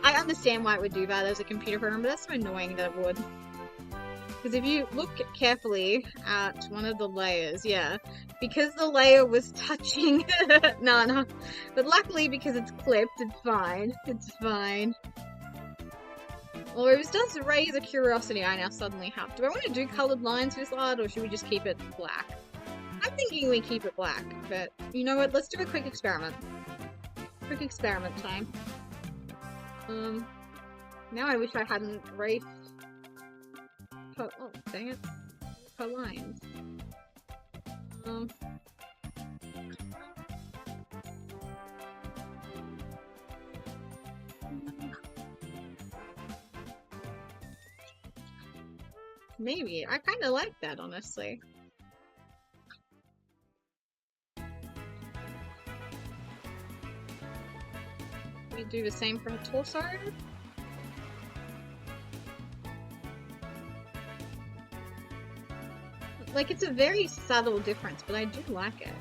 I understand why it would do that as a computer program, but that's so annoying that it would. Because if you look carefully at one of the layers, yeah, because the layer was touching, no, but luckily because it's clipped, it's fine, it's fine. Although this does raise a curiosity I now suddenly have. Do I want to do coloured lines for this art, or should we just keep it black? I'm thinking we keep it black, but you know what, let's do a quick experiment. Quick experiment time. Now I wish I hadn't erased... Oh, dang it. Per lines. Maybe. I kind of like that, honestly. We do the same for her torso. Like, it's a very subtle difference, but I do like it.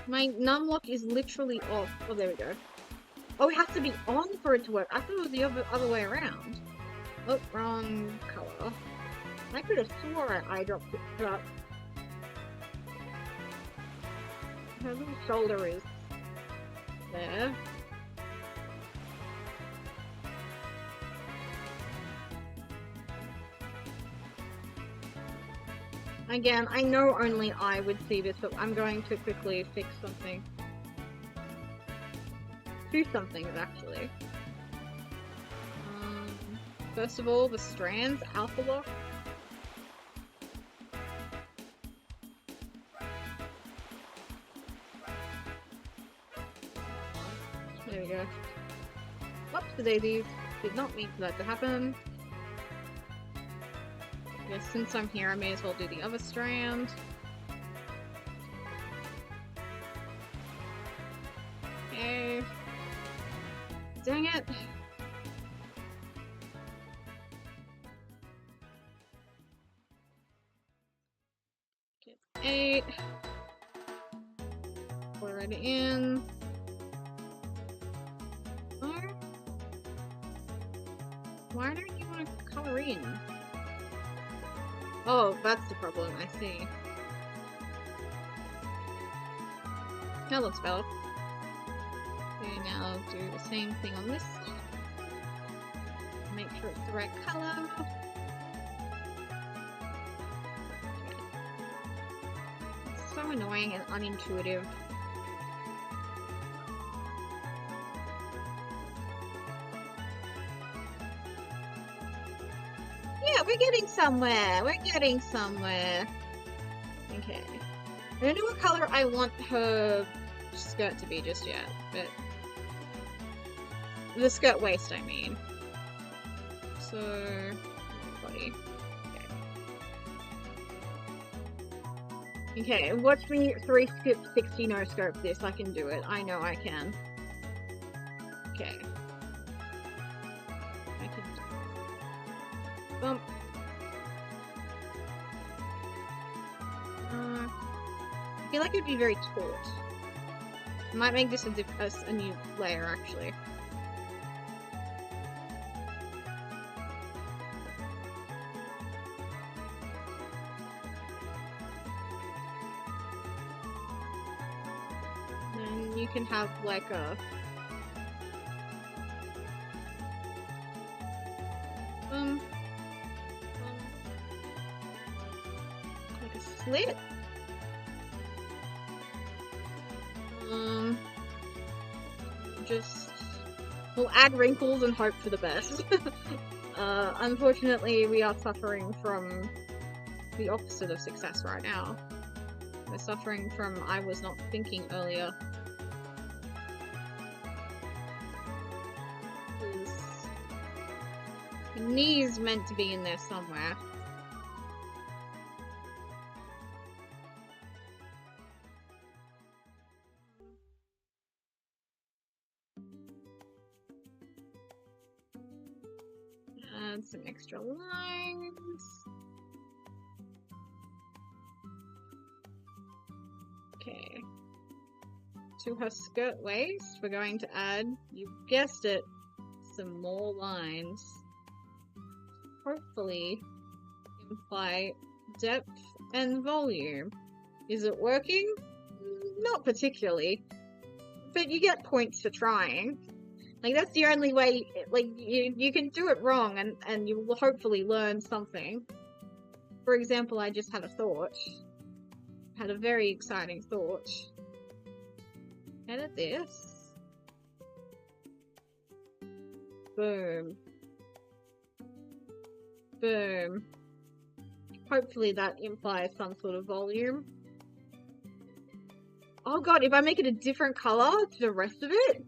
My numlock is literally off. Oh, there we go. Oh, it has to be on for it to work. I thought it was the other way around. Oh, wrong color. I could have swore I dropped it up. Her little shoulder is there. Again, I know only I would see this, but I'm going to quickly fix something. Two somethings, actually. First of all, the strands, alpha lock. There we go. Whoops, the daisies. Did not mean for that to happen. Yes, since I'm here, I may as well do the other strand. Okay. Dang it. Get 8. Pour it in. Why don't you want to color in? Oh, that's the problem, I see. That looks better. Okay, now do the same thing on this. Make sure it's the right color. Okay. It's so annoying and unintuitive. Yeah, we're getting somewhere. We're getting somewhere. Okay. I don't know what color I want her skirt to be just yet, but... The skirt waist, I mean. So... Body. Okay. Okay, watch me 3 skip 60 no scope this. I can do it. I know I can. Okay. I can... Bump. I feel like it would be very taut. I might make this a new layer, actually. Then you can have like a lit. Just we'll add wrinkles and hope for the best. Unfortunately, we are suffering from the opposite of success right now. We're suffering from I was not thinking earlier. The knee's meant to be in there somewhere. Add some extra lines. Okay. To her skirt waist, we're going to add, you guessed it, some more lines. Hopefully imply depth and volume. Is it working? Not particularly. But you get points for trying. Like, that's the only way, like, you can do it wrong and you will hopefully learn something. For example, I just had a thought. Had a very exciting thought. Edit this. Boom. Boom. Hopefully that implies some sort of volume. Oh god, if I make it a different color to the rest of it?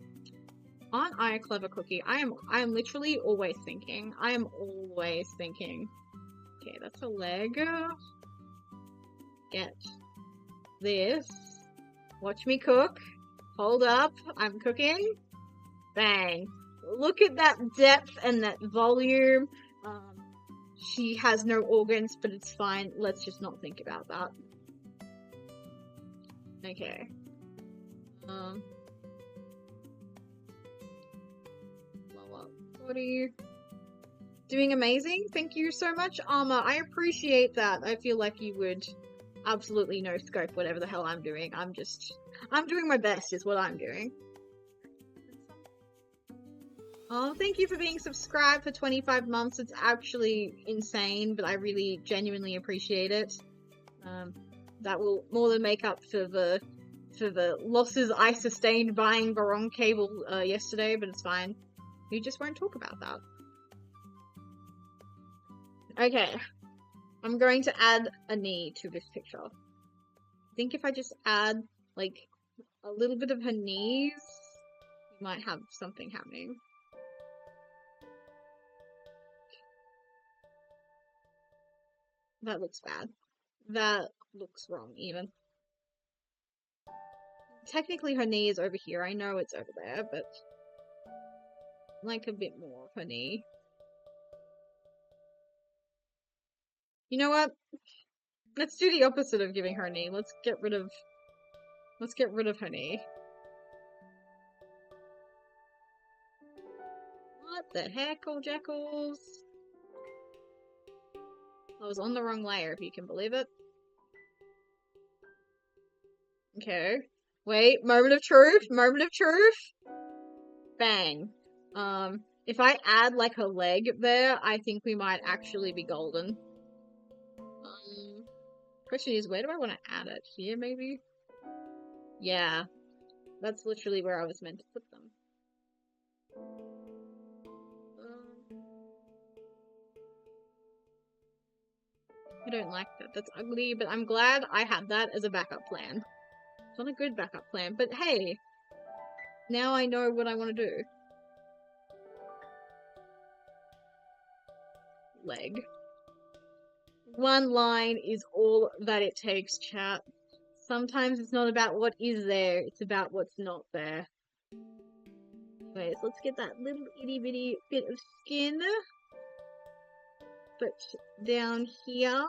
Aren't I a clever cookie? I am literally always thinking. I am always thinking. Okay, that's a leg. Get this. Watch me cook. Hold up. I'm cooking. Bang. Look at that depth and that volume. She has no organs, but it's fine. Let's just not think about that. Okay. Blow up body. Doing amazing. Thank you so much, Armor. I appreciate that. I feel like you would absolutely no scope whatever the hell I'm doing. I'm doing my best is what I'm doing. Oh, thank you for being subscribed for 25 months. It's actually insane, but I really genuinely appreciate it. That will more than make up for the losses I sustained buying the wrong cable yesterday, but it's fine. We just won't talk about that. Okay. I'm going to add a knee to this picture. I think if I just add, like, a little bit of her knees, we might have something happening. That looks bad. That looks wrong, even. Technically, her knee is over here. I know it's over there, but I'd like a bit more of her knee. You know what? Let's do the opposite of giving her a knee. Let's get rid of her knee. What the heck, old jackals? I was on the wrong layer, if you can believe it. Okay. Wait, moment of truth, moment of truth. Bang. If I add, like, her leg there, I think we might actually be golden. Question is, where do I want to add it? Here, maybe? Yeah. That's literally where I was meant to put them. I don't like that. That's ugly, but I'm glad I had that as a backup plan. It's not a good backup plan, but hey! Now I know what I want to do. Leg. One line is all that it takes, chat. Sometimes it's not about what is there, it's about what's not there. Anyways, let's get that little itty bitty bit of skin. But down here,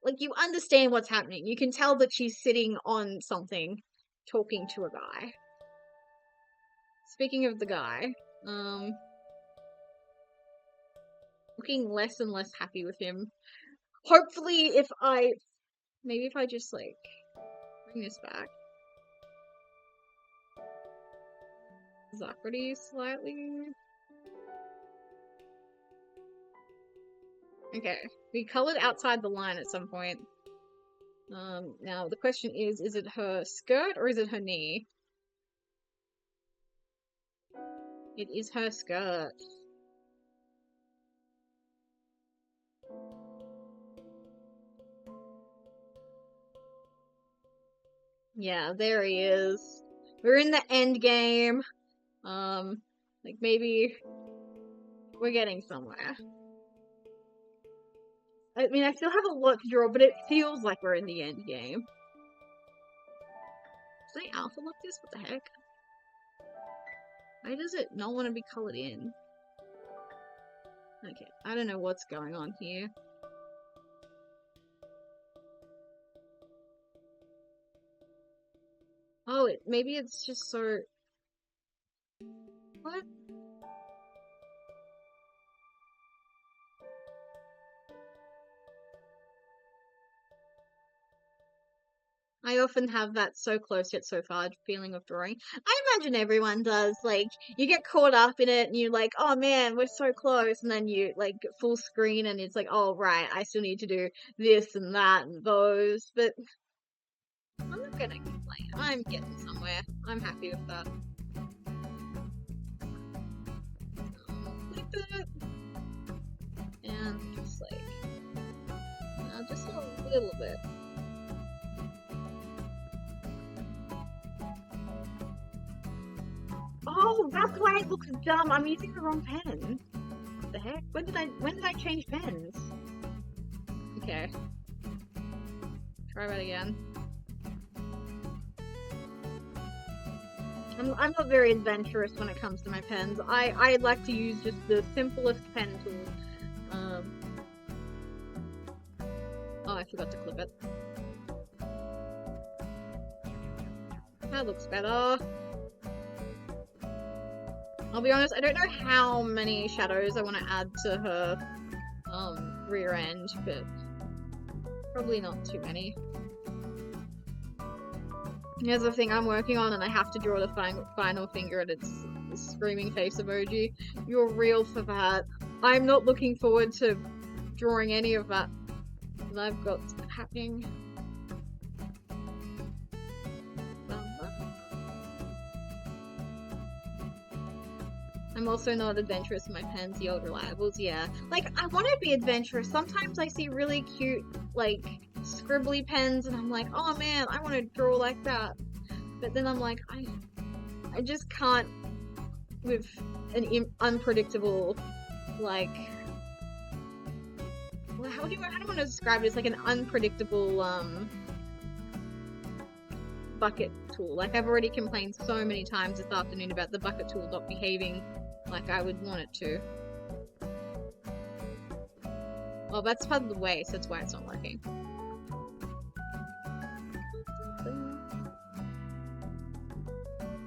like, you understand what's happening. You can tell that she's sitting on something, talking to a guy. Speaking of the guy, looking less and less happy with him. Hopefully, maybe if I just, like, bring this back. Socrates slightly. Okay, we colored outside the line at some point. Now the question is it her skirt or is it her knee? It is her skirt. Yeah, there he is. We're in the end game. Like maybe we're getting somewhere. I mean, I still have a lot to draw, but it feels like we're in the end game. Should I alpha look this? What the heck? Why does it not want to be colored in? Okay, I don't know what's going on here. Oh, maybe it's just so... What? I often have that so close yet so far feeling of drawing. I imagine everyone does. Like, you get caught up in it and you're like, oh man, we're so close. And then you, like, full screen and it's like, oh right, I still need to do this and that and those. But I'm not gonna complain. I'm getting somewhere. I'm happy with that. Flip it. And just like, just a little bit. Oh, that's why it looks dumb. I'm using the wrong pen. What the heck? When did I change pens? Okay. Try that again. I'm not very adventurous when it comes to my pens. I like to use just the simplest pen tool. Oh, I forgot to clip it. That looks better. I'll be honest, I don't know how many shadows I want to add to her rear end, but probably not too many. Here's the thing I'm working on, and I have to draw the final finger, and it's the screaming face emoji. You're real for that. I'm not looking forward to drawing any of that that I've got happening. I'm also not adventurous in my pens, the old reliables, yeah. Like, I want to be adventurous. Sometimes I see really cute, like, scribbly pens, and I'm like, oh man, I want to draw like that. But then I'm like, I just can't with an unpredictable, like, well, how do I want to describe it? It's like an unpredictable, bucket tool. Like, I've already complained so many times this afternoon about the bucket tool not behaving like I would want it to. Oh, that's part of the waste, that's why it's not working.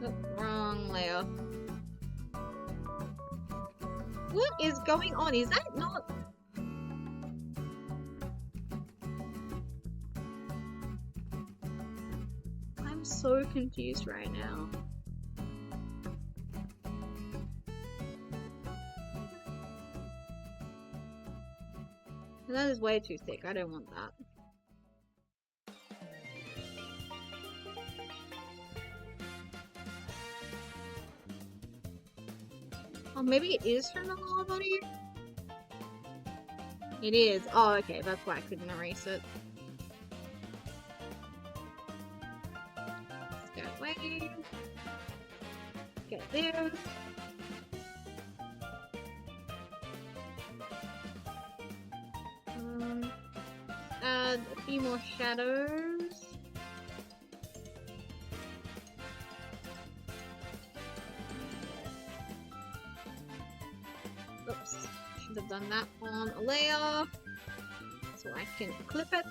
Oh, wrong layer. What is going on? Is that not... I'm so confused right now. That is way too thick. I don't want that. Oh, maybe it is from the lower body? It is. Oh, okay. That's why I couldn't erase it. Let's go away. Get this. Add a few more shadows. Oops, should have done that on a layer so I can clip it.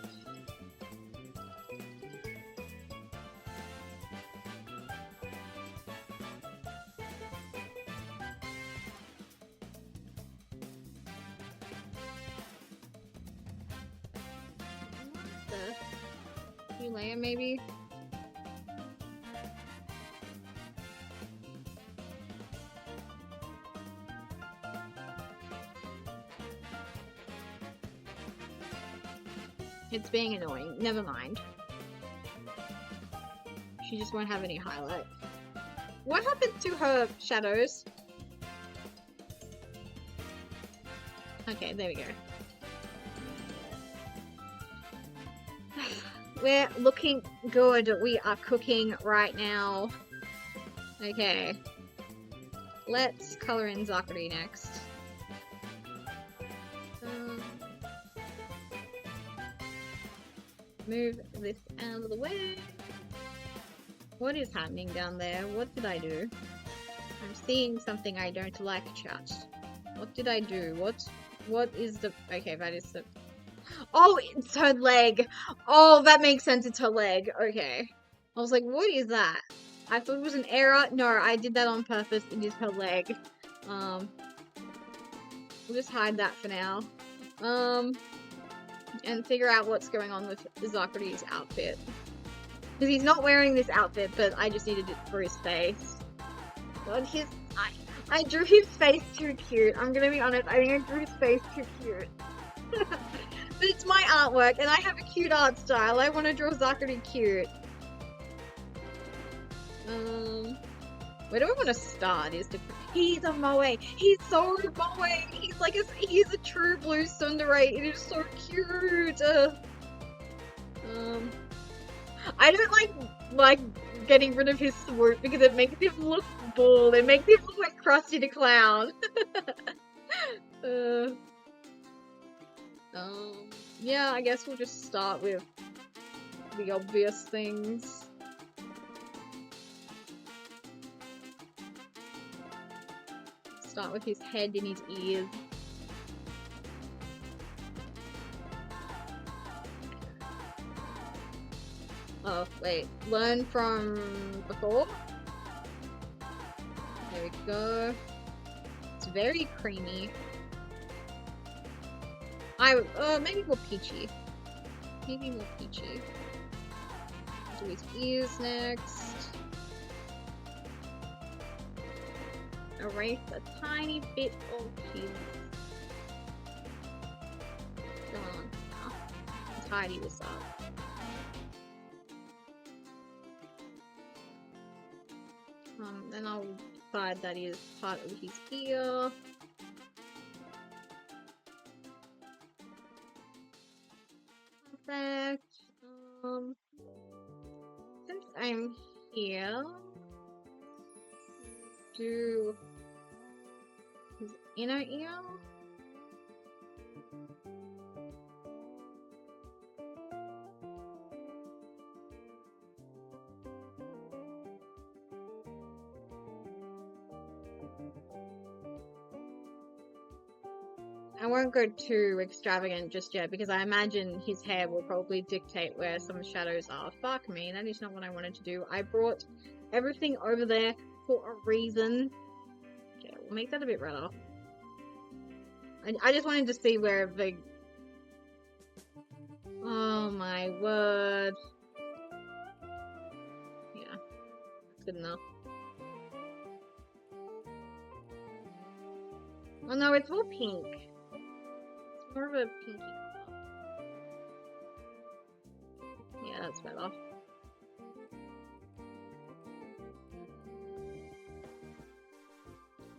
New layer maybe? It's being annoying. Never mind. She just won't have any highlight. What happened to her shadows? Okay, there we go. We're looking good. We are cooking right now. Okay. Let's color in Zachary next. Move this out of the way. What is happening down there? What did I do? I'm seeing something I don't like, chat. What did I do? What is the... Okay, that is the... Oh, it's her leg! Oh, that makes sense, it's her leg. Okay. I was like, what is that? I thought it was an error. No, I did that on purpose. It is her leg. We'll just hide that for now. And figure out what's going on with Zachary's outfit. Because he's not wearing this outfit, but I just needed it for his face. God, I drew his face too cute. I'm gonna be honest, I think I drew his face too cute. But it's my artwork, and I have a cute art style. I want to draw Zachary cute. Where do I want to start? He's a moe. He's so moe. He's a true blue tsundere. It is so cute. I don't like getting rid of his swoop because it makes him look bald. It makes him look like Krusty the Clown. Yeah, I guess we'll just start with the obvious things. Start with his head and his ears. Oh, wait. Learn from before? There we go. It's very creamy. Maybe more peachy. Maybe more peachy. Do his ears next. Erase a tiny bit of his... What's going on now? Tidy this up. Then I'll decide that is part of his ear. Perfect. Since I'm here, do his inner ear. I won't go too extravagant just yet because I imagine his hair will probably dictate where some shadows are. Fuck me, that is not what I wanted to do. I brought everything over there for a reason. Okay, we'll make that a bit redder. I just wanted to see where the... Oh my word. Yeah, that's good enough. Oh no, it's more pink. It's more of a pinky color. Yeah, that's better.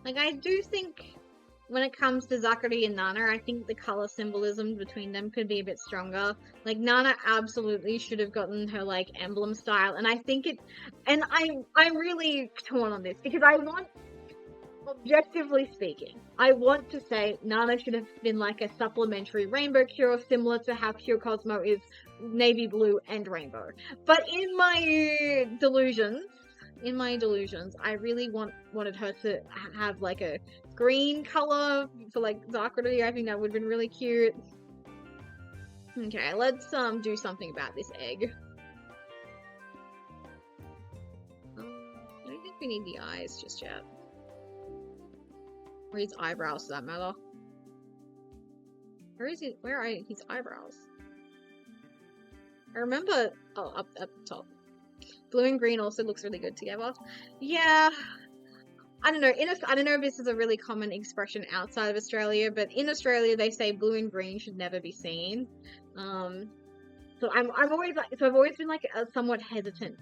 Like, I do think when it comes to Zachary and Nana, I think the color symbolism between them could be a bit stronger. Like, Nana absolutely should have gotten her, like, emblem style, and I think it... And I'm really torn on this, because I want... Objectively speaking, I want to say Nana should have been like a supplementary rainbow cure, similar to how Pure Cosmo is navy blue and rainbow. But in my delusions, I really wanted her to have like a green color for like Zachary. I think that would have been really cute. Okay, let's do something about this egg. I don't think we need the eyes just yet. Or his eyebrows, does that matter? Where are his eyebrows? I remember... Oh, up at the top. Blue and green also looks really good together. Yeah... I don't know. I don't know if this is a really common expression outside of Australia, but in Australia they say blue and green should never be seen. So I've always been like somewhat hesitant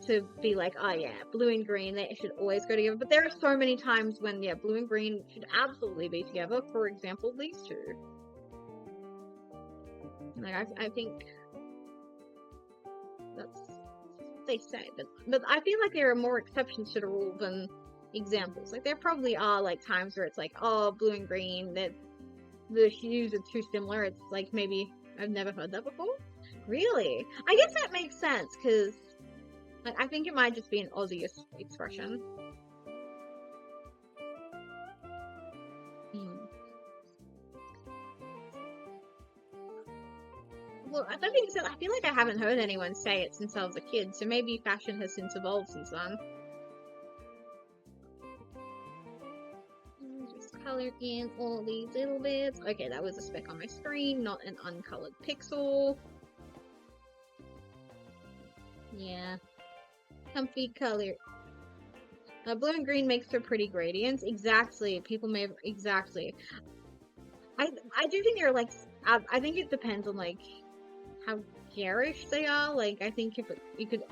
to be like, oh yeah, blue and green, they should always go together. But there are so many times when, yeah, blue and green should absolutely be together. For example, these two. Like, I think that's what they say. But I feel like there are more exceptions to the rule than examples. Like, there probably are, like, times where it's like, oh, blue and green, that the hues are too similar. It's like, maybe I've never heard that before. Really? I guess that makes sense, because like, I think it might just be an Aussie expression. Well, that being said, I feel like I haven't heard anyone say it since I was a kid, so maybe fashion has since evolved since then. Just color in all these little bits. Okay, that was a speck on my screen, not an uncolored pixel. Yeah. Comfy color. Blue and green makes for pretty gradients. Exactly. People may have... Exactly. I do think they're like... I think it depends on like how garish they are. Like, I think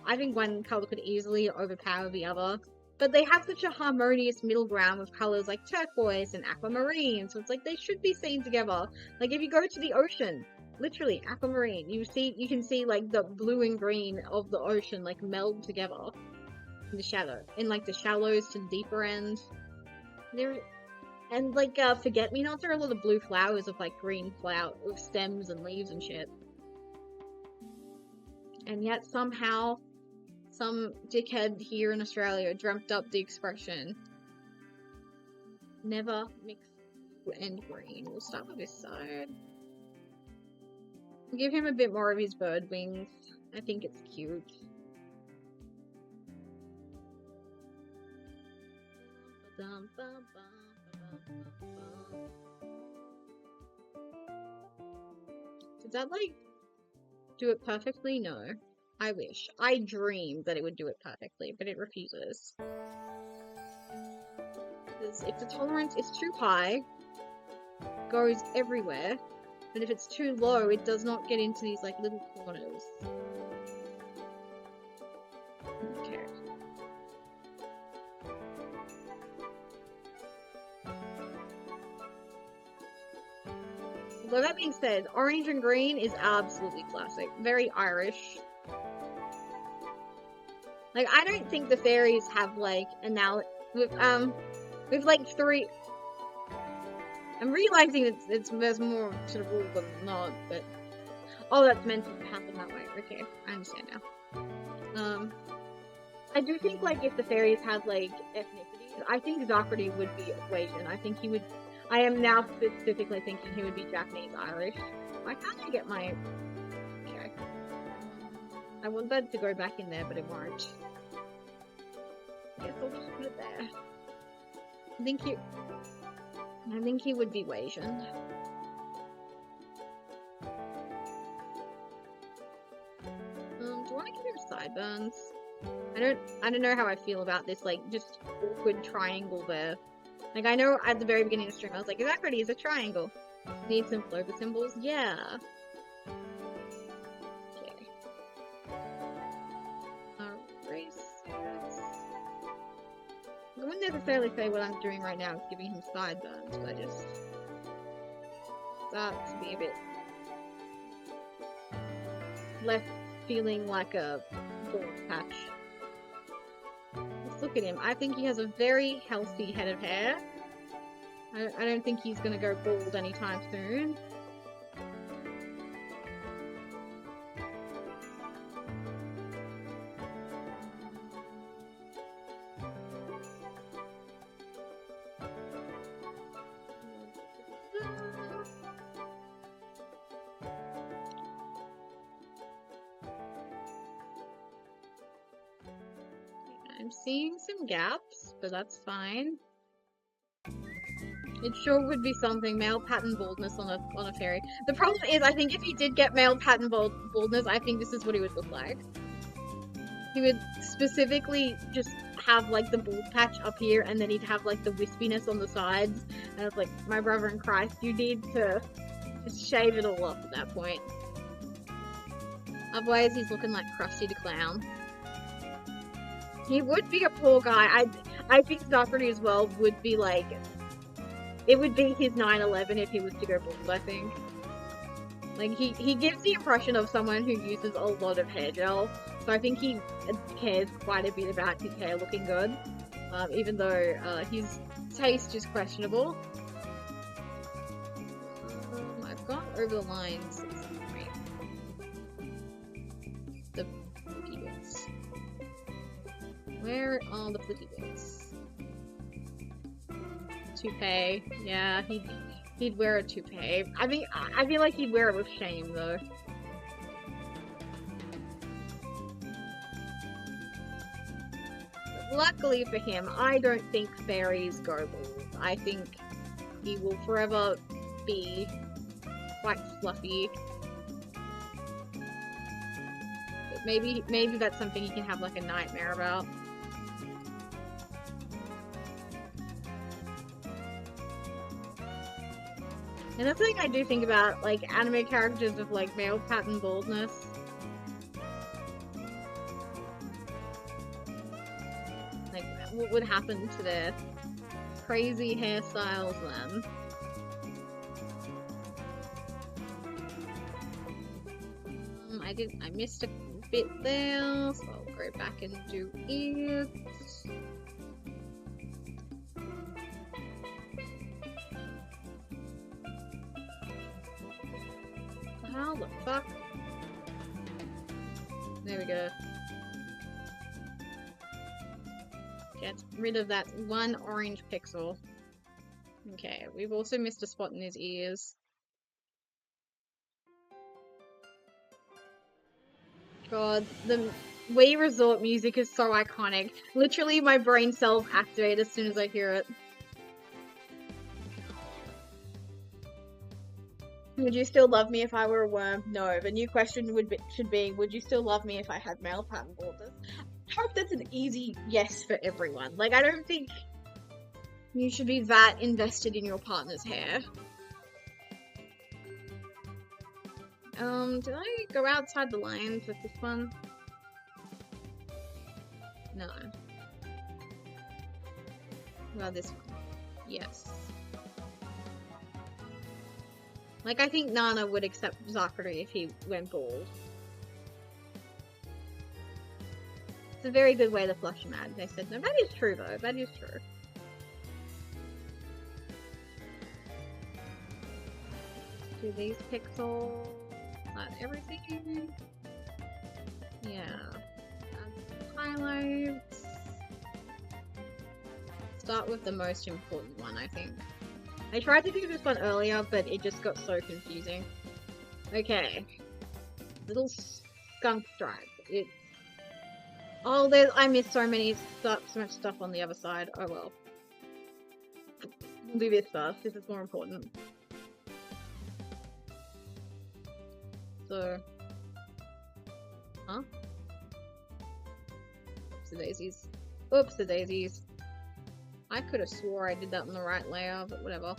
I think one color could easily overpower the other. But they have such a harmonious middle ground with colors like turquoise and aquamarine. So it's like they should be seen together. Like, if you go to the ocean, literally aquamarine, you can see like the blue and green of the ocean like meld together in the shadow, in like the shallows to the deeper end. And like forget-me-nots, there are a lot of blue flowers with like green flower with stems and leaves and shit. And yet somehow some dickhead here in Australia dreamt up the expression never mix blue and green. We'll start with this side. We'll give him a bit more of his bird wings. I think it's cute. Did that like do it perfectly? No. I wish. I dream that it would do it perfectly, but it refuses. Because if the tolerance is too high, it goes everywhere. But if it's too low, it does not get into these like little corners. Okay. Although that being said, orange and green is absolutely classic. Very Irish. Like, I don't think the fairies have like with like three. I'm realizing that there's more to the rule than not, but oh, that's meant to happen that way. Okay, I understand now. I do think like if the fairies had like ethnicities, I think Zakrity would be Asian. I think he would. I am now specifically thinking he would be Japanese Irish. Why can't I get my... Okay. I want that to go back in there, but it won't. Guess I'll just put it there. I think he would be Asian. Do I want to give him sideburns? I don't know how I feel about this, like, just awkward triangle there. Like, I know at the very beginning of the stream, I was like, Zakrity is a triangle. Need some Flover symbols? Yeah. Okay. I wouldn't necessarily say what I'm doing right now is giving him sideburns, but I just start to be a bit less feeling like a bald patch. Let's look at him. I think he has a very healthy head of hair. I don't think he's gonna go bald anytime soon. I'm seeing some gaps, but that's fine. It sure would be something, male pattern baldness on a fairy. The problem is, I think if he did get male pattern baldness, I think this is what he would look like. He would specifically just have like the bald patch up here, and then he'd have like the wispiness on the sides. And it's like, my brother in Christ, you need to just shave it all off at that point. Otherwise, he's looking like Krusty the Clown. He would be a poor guy. I think Zachary as well would be like... It would be his 9/11 if he was to go bald, I think. Like, he gives the impression of someone who uses a lot of hair gel. So I think he cares quite a bit about his hair looking good. Even though his taste is questionable. I've gone over the lines. The flicky bits. Where are the flicky bits? Toupee. Yeah, he'd wear a toupee. I feel like he'd wear it with shame though. Luckily for him, I don't think fairies go bald. I think he will forever be quite fluffy. But maybe that's something he can have like a nightmare about. Another thing I do think about, like, anime characters with like male pattern baldness. What would happen to their crazy hairstyles then? I missed a bit there, so I'll go back and do it. How the fuck? There we go. Get rid of that one orange pixel. Okay, we've also missed a spot in his ears. God, the Wii Resort music is so iconic. Literally, my brain cells activate as soon as I hear it. Would you still love me if I were a worm? No. The new question should be, would you still love me if I had male pattern baldness? I hope that's an easy yes for everyone. Like, I don't think you should be that invested in your partner's hair. Did I go outside the lines with this one? No. Well, this one. Yes. Like, I think Nana would accept Zachary if he went bald. It's a very good way to flush him out. They said, no, that is true though. That is true. Do these pixels. Not everything. Yeah. Highlights. Start with the most important one, I think. I tried to do this one earlier, but it just got so confusing. Okay. Little skunk stripe. It's... Oh, I missed so much stuff on the other side. Oh well. We'll do this first. This is more important. So... Huh? Oopsie-daisies. Oopsie-daisies. I could have swore I did that on the right layer, but whatever.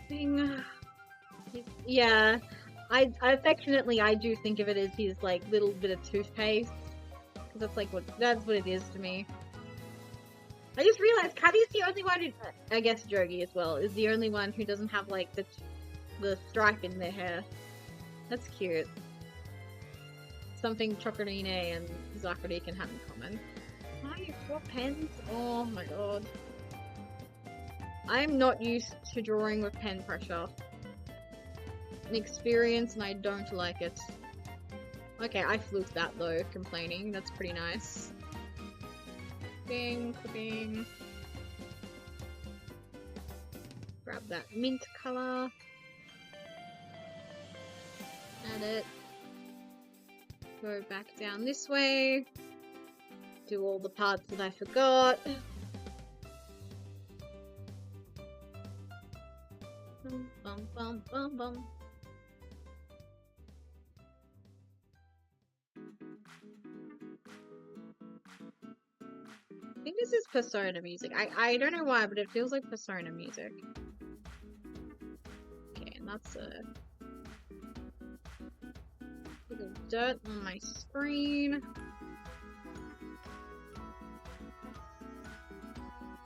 Thing. Yeah, I affectionately I do think of it as his like little bit of toothpaste, because that's what it is to me. I just realized Caddy's the only one who, I guess Jogi as well, is the only one who doesn't have like the stripe in their hair. That's cute. Something Chocorine and Zachary can have in common. I swap pens? Oh my god. I'm not used to drawing with pen pressure. An experience and I don't like it. Okay, I fluked that though, complaining. That's pretty nice. Bing, bing. Grab that mint color. Add it. Go back down this way. Do all the parts that I forgot. Bum, bum, bum, bum, bum. I think this is Persona music. I don't know why, but it feels like Persona music. Okay, and that's a bit of dirt on my screen.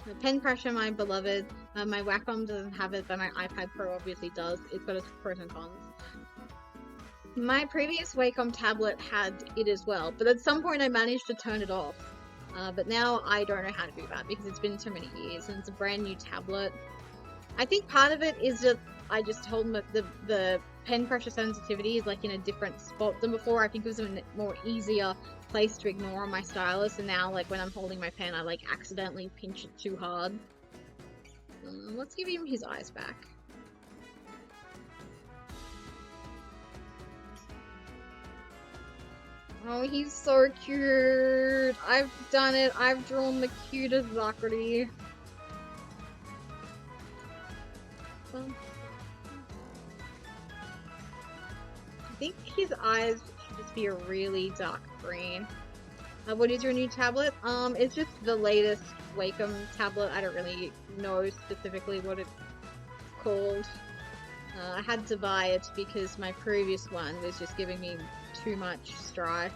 The pen pressure, my beloved. My Wacom doesn't have it, but my iPad Pro obviously does. It's got its pros and cons. My previous Wacom tablet had it as well, but at some point I managed to turn it off. But now I don't know how to do that because it's been so many years and it's a brand new tablet. I think part of it is that I just told them that the pen pressure sensitivity is like in a different spot than before. I think it was a more easier place to ignore on my stylus, and now like when I'm holding my pen I like accidentally pinch it too hard. Let's give him his eyes back. Oh, he's so cute! I've done it! I've drawn the cutest Zakrity. I think his eyes should just be a really dark green. What is your new tablet? It's just the latest Wacom tablet. I don't really know specifically what it's called. I had to buy it because my previous one was just giving me too much strife.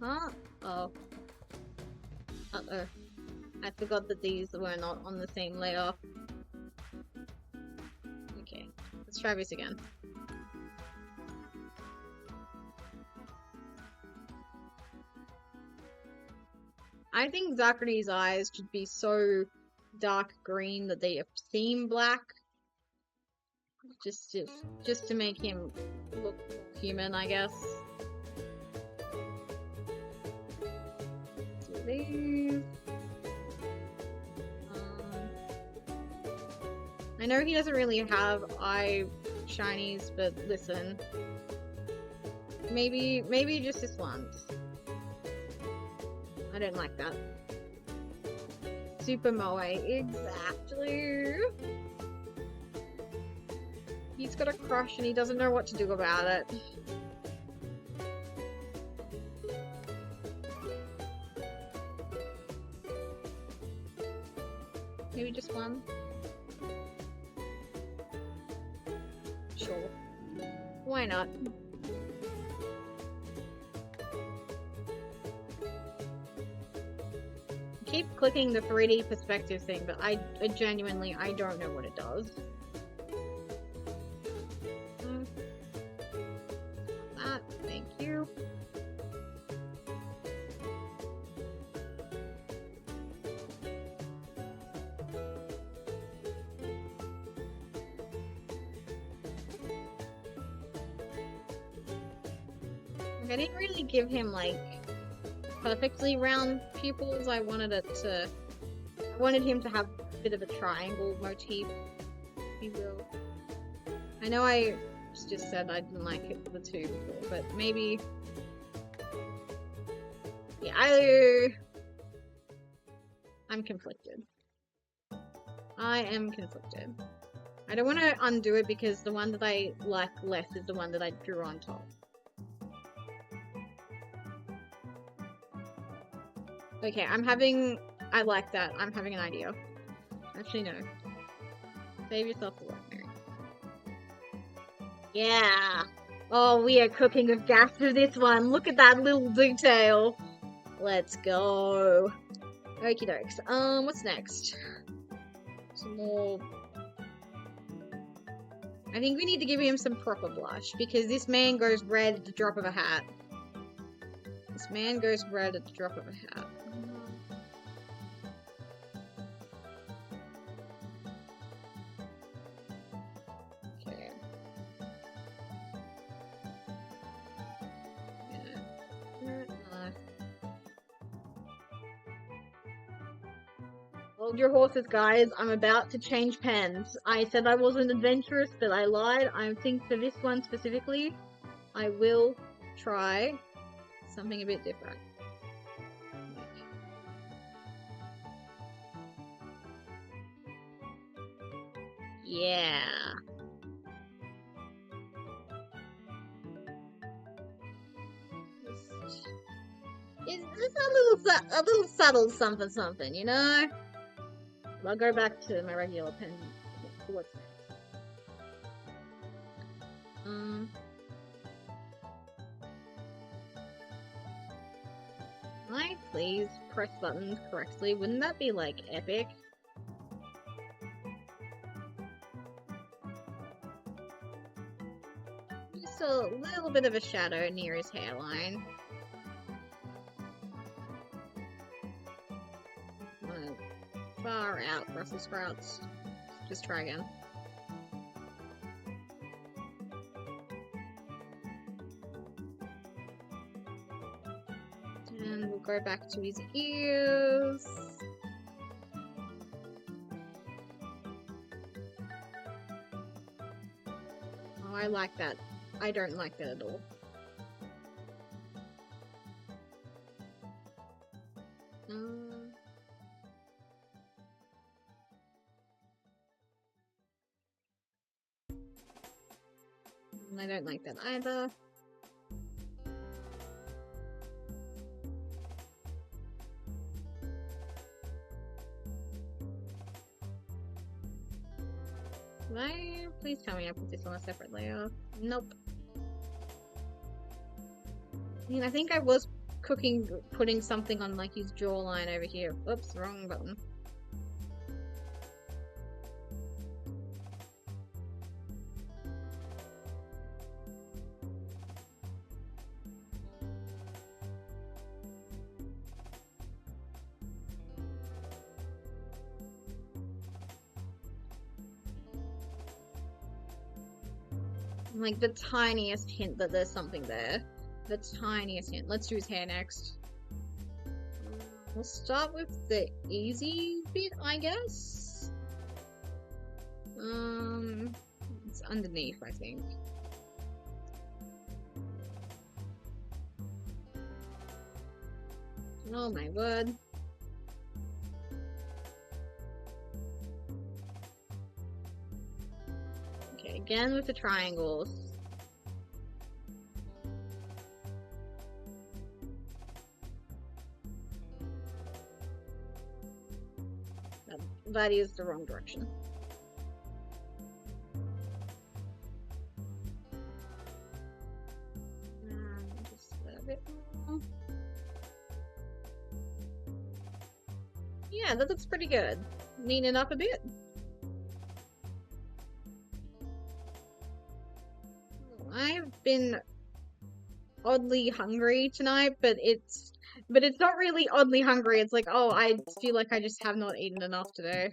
Huh? Oh. Uh-oh. I forgot that these were not on the same layer. Okay, let's try this again. I think Zakrity's eyes should be so dark green that they seem black. Just to make him look human, I guess. Do these. I know he doesn't really have eye shinies, but listen. Maybe just this once. I don't like that. Super Moe, exactly. He's got a crush and he doesn't know what to do about it. Maybe just one? Sure. Why not? Keep clicking the 3D perspective thing, but I genuinely, I don't know what it does. That, thank you. I didn't really give him, like, perfectly round pupils. I wanted him to have a bit of a triangle motif, if you will. I know I just said I didn't like it for the two before, but maybe... Yeah, I'm conflicted. I am conflicted. I don't want to undo it because the one that I like less is the one that I drew on top. Okay, I like that. I'm having an idea. Actually, no. Save yourself the work, Mary. Yeah! Oh, we are cooking with gas for this one. Look at that little detail. Let's go. Okie dokes. What's next? Some more... I think we need to give him some proper blush, because this man goes red at the drop of a hat. This man goes red at the drop of a hat. Okay. Hold your horses, guys. I'm about to change pens. I said I wasn't adventurous, but I lied. I think for this one specifically, I will try something a bit different. Yeah. It's a little subtle something, you know? I'll go back to my regular pen. What's next? Can I please press buttons correctly? Wouldn't that be, like, epic? Just a little bit of a shadow near his hairline. Far out, Brussels sprouts. Just try again. And we'll go back to his ears. Oh, I like that. I don't like that at all. I don't like that either. Please tell me I put this on a separate layer. Nope. I mean, I think I was putting something on like his jawline over here. Oops, wrong button. Like the tiniest hint that there's something there. The tiniest hint. Let's do his hair next. We'll start with the easy bit, I guess. It's underneath, I think. Oh my word. Okay, again with the triangles. That is the wrong direction. Just a bit more. Yeah, that looks pretty good. Neaten it up a bit. I've been oddly hungry tonight, but it's not really oddly hungry. It's like, oh, I feel like I just have not eaten enough today.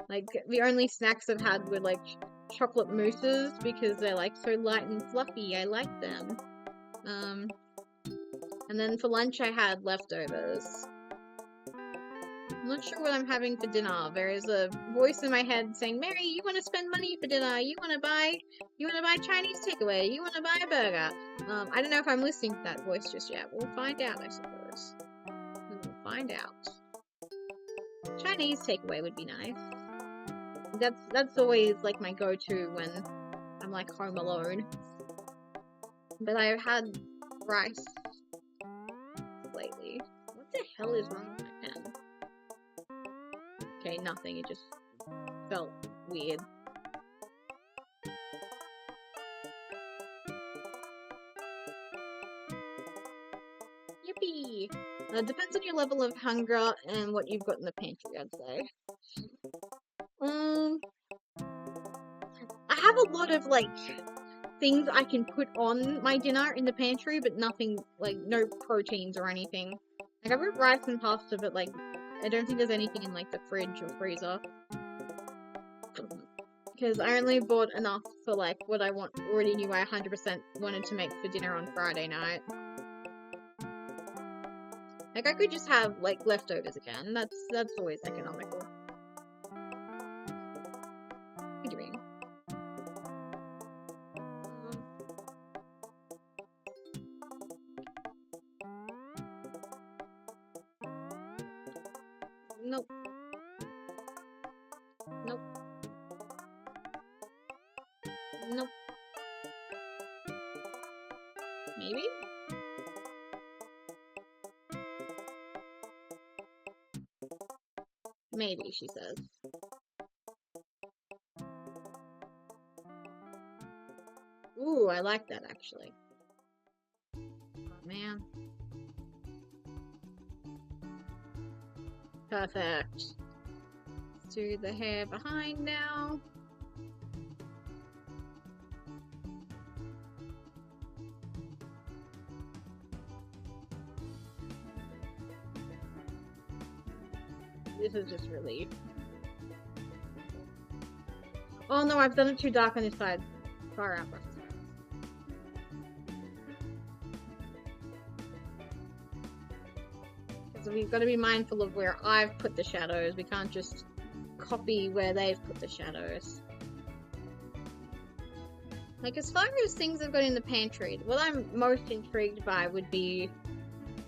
Like, the only snacks I've had were, like, chocolate mousses, because they're, like, so light and fluffy. I like them. And then for lunch I had leftovers. I'm not sure what I'm having for dinner. There is a voice in my head saying, Mary, you want to spend money for dinner? You want to buy Chinese takeaway? You want to buy a burger? I don't know if I'm listening to that voice just yet. We'll find out, I suppose. We'll find out. Chinese takeaway would be nice. That's always, like, my go-to when I'm, like, home alone. But I've had rice lately. What the hell is wrong with my pen? Okay, nothing. It just felt weird. Yippee! Depends on your level of hunger and what you've got in the pantry, I'd say. I have a lot of, like, things I can put on my dinner in the pantry, but nothing, like, no proteins or anything. Like, I've got rice and pasta, but, like, I don't think there's anything in, like, the fridge or freezer. Because I only bought enough for, like, what I already knew I 100% wanted to make for dinner on Friday night. Like, I could just have, like, leftovers again. That's always economical. What are you doing? Nope. Nope. Nope. Maybe? Maybe, she says. Ooh, I like that actually. Oh man. Perfect. Let's do the hair behind now. This is just relief. Oh no, I've done it too dark on this side. Far out. So we've got to be mindful of where I've put the shadows. We can't just copy where they've put the shadows. Like, as far as things I've got in the pantry, what I'm most intrigued by would be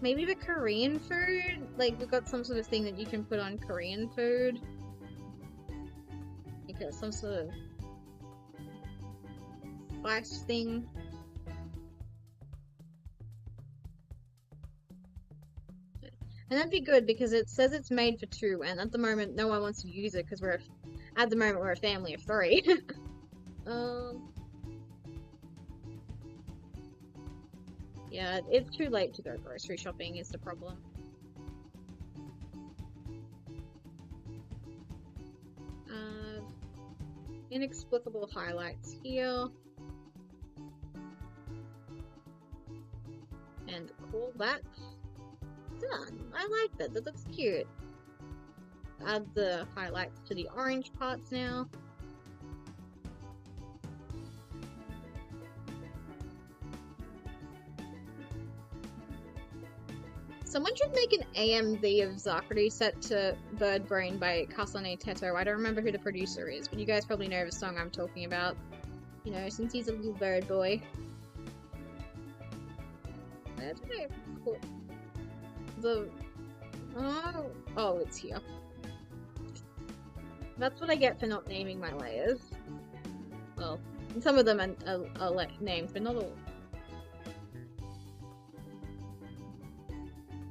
maybe the Korean food. Like, we've got some sort of thing that you can put on Korean food. Because some sort of spice thing. And that'd be good because it says it's made for 2, and at the moment no one wants to use it because at the moment we're a family of 3. Yeah, it's too late to go grocery shopping is the problem. Inexplicable highlights here. And call that done. I like that. That looks cute. Add the highlights to the orange parts now. Someone should make an AMV of Zachary set to Bird Brain by Kasane Teto. I don't remember who the producer is, but you guys probably know the song I'm talking about. You know, since he's a little bird boy. Where did I put the... Oh, it's here. That's what I get for not naming my layers. Well, some of them are named, but not all.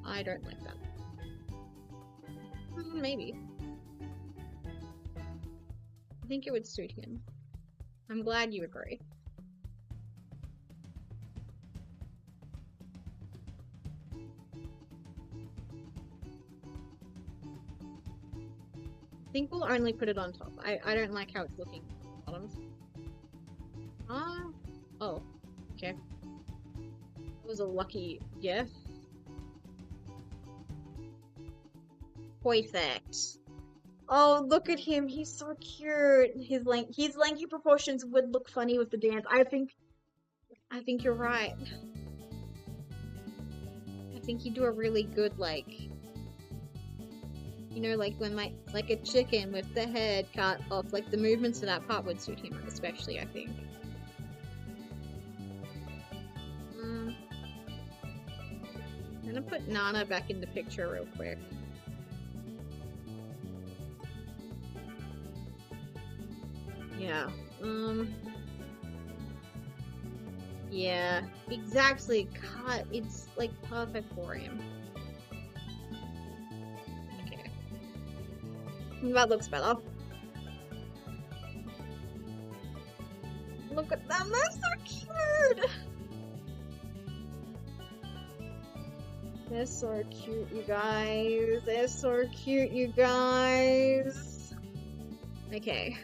I don't like that. Maybe. I think it would suit him. I'm glad you agree. I think we'll only put it on top. I don't like how it's looking on the bottoms. Oh. Okay. That was a lucky guess. Perfect. Oh, look at him. He's so cute. His lanky proportions would look funny with the dance. I think you're right. I think he'd do a really good, like, you know, like when like a chicken with the head cut off, like the movements of that part would suit him especially, I think. I'm gonna put Nana back in the picture real quick. Yeah, yeah, exactly, cut, it's like perfect for him. Okay. That looks better. Look at them, they're so cute! They're so cute, you guys. They're so cute, you guys. Okay.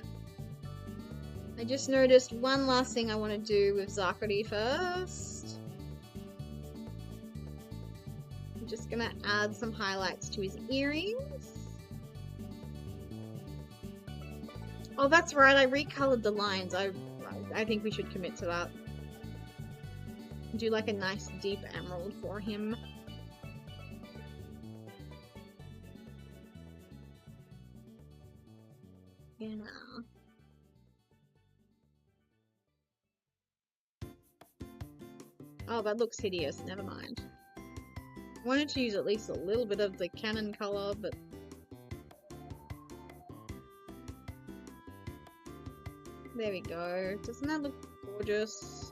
I just noticed one last thing I want to do with Zachary first. I'm just gonna add some highlights to his earrings. Oh, that's right, I recolored the lines. I think we should commit to that. Do like a nice deep emerald for him. Yeah. Oh, that looks hideous. Never mind. I wanted to use at least a little bit of the Canon color, but... There we go. Doesn't that look gorgeous?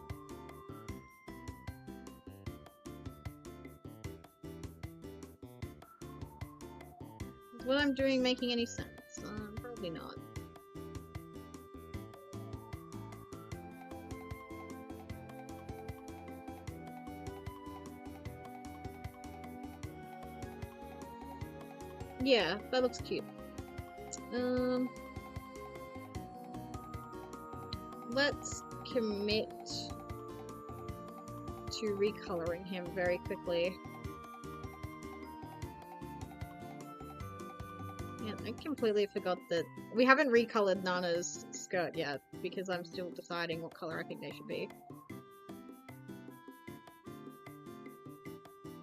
what I'm doing making any sense? Probably not. Yeah, that looks cute. Let's commit to recoloring him very quickly. Yeah, I completely forgot that we haven't recolored Nana's skirt yet because I'm still deciding what color I think they should be.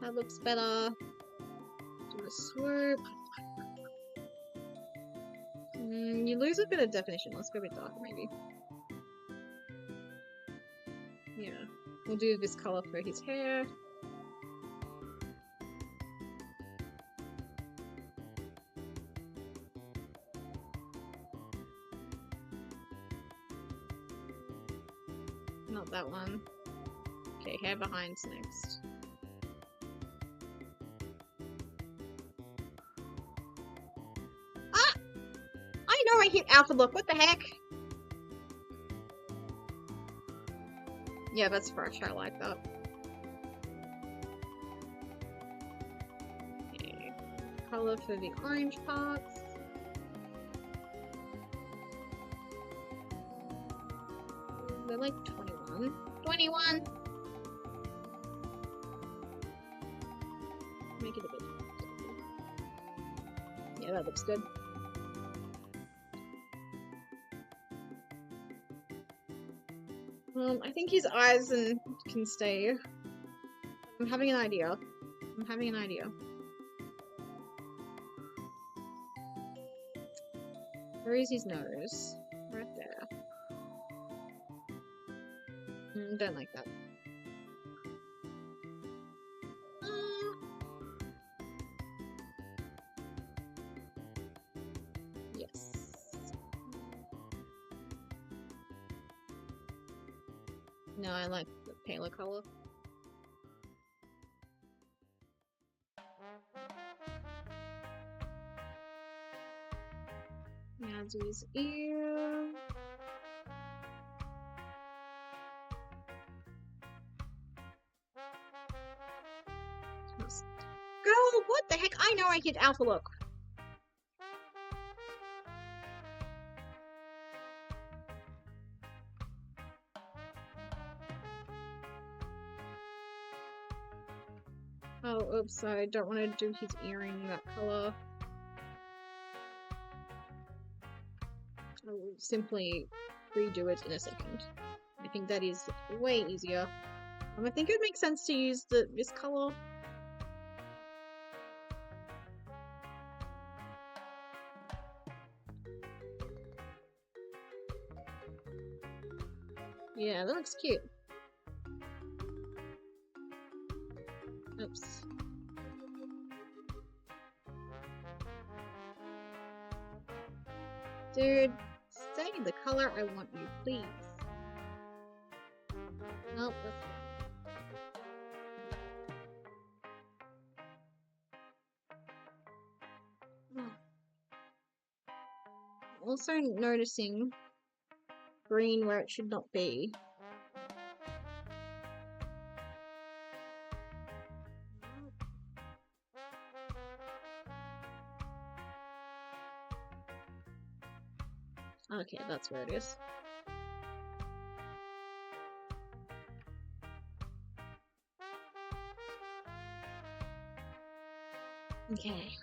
That looks better. Do a swoop. You lose a bit of definition. Let's go a bit darker, maybe. Yeah. We'll do this color for his hair. Not that one. Okay, hair behind's next. Ah! I know I hit alpha look, what the heck? Yeah, that's fresh, I like that. Okay. Color for the orange parts. They're like 21. 21! Make it a bit. Yeah, that looks good. I think his eyes can stay. I'm having an idea. Where is his nose? Right there. Don't like that. Yes. No, I like the paler color. Now do his ear. Girl, what the heck? I know I hit alpha look. Oh, oops, I don't want to do his earring that color. I will simply redo it in a second. I think that is way easier. I think it would make sense to use this color. Yeah, that looks cute. Oops. Dude, say the color I want you, please. Nope, that's fine. Also noticing green where it should not be. Okay, that's where it is. Okay.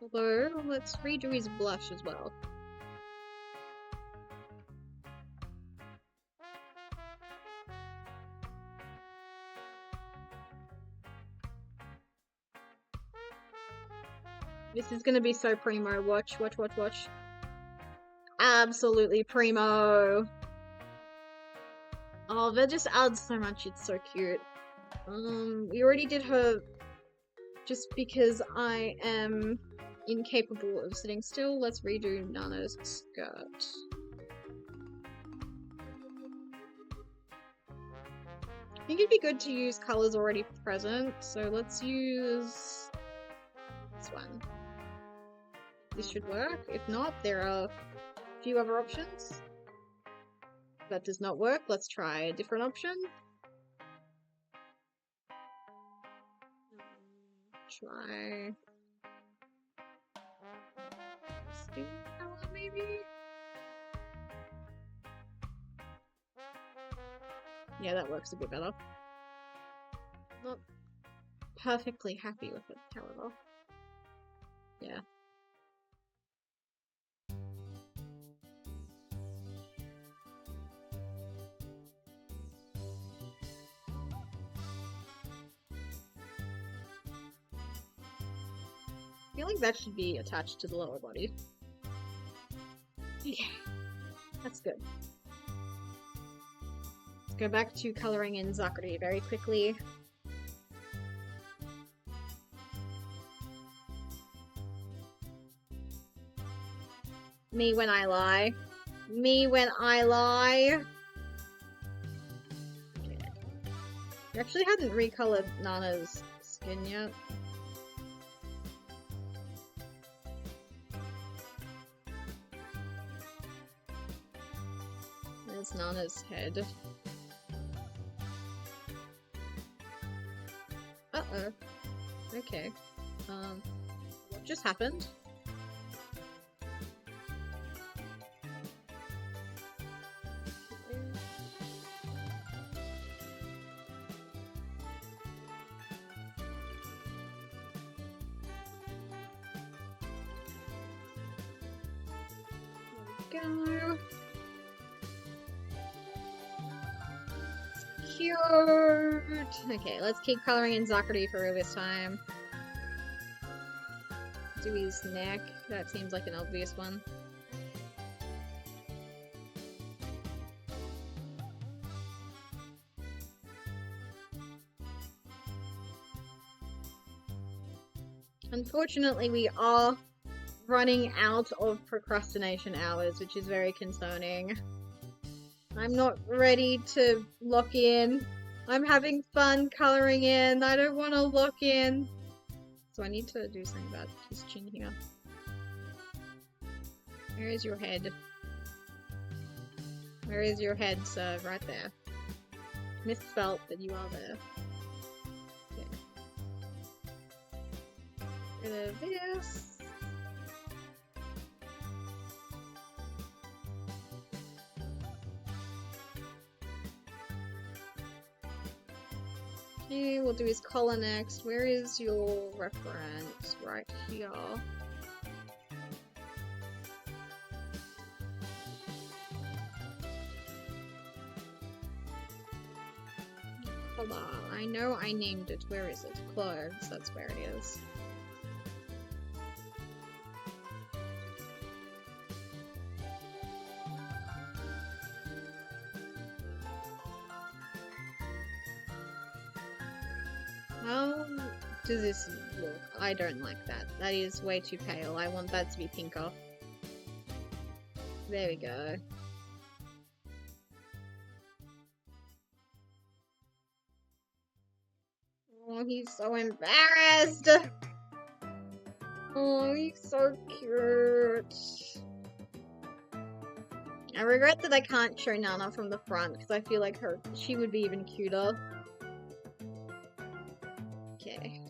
Although, let's redo his blush as well. This is gonna be so primo. Watch. Absolutely primo. Oh, that just adds so much. It's so cute. We already did her just because I am incapable of sitting still. Let's redo Nana's skirt. I think it'd be good to use colors already present, so let's use this one. This should work. If not, there are a few other options. If that does not work, let's try a different option. Try skin color, maybe? Yeah, that works a bit better. Not perfectly happy with it, however. Yeah. I feel like that should be attached to the lower body. Okay, that's good. Let's go back to coloring in Zachary very quickly. Me when I lie. Me when I lie. Okay. I actually hadn't recolored Nana's skin yet. There's Nana's head. Uh-oh. Okay. What just happened? Go. Cute. Okay, let's keep coloring in Zachary for this time. Do his neck. That seems like an obvious one. Unfortunately, we are running out of procrastination hours, which is very concerning. I'm not ready to lock in. I'm having fun coloring in. I don't want to lock in. So I need to do something about his chin here. Where is your head? Where is your head, sir? Right there. Misspelt, but you are there. Okay. Rid of this. Okay, we'll do his collar next. Where is your reference? Right here. Collar. I know I named it. Where is it? Clothes. That's where it is. How does this look? I don't like that. That is way too pale. I want that to be pinker. There we go. Oh, he's so embarrassed! Oh, he's so cute. I regret that I can't show Nana from the front because I feel like she would be even cuter. Okay.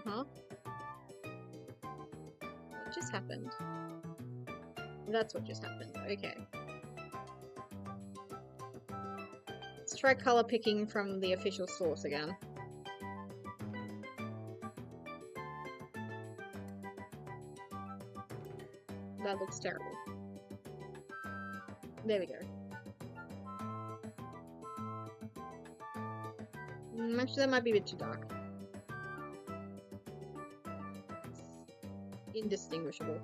Huh? What just happened? That's what just happened. Okay. Let's try color picking from the official source again. That looks terrible. There we go. Actually, that might be a bit too dark. Indistinguishable.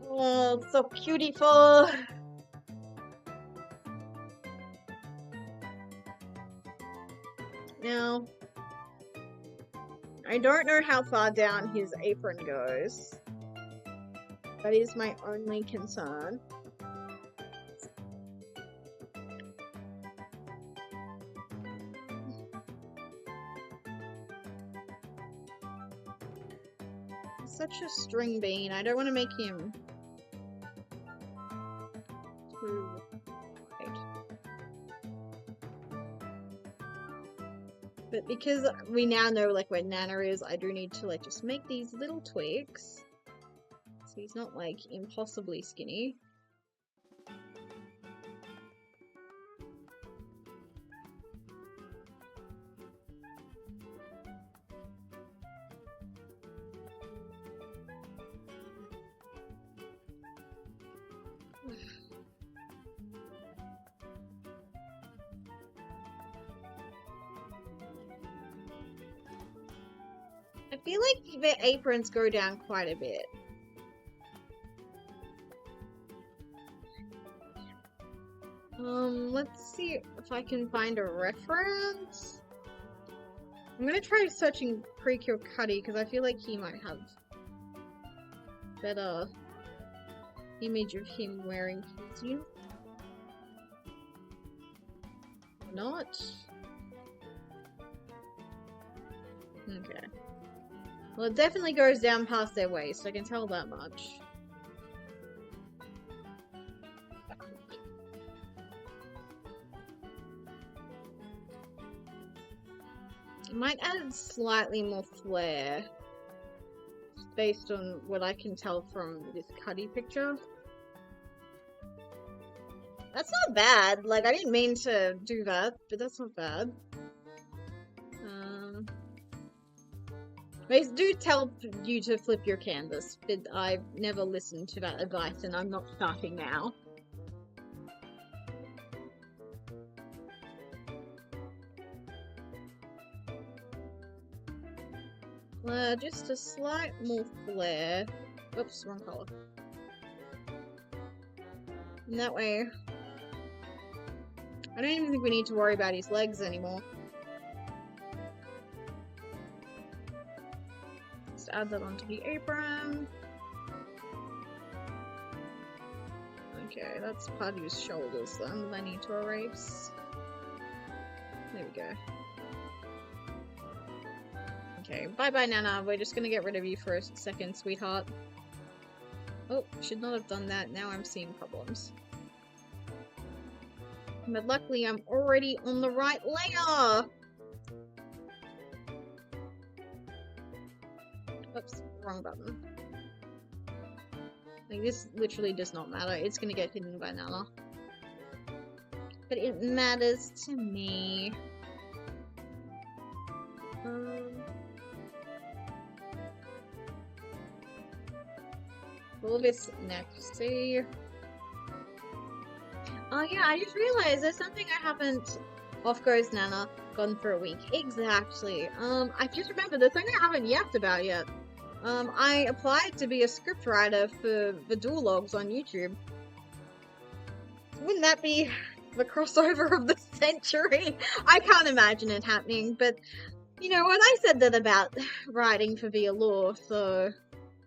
Oh, it's so beautiful! Now, I don't know how far down his apron goes. That is my only concern. such a string bean. I don't want to make him too right. But because we now know like where Nana is, I do need to like just make these little tweaks. So he's not like impossibly skinny. I feel like their aprons go down quite a bit. Let's see if I can find a reference. I'm gonna try searching Precure Cuddy because I feel like he might have better image of him wearing his uniform. Or not. Okay. Well, it definitely goes down past their waist, I can tell that much. I might add slightly more flair, based on what I can tell from this Cuddy picture. That's not bad, like, I didn't mean to do that, but that's not bad. They do tell you to flip your canvas, but I've never listened to that advice and I'm not starting now. Just a slight more flare. Oops, wrong color. And that way, I don't even think we need to worry about his legs anymore. Just add that onto the apron. Okay, that's part of his shoulders then that I need to erase. There we go. Okay, bye-bye, Nana. We're just gonna get rid of you for a second, sweetheart. Oh, should not have done that. Now I'm seeing problems. But luckily, I'm already on the right layer! Oops, wrong button. Like, this literally does not matter. It's gonna get hidden by Nana. But it matters to me. All this next, see. Oh yeah, I just realized there's something I haven't. Off goes Nana, gone for a week. Exactly. I just remembered there's something I haven't yapped about yet. I applied to be a scriptwriter for the Duologues on YouTube. Wouldn't that be the crossover of the century? I can't imagine it happening, but you know what? I said that about writing for Via Law, so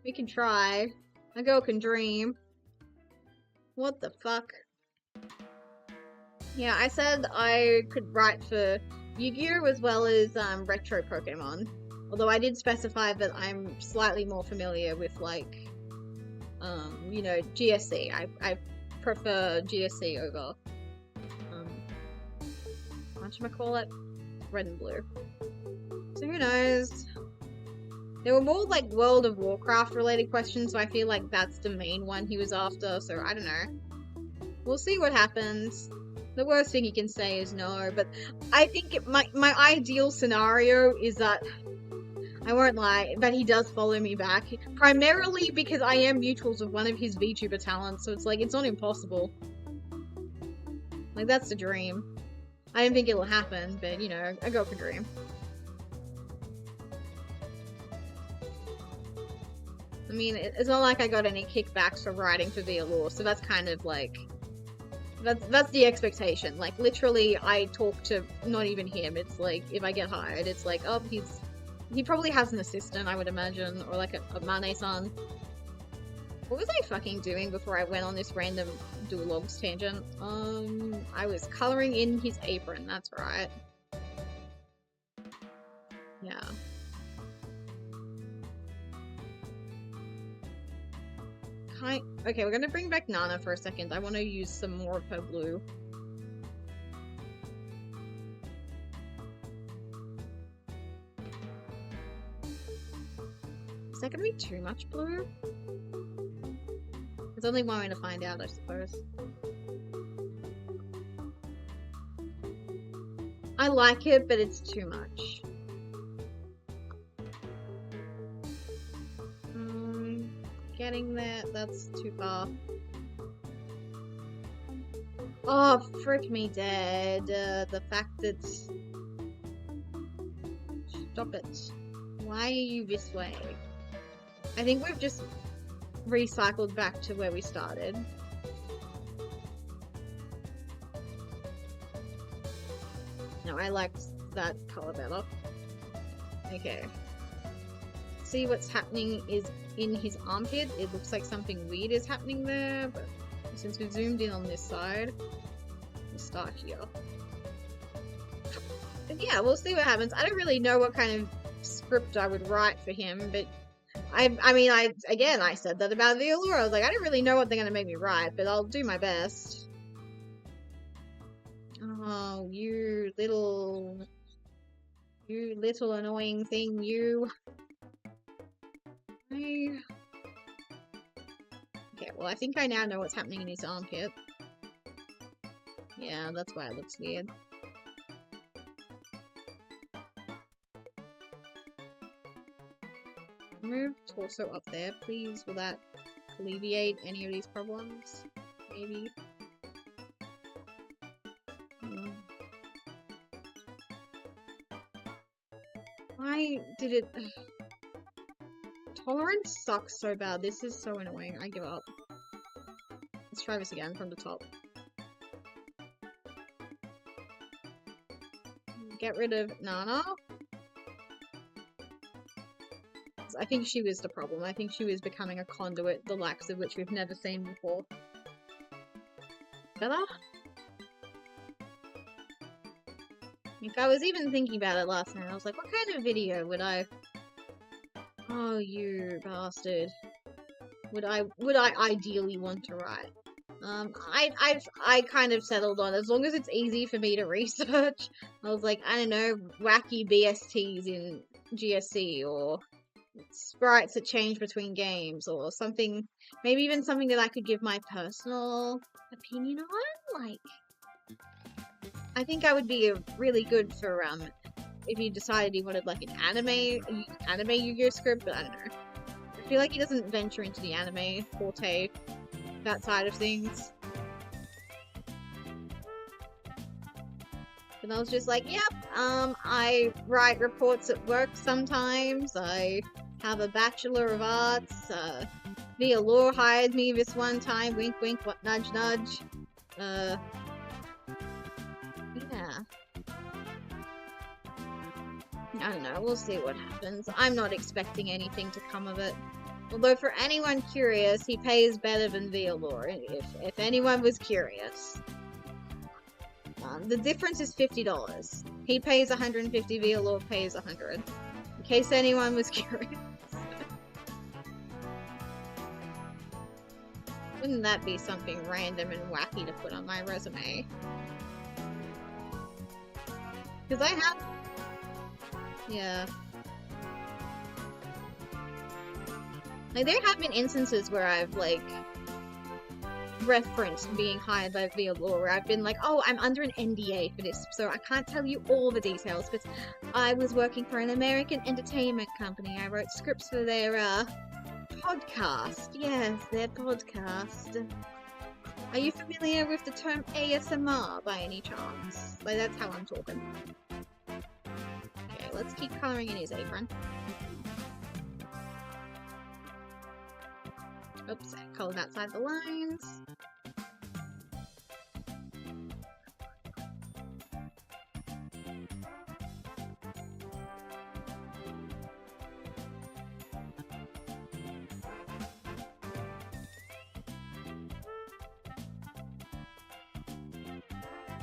we can try. A girl can dream. What the fuck? Yeah, I said I could write for Yu-Gi-Oh! As well as retro Pokemon. Although I did specify that I'm slightly more familiar with, like, you know, GSC. I prefer GSC over, whatchamacallit? Red and blue. So who knows? There were more, like, World of Warcraft related questions, so I feel like that's the main one he was after, so I don't know. We'll see what happens. The worst thing he can say is no, but I think my ideal scenario is that, I won't lie, that he does follow me back. Primarily because I am mutuals with one of his VTuber talents, so it's like, it's not impossible. Like, that's the dream. I don't think it'll happen, but, you know, I go for dream. I mean, it's not like I got any kickbacks for writing for Via Law, so that's kind of like... That's the expectation. Like, literally, I talk to not even him. It's like, if I get hired, it's like, oh, he probably has an assistant, I would imagine, or like a Mane-san. What was I fucking doing before I went on this random Duologues tangent? I was coloring in his apron, that's right. Yeah. Okay, we're gonna bring back Nana for a second. I want to use some more of her blue. Is that gonna be too much blue? There's only one way to find out, I suppose. I like it, but it's too much. Getting there, that's too far. Oh, frick me dead. The fact that... Stop it. Why are you this way? I think we've just recycled back to where we started. No, I liked that color better. Okay. See what's happening is in his armpit. It looks like something weird is happening there, but since we've zoomed in on this side, we'll start here. But yeah, we'll see what happens. I don't really know what kind of script I would write for him, but I mean, I said that about Violor. I was like, I don't really know what they're gonna make me write, but I'll do my best. Oh, you little annoying thing, you. Okay, well, I think I now know what's happening in his armpit. Yeah, that's why it looks weird. Move torso up there, please. Will that alleviate any of these problems? Maybe. Why did it... Tolerance sucks so bad. This is so annoying. I give up. Let's try this again from the top. Get rid of Nana. I think she was the problem. I think she was becoming a conduit, the likes of which we've never seen before. Better? If I was even thinking about it last night, I was like, what kind of video would I... Oh, you bastard. Would I ideally want to write? I kind of settled on, as long as it's easy for me to research. I was like, I don't know, wacky BSTs in GSC, or sprites that change between games, or something, maybe even something that I could give my personal opinion on. Like, I think I would be really good for, if you decided you wanted, like, an anime Yu-Gi-Oh script, but I don't know. I feel like he doesn't venture into the anime forte, that side of things. And I was just like, yep, I write reports at work sometimes, I have a Bachelor of Arts, Via Law hired me this one time, wink wink, what nudge nudge, yeah. I don't know, we'll see what happens. I'm not expecting anything to come of it. Although for anyone curious, he pays better than Via Law, if anyone was curious. The difference is $50. He pays 150, Via Law pays 100. In case anyone was curious. Wouldn't that be something random and wacky to put on my resume? Because I have... Yeah. Like, there have been instances where I've, like, referenced being hired by Via Law, where I've been like, oh, I'm under an NDA for this, so I can't tell you all the details, but I was working for an American entertainment company. I wrote scripts for their, podcast. Yes, their podcast. Are you familiar with the term ASMR by any chance? Like, that's how I'm talking. Okay, let's keep coloring in his apron. Oops, I colored outside the lines.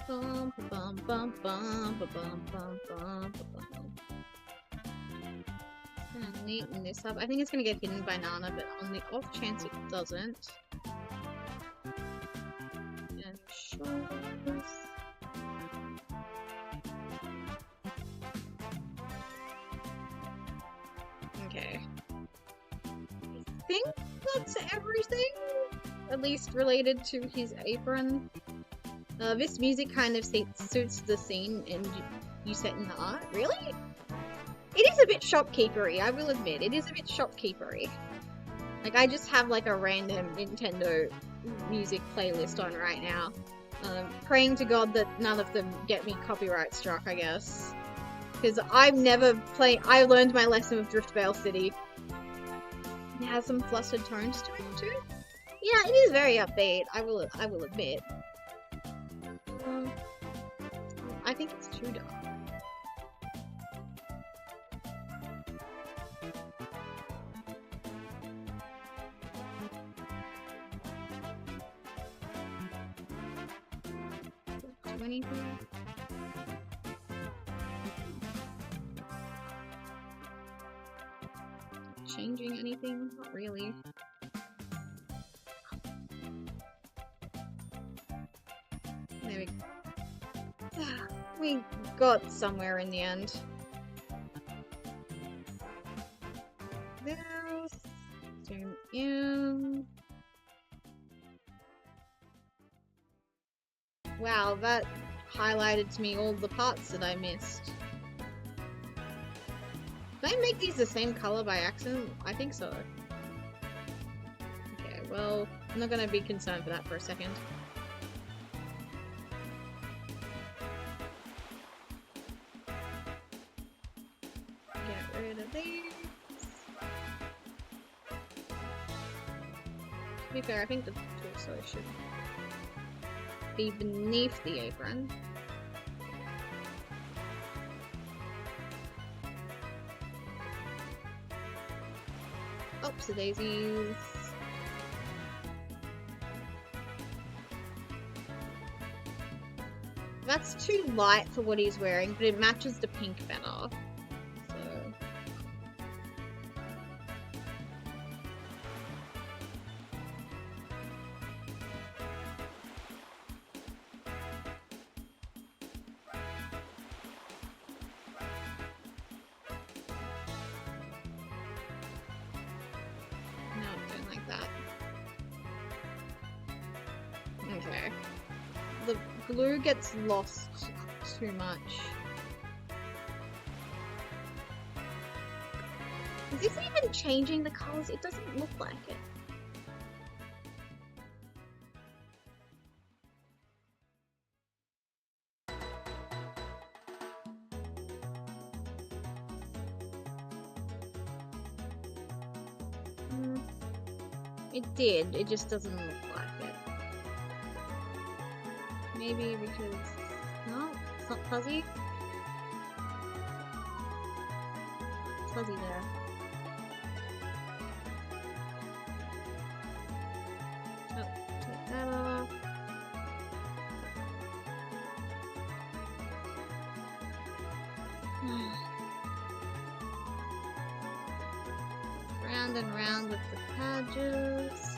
Bum bum bum bum bum bum bum bum bum. neaten this up. I think it's gonna get hidden by Nana, but on the off chance it doesn't. And shoulders. Okay. I think that's everything, at least related to his apron. This music kind of suits the scene and you set in the art. Really? It is a bit shopkeepery, I will admit. It is a bit shopkeepery. Like, I just have like a random Nintendo music playlist on right now. Praying to God that none of them get me copyright struck, I guess. Because I've never played. I learned my lesson with Driftvale City. It has some flustered tones to it too. Yeah, it is very upbeat. I will admit. I think it's too dark. Anything? Changing anything? Not really. There we go. We got somewhere in the end. There. Zoom in. Wow, that highlighted to me all the parts that I missed. Did I make these the same color by accident? I think so. Okay, well, I'm not gonna be concerned for that for a second. Get rid of these. To be fair, I think the torso should be beneath the apron. Oopsie daisies. That's too light for what he's wearing, but it matches the pink better. So. Okay. The glue gets lost too much. Is this even changing the colors? It doesn't look like it. It did, it just doesn't look like it. Maybe because... no, it's not fuzzy. It's fuzzy there. Oh, take that off. Round and round with the badges.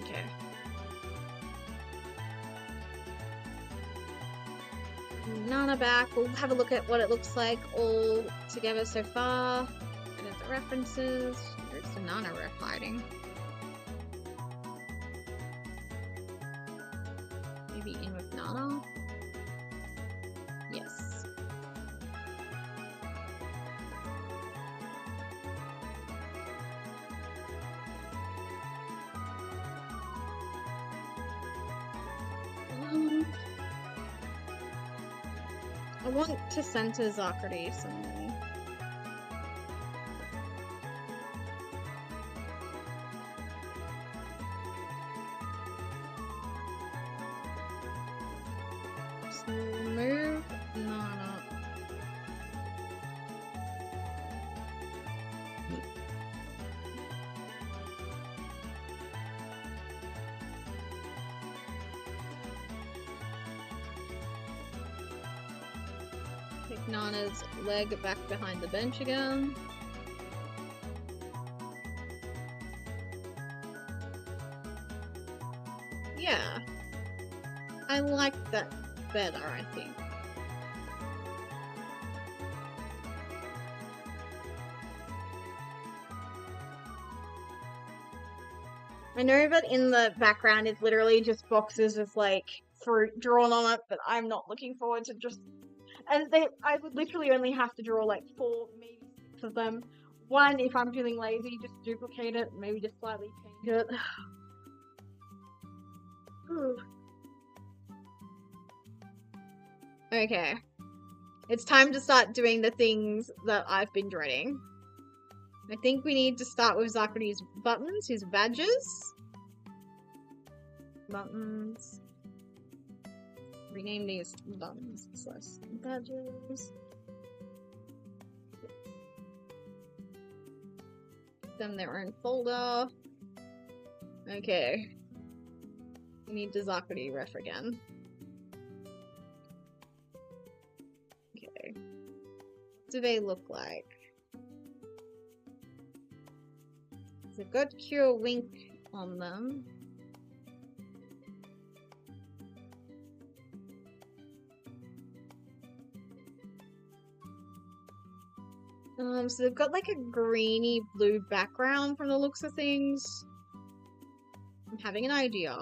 Okay. Nana back. We'll have a look at what it looks like all together so far. And at the references. Where's the Nana ref hiding? Maybe in with Nana? Yes. I want to center Zachary somewhere. So move Nana. Kick Nana's leg back behind the bench again. Yeah. I like that better, I think. I know that in the background it's literally just boxes with like fruit drawn on it, but I'm not looking forward to just... And I would literally only have to draw like 4, maybe 6 of them. One, if I'm feeling lazy, just duplicate it, maybe just slightly change it. Okay. It's time to start doing the things that I've been dreading. I think we need to start with Zakari's buttons, his badges. Buttons. Rename these buttons / badges. Give them their own folder. Okay. We need the Zakari ref again. Okay. What do they look like? They've got Cure Wink on them. So they've got like a greeny blue background from the looks of things. I'm having an idea.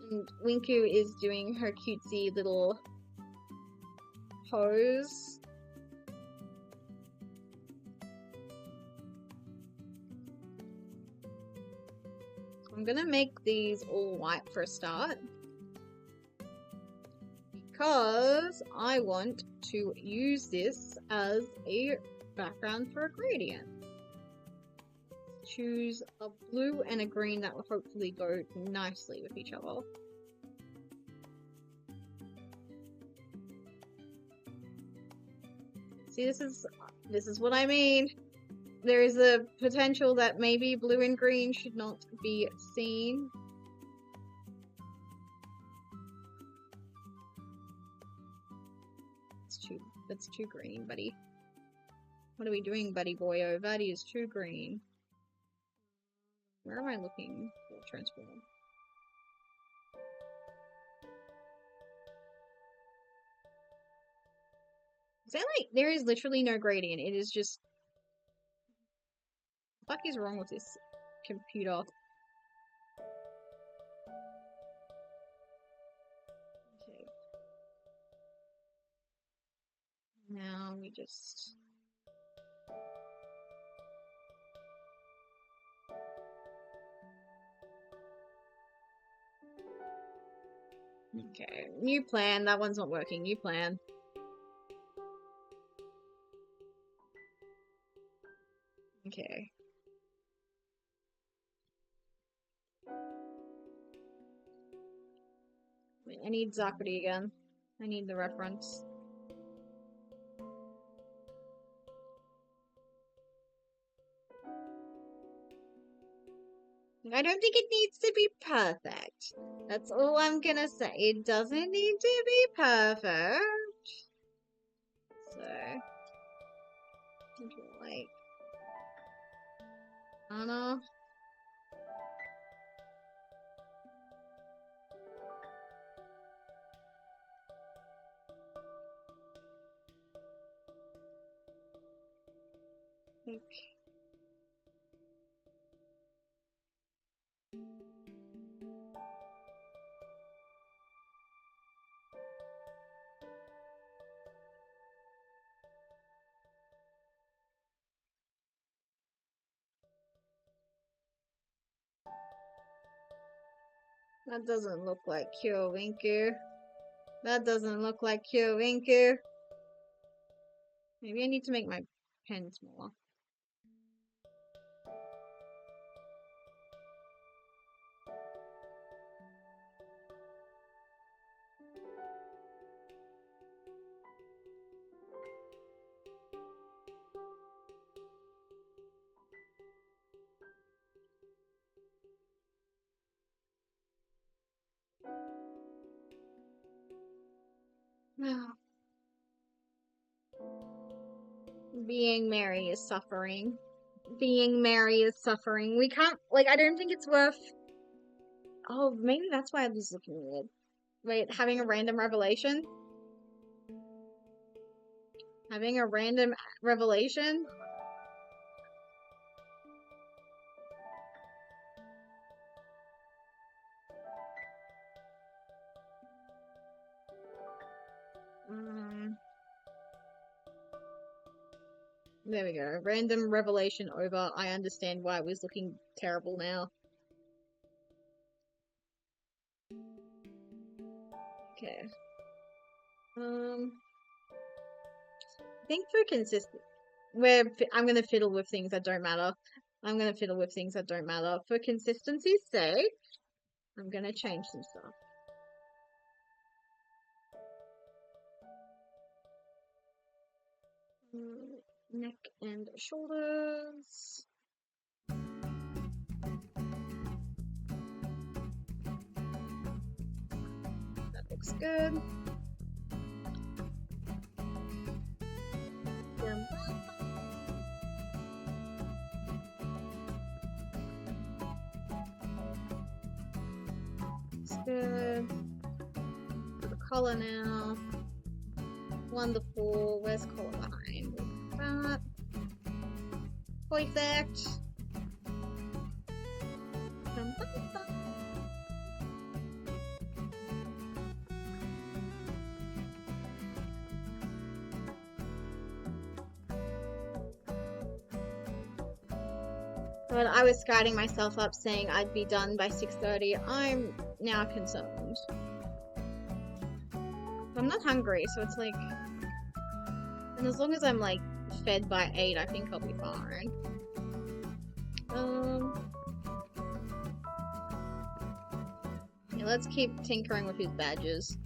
And Winku is doing her cutesy little pose. I'm gonna make these all white for a start. Because I want to use this as a background for a gradient. Choose a blue and a green that will hopefully go nicely with each other. See, this is what I mean. There is a potential that maybe blue and green should not be seen. That's too green, buddy. What are we doing, buddy boyo? That is too green. Where am I looking for transform? Is that like, there is literally no gradient. It is just... What the fuck is wrong with this computer? Okay. Now we just... Okay, new plan. That one's not working. New plan. Okay. Wait, I need Zakari again. I need the reference. I don't think it needs to be perfect. That's all I'm gonna say. It doesn't need to be perfect. So, like, I don't know. Okay. That doesn't look like Kyo-Winku. That doesn't look like Kyo-Winku. Maybe I need to make my pen smaller. Being Mary is suffering. Being Mary is suffering. We can't, like, I don't think it's worth. Oh, maybe that's why I was looking weird. Wait, having a random revelation? Having a random revelation? There we go. Random revelation over. I understand why it was looking terrible now. Okay. I think for consistent, I'm gonna fiddle with things that don't matter. I'm gonna fiddle with things that don't matter. For consistency's sake, I'm gonna change some stuff. Neck and shoulders. That looks good. Looks good. For the collar now. Wonderful. Where's collar behind? That. Perfect. When I was guiding myself up saying I'd be done by 6:30, I'm now concerned. I'm not hungry, so it's like... And as long as I'm like fed by 8, I think I'll be fine. Yeah, let's keep tinkering with his badges.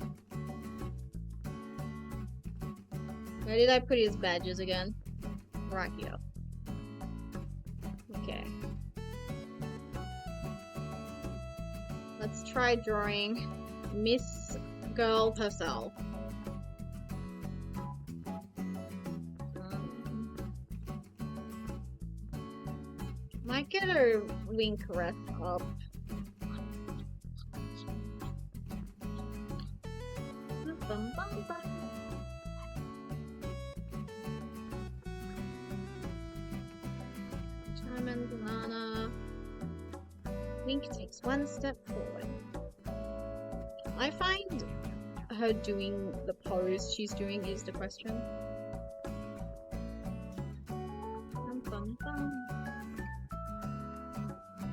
Where did I put his badges again? Right here. Okay. Let's try drawing Miss Girl herself. Might get her wing caress up. Charmin, banana. Wink takes one step forward. I find her doing the pose she's doing is the question.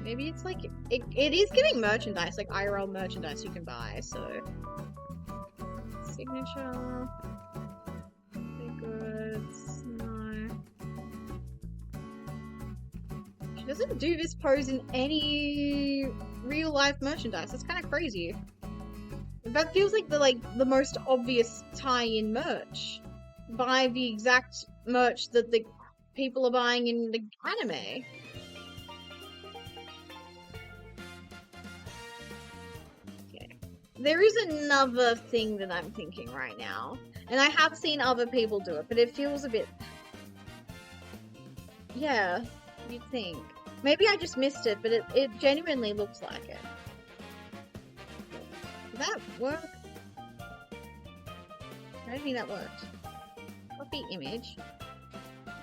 Maybe it's like, it is giving merchandise, like IRL merchandise you can buy, so. Signature. Okay, goods. No. She doesn't do this pose in any real life merchandise. That's kind of crazy. That feels like the most obvious tie-in merch. Buy the exact merch that the people are buying in the anime. There is another thing that I'm thinking right now, and I have seen other people do it, but it feels a bit... Yeah, you'd think. Maybe I just missed it, but it genuinely looks like it. Did that work? I don't think that worked. Copy image.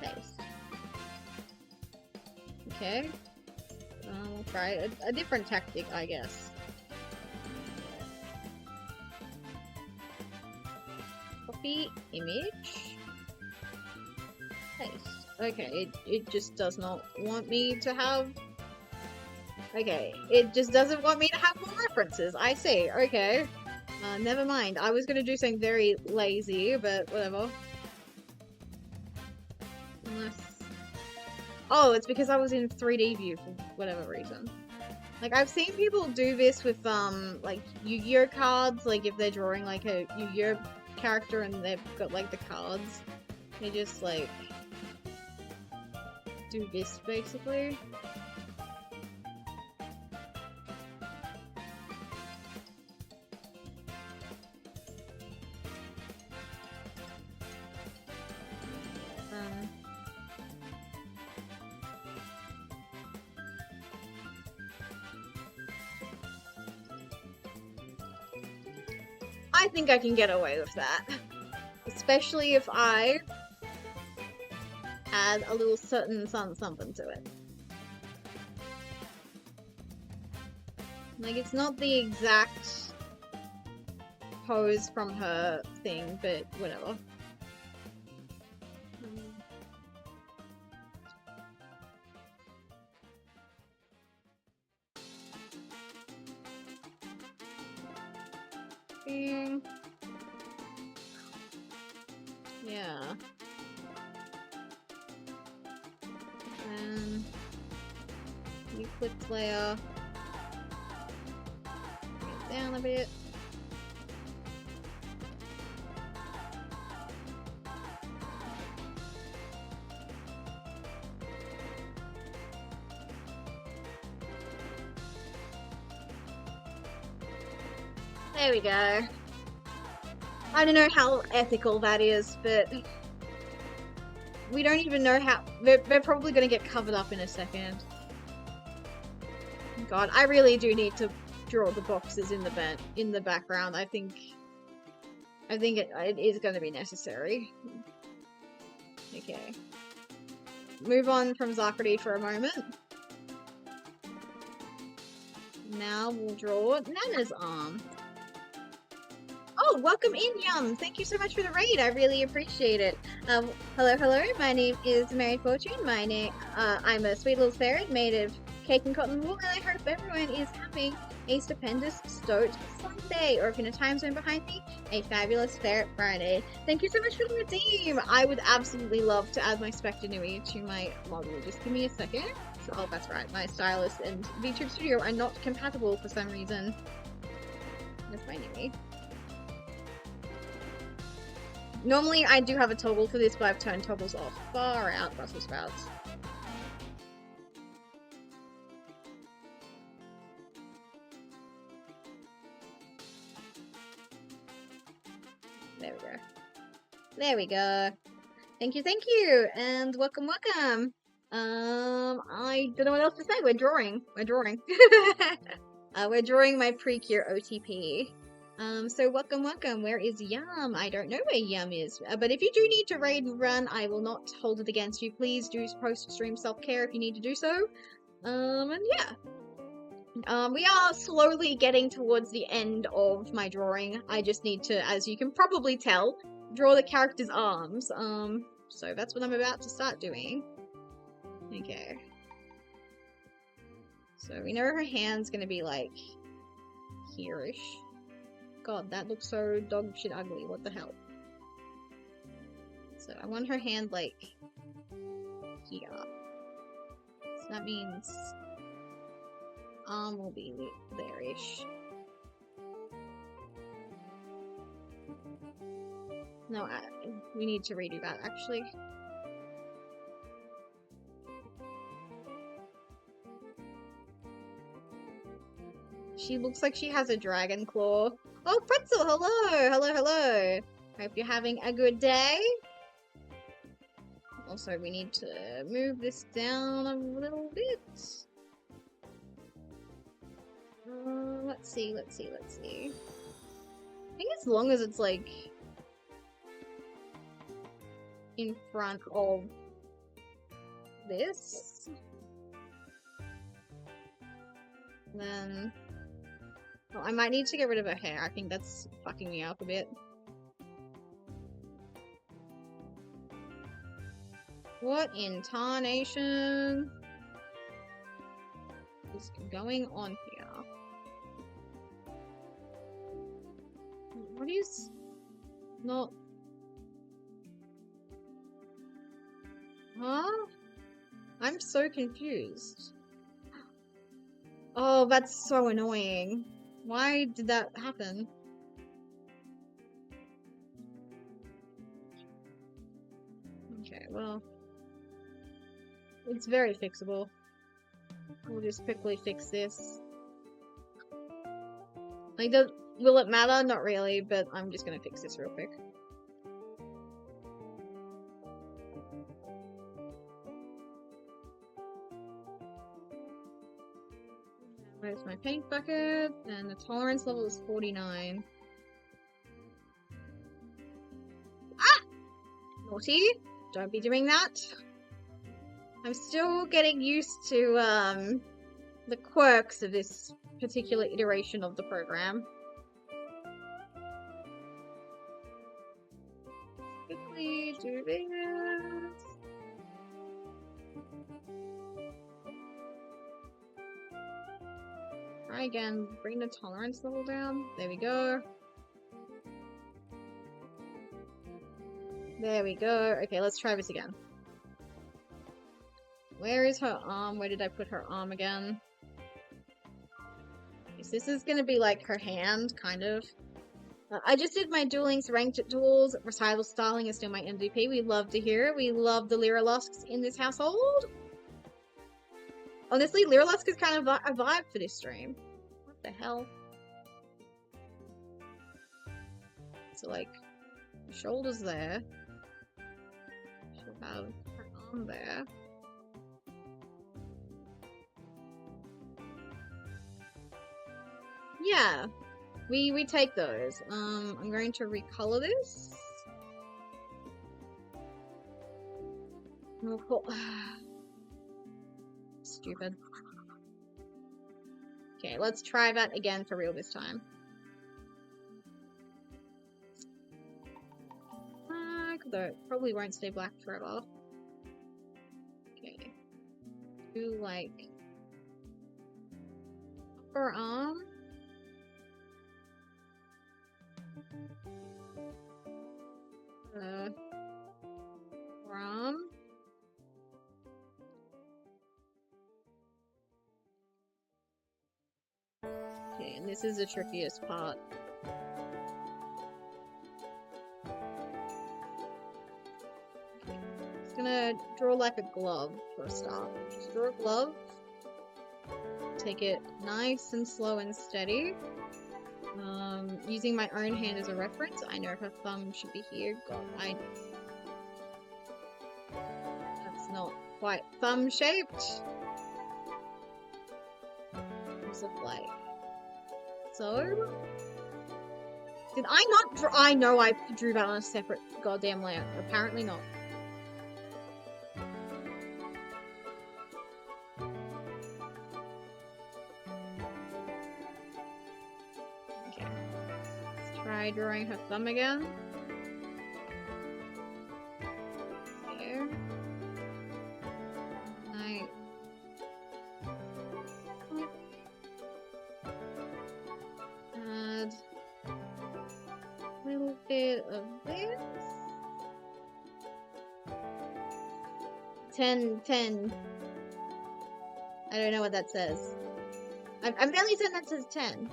Paste. Okay. We'll try a different tactic, I guess. Copy image. Paste. Okay, it just does not want me to have... Okay, it just doesn't want me to have more references. I see, okay. Never mind. I was gonna do something very lazy, but whatever. Unless... Oh, it's because I was in 3D view for whatever reason. Like, I've seen people do this with, like, Yu-Gi-Oh cards, like, if they're drawing, like, a Yu-Gi-Oh character and they've got, like, the cards. They just, like, do this, basically. I think I can get away with that. Especially if I add a little certain something to it. Like, it's not the exact pose from her thing, but whatever. Yeah. And you click layer. Bring it down a bit. There we go. I don't know how ethical that is, but we don't even know how. They're probably going to get covered up in a second. God, I really do need to draw the boxes in the background. I think it is going to be necessary. Okay. Move on from Zakrati for a moment. Now we'll draw Nana's arm. Oh, welcome in, Yum! Thank you so much for the raid. I really appreciate it. Hello. My name is Mary Fortune. I'm a sweet little ferret made of cake and cotton wool, and I hope everyone is having a stupendous stoked Sunday, or if in a time zone behind me, a fabulous Ferret Friday. Thank you so much for the redeem. I would absolutely love to add my Spectre Nui to my model. Just give me a second. Oh, that's right. My stylus and VTuber Studio are not compatible for some reason. That's my Nui. Normally, I do have a toggle for this, but I've turned toggles off. Far out, Brussels sprouts. There we go. There we go. Thank you, and welcome. I don't know what else to say. We're drawing. We're drawing my pre-cure OTP. So welcome. Where is Yum? I don't know where Yum is, but if you do need to raid and run, I will not hold it against you. Please do post-stream self-care if you need to do so. And yeah. We are slowly getting towards the end of my drawing. I just need to, as you can probably tell, draw the character's arms. So that's what I'm about to start doing. Okay. So we know her hand's gonna be like here-ish. God, that looks so dog shit ugly. What the hell? So I want her hand like here. So that means arm will be there-ish. No, we need to redo that actually. She looks like she has a dragon claw. Oh, Pretzel, hello! Hope you're having a good day. Also, we need to move this down a little bit. Let's see. I think as long as it's like in front of this, then... Well, I might need to get rid of her hair. I think that's fucking me up a bit. What in tarnation is going on here? What is not... Huh? I'm so confused. Oh, that's so annoying. Why did that happen? Okay, well... It's very fixable. We'll just quickly fix this. Like, will it matter? Not really, but I'm just gonna fix this real quick. Where's my paint bucket? And the tolerance level is 49. naughty. Don't be doing that. I'm still getting used to the quirks of this particular iteration of the program. Quickly do this. Try again. Bring the tolerance level down. There we go. There we go. Okay, let's try this again. Where is her arm? Where did I put her arm again? This is gonna be like her hand, kind of. I just did my Duel Links ranked duels. Recital styling is still my MVP. We love to hear it. We love the Lyrilusks in this household. Honestly, Lyrilusk is kind of a vibe for this stream. What the hell? So, like, her shoulder's there. She'll have her arm there. Yeah, we take those. I'm going to recolor this. Stupid. Okay, let's try that again for real this time. Though it probably won't stay black forever. Okay. Do like upper arm. Arm. Okay, and this is the trickiest part. Okay, just gonna draw like a glove for a start. Just draw a glove. Take it nice and slow and steady. Using my own hand as a reference, I know her thumb should be here. God, that's not quite thumb shaped. It's like so. Did I not draw? I know I drew that on a separate goddamn layer. Apparently not. Drawing her thumb again. There. Add a little bit of this. 10. I don't know what that says. I'm barely saying that says 10.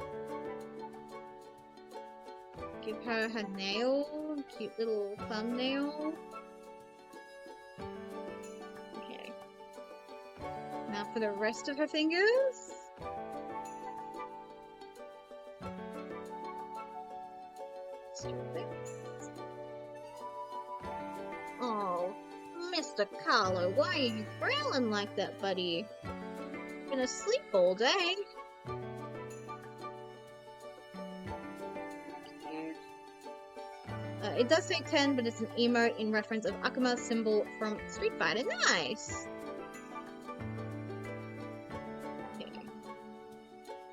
Give her her nail, cute little thumbnail. Okay. Now for the rest of her fingers. Oh, Mr. Carlo, why are you growling like that, buddy? You're gonna sleep all day. It does say 10, but it's an emote in reference of Akuma's symbol from Street Fighter. Nice! Okay.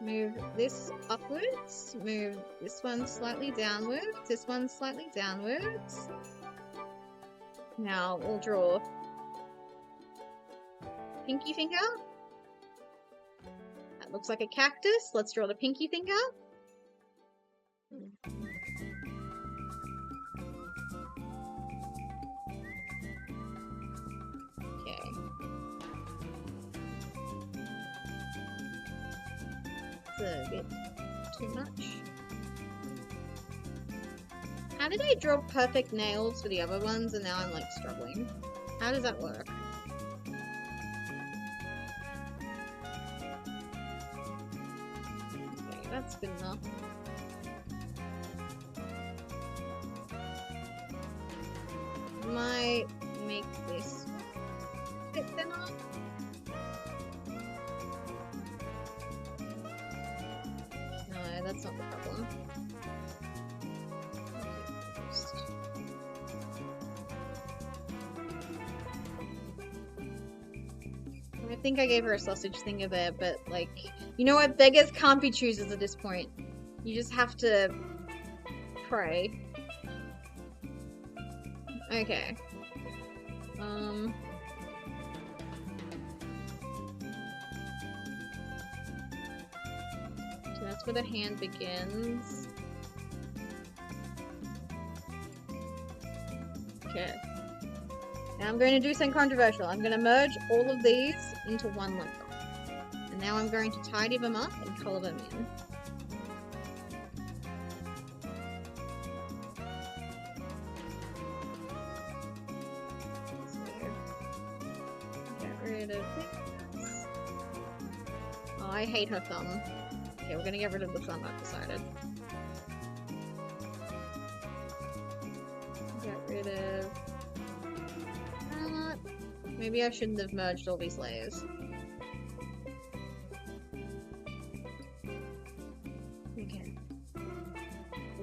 Move this upwards. Move this one slightly downwards. This one slightly downwards. Now we'll draw pinky finger. That looks like a cactus. Let's draw the pinky finger. A bit too much. How did I draw perfect nails for the other ones and now I'm like struggling? How does that work? Okay, that's good enough. Might make this a bit thinner. That's not the problem. I think I gave her a sausage thinger there, but like, you know what? Beggars can't be choosers at this point. You just have to pray. Okay. So that's where the hand begins. Okay. Now I'm going to do something controversial. I'm going to merge all of these into one lump. And now I'm going to tidy them up and color them in. Rid of this. Oh, I hate her thumb. Okay, we're gonna get rid of the thumb, I've decided. Get rid of that. Maybe I shouldn't have merged all these layers. Okay.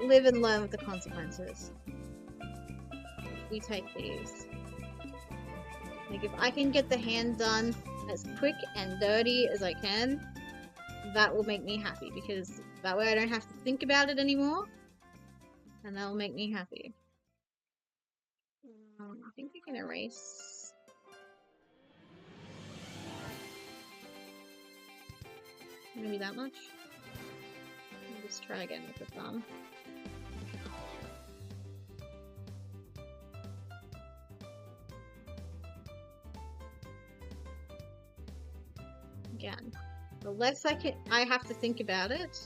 Live and learn with the consequences. We take these. Like, if I can get the hand done as quick and dirty as I can, that will make me happy, because that way I don't have to think about it anymore, and that will make me happy. I think we can erase. Maybe that much? Let's try again with the thumb. Again, the less I have to think about it.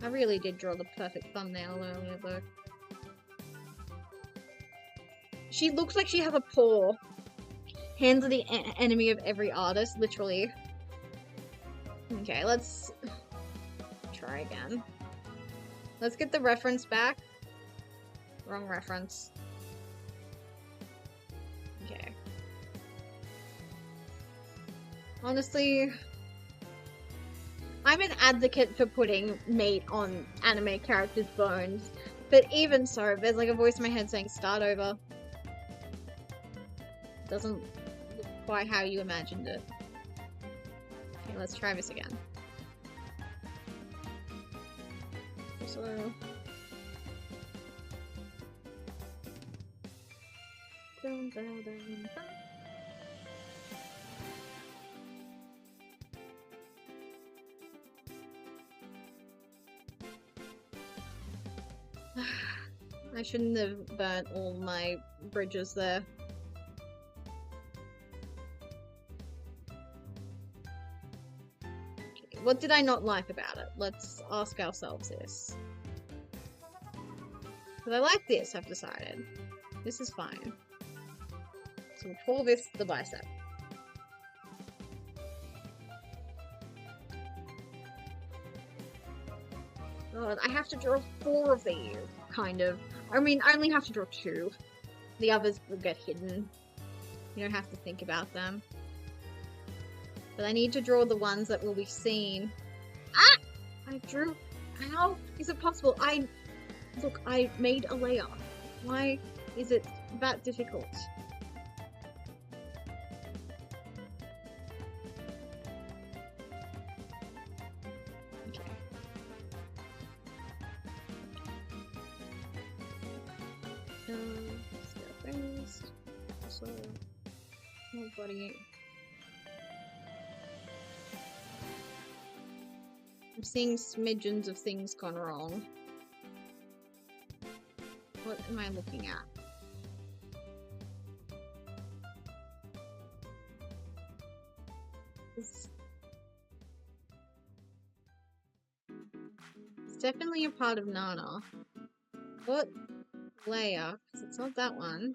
I really did draw the perfect thumbnail earlier, though. She looks like she has a paw. Hands are the enemy of every artist, literally. Okay, let's try again. Let's get the reference back. Wrong reference. Okay. Honestly, I'm an advocate for putting meat on anime characters' bones, but even so, there's like a voice in my head saying start over. Doesn't look quite how you imagined it. Okay, let's try this again. So... I shouldn't have burnt all my bridges there. Okay, what did I not like about it? Let's ask ourselves this. Because I like this, I've decided. This is fine. So we'll call this the bicep. God, I have to draw 4 of these, kind of. I mean, I only have to draw 2. The others will get hidden. You don't have to think about them. But I need to draw the ones that will be seen. Ah! I drew... How is it possible? Look, I made a layer. Why is it that difficult? Body. I'm seeing smidgens of things gone wrong. What am I looking at? It's definitely a part of Nana. What layer? Because it's not that one.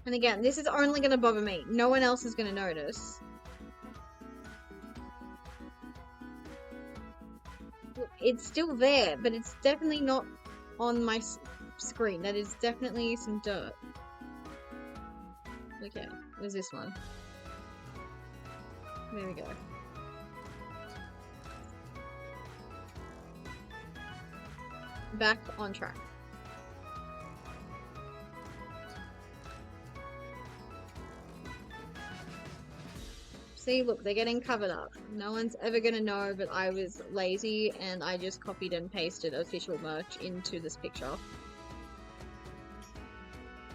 And again, this is only going to bother me. No one else is going to notice. Look, it's still there, but it's definitely not on my screen. That is definitely some dirt. Okay, where's this one? There we go. back on track. See, look, they're getting covered up. No one's ever gonna know that I was lazy and I just copied and pasted official merch into this picture.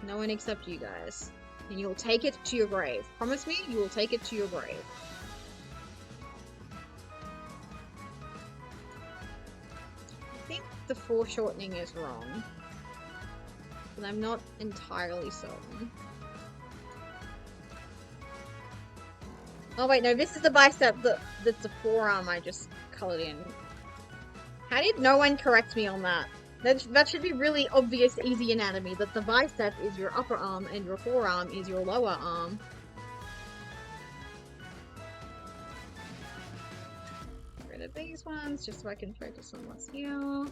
No one except you guys. And you'll take it to your grave. Promise me, you will take it to your grave. I think the foreshortening is wrong. But I'm not entirely certain. Oh wait, no, this is the bicep that's the forearm I just colored in. How did no one correct me on that? That should be really obvious, easy anatomy, that the bicep is your upper arm and your forearm is your lower arm. Get rid of these ones, just so I can focus on what's here.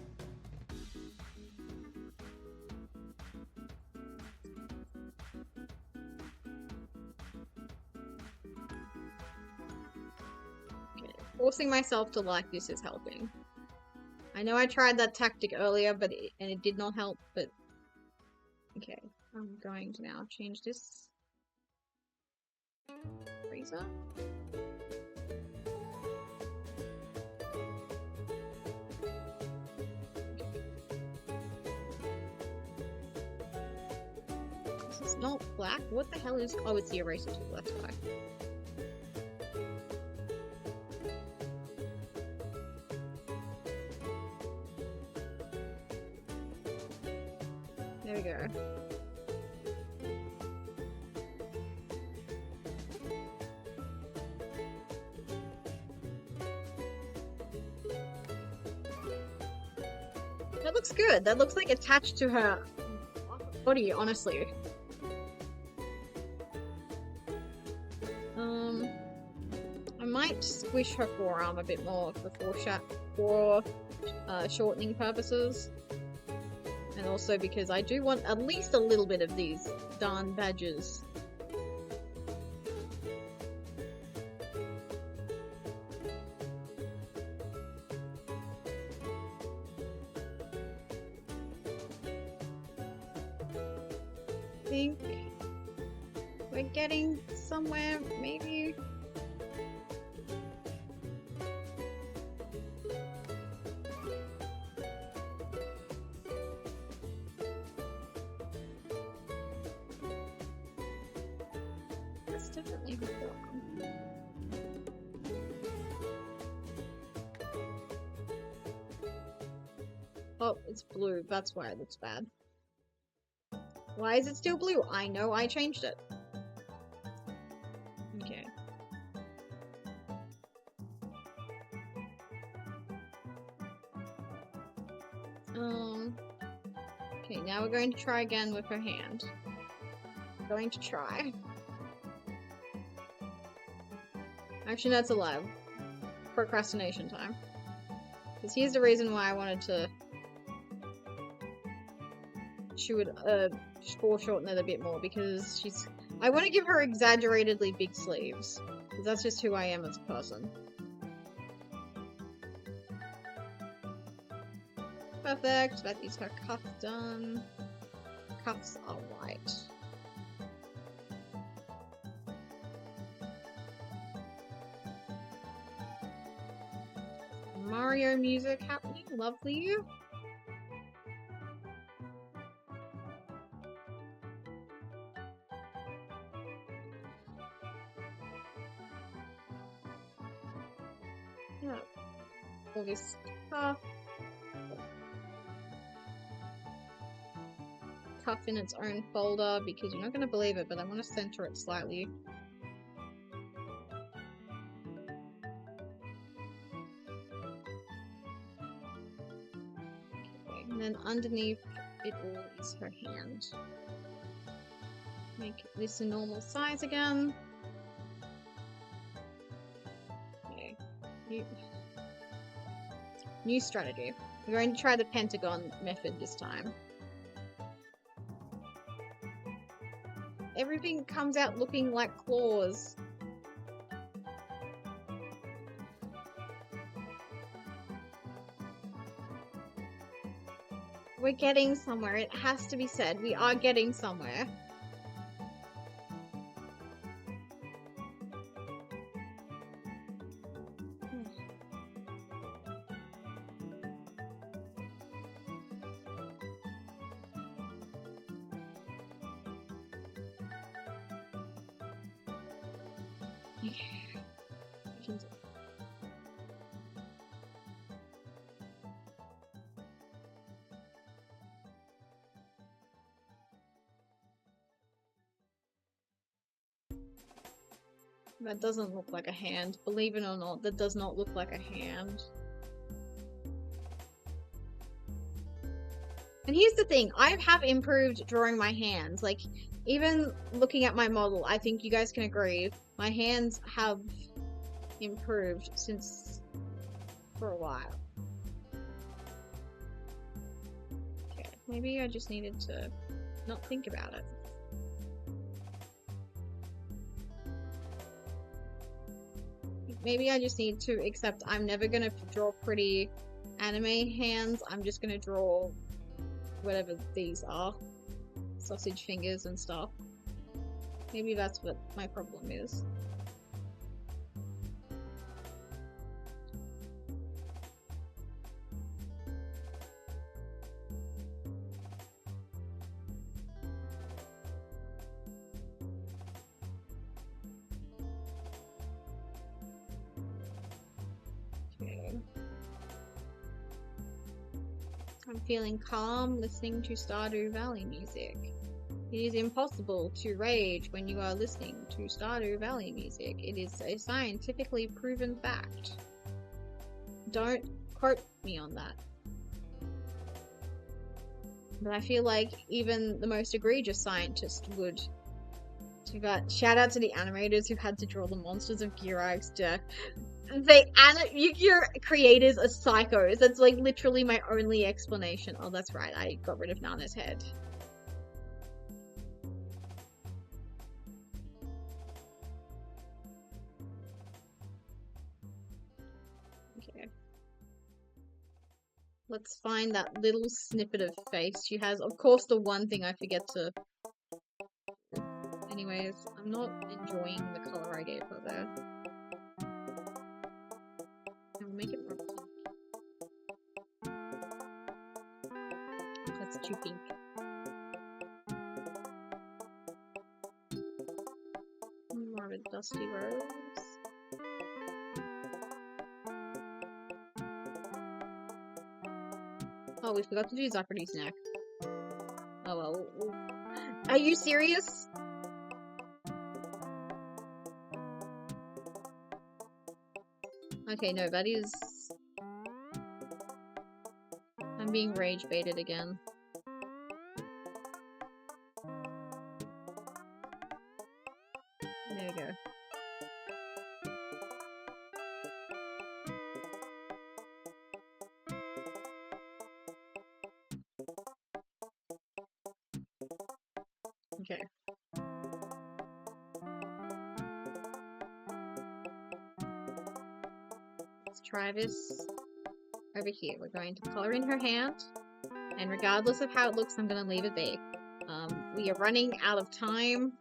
Okay, forcing myself to like this is helping. I know I tried that tactic earlier, and it did not help, but... Okay, I'm going to now change this. Freezer. This is not black? What the hell is... Oh, it's the eraser tool, that's why. There we go. That looks good. That looks like attached to her body, honestly. I might squish her forearm a bit more for shortening purposes. And also because I do want at least a little bit of these darn badges. I think we're getting somewhere, maybe. That's definitely her forearm. Oh, it's blue. That's why it looks bad. Why is it still blue? I know I changed it. Okay. Okay, now we're going to try again with her hand. I'm going to try. Actually, that's a lie. Procrastination time. Because here's the reason why I wanted to... She would, foreshorten it a bit more, because she's... I want to give her exaggeratedly big sleeves. Because that's just who I am as a person. Perfect. That is her cuff done. Cuffs are white. Mario music happening. Lovely. Yeah. All this cuff. Cuff in its own folder because you're not going to believe it, but I want to center it slightly. Okay, and then underneath it all is her hand. Make this a normal size again. Okay. New strategy. We're going to try the pentagon method this time. Everything comes out looking like claws. We're getting somewhere. It has to be said. We are getting somewhere. That doesn't look like a hand. Believe it or not, that does not look like a hand. And here's the thing, I have improved drawing my hands. Like, even looking at my model, I think you guys can agree, my hands have improved since for a while. Okay, maybe I just needed to not think about it. Maybe I just need to accept I'm never gonna draw pretty anime hands. I'm just gonna draw whatever these are. Sausage fingers and stuff. Maybe that's what my problem is. I'm feeling calm listening to Stardew Valley music. It is impossible to rage when you are listening to Stardew Valley music. It is a scientifically proven fact. Don't quote me on that. But I feel like even the most egregious scientist would. Shout out to the animators who had to draw the monsters of Girax. Your creators are psychos. That's like literally my only explanation. Oh, that's right. I got rid of Nana's head. Okay. Let's find that little snippet of face she has. Of course, the one thing I forget to... Anyways, I'm not enjoying the color I gave her there. I'll make it purple. That's too pink. More of a dusty rose. Oh, we forgot to do Zachary's neck. Oh well. Are you serious? Okay, no, that is... I'm being rage baited again. There we go. Okay. Let's try this over here. We're going to color in her hand, and regardless of how it looks, I'm going to leave it be. We are running out of time.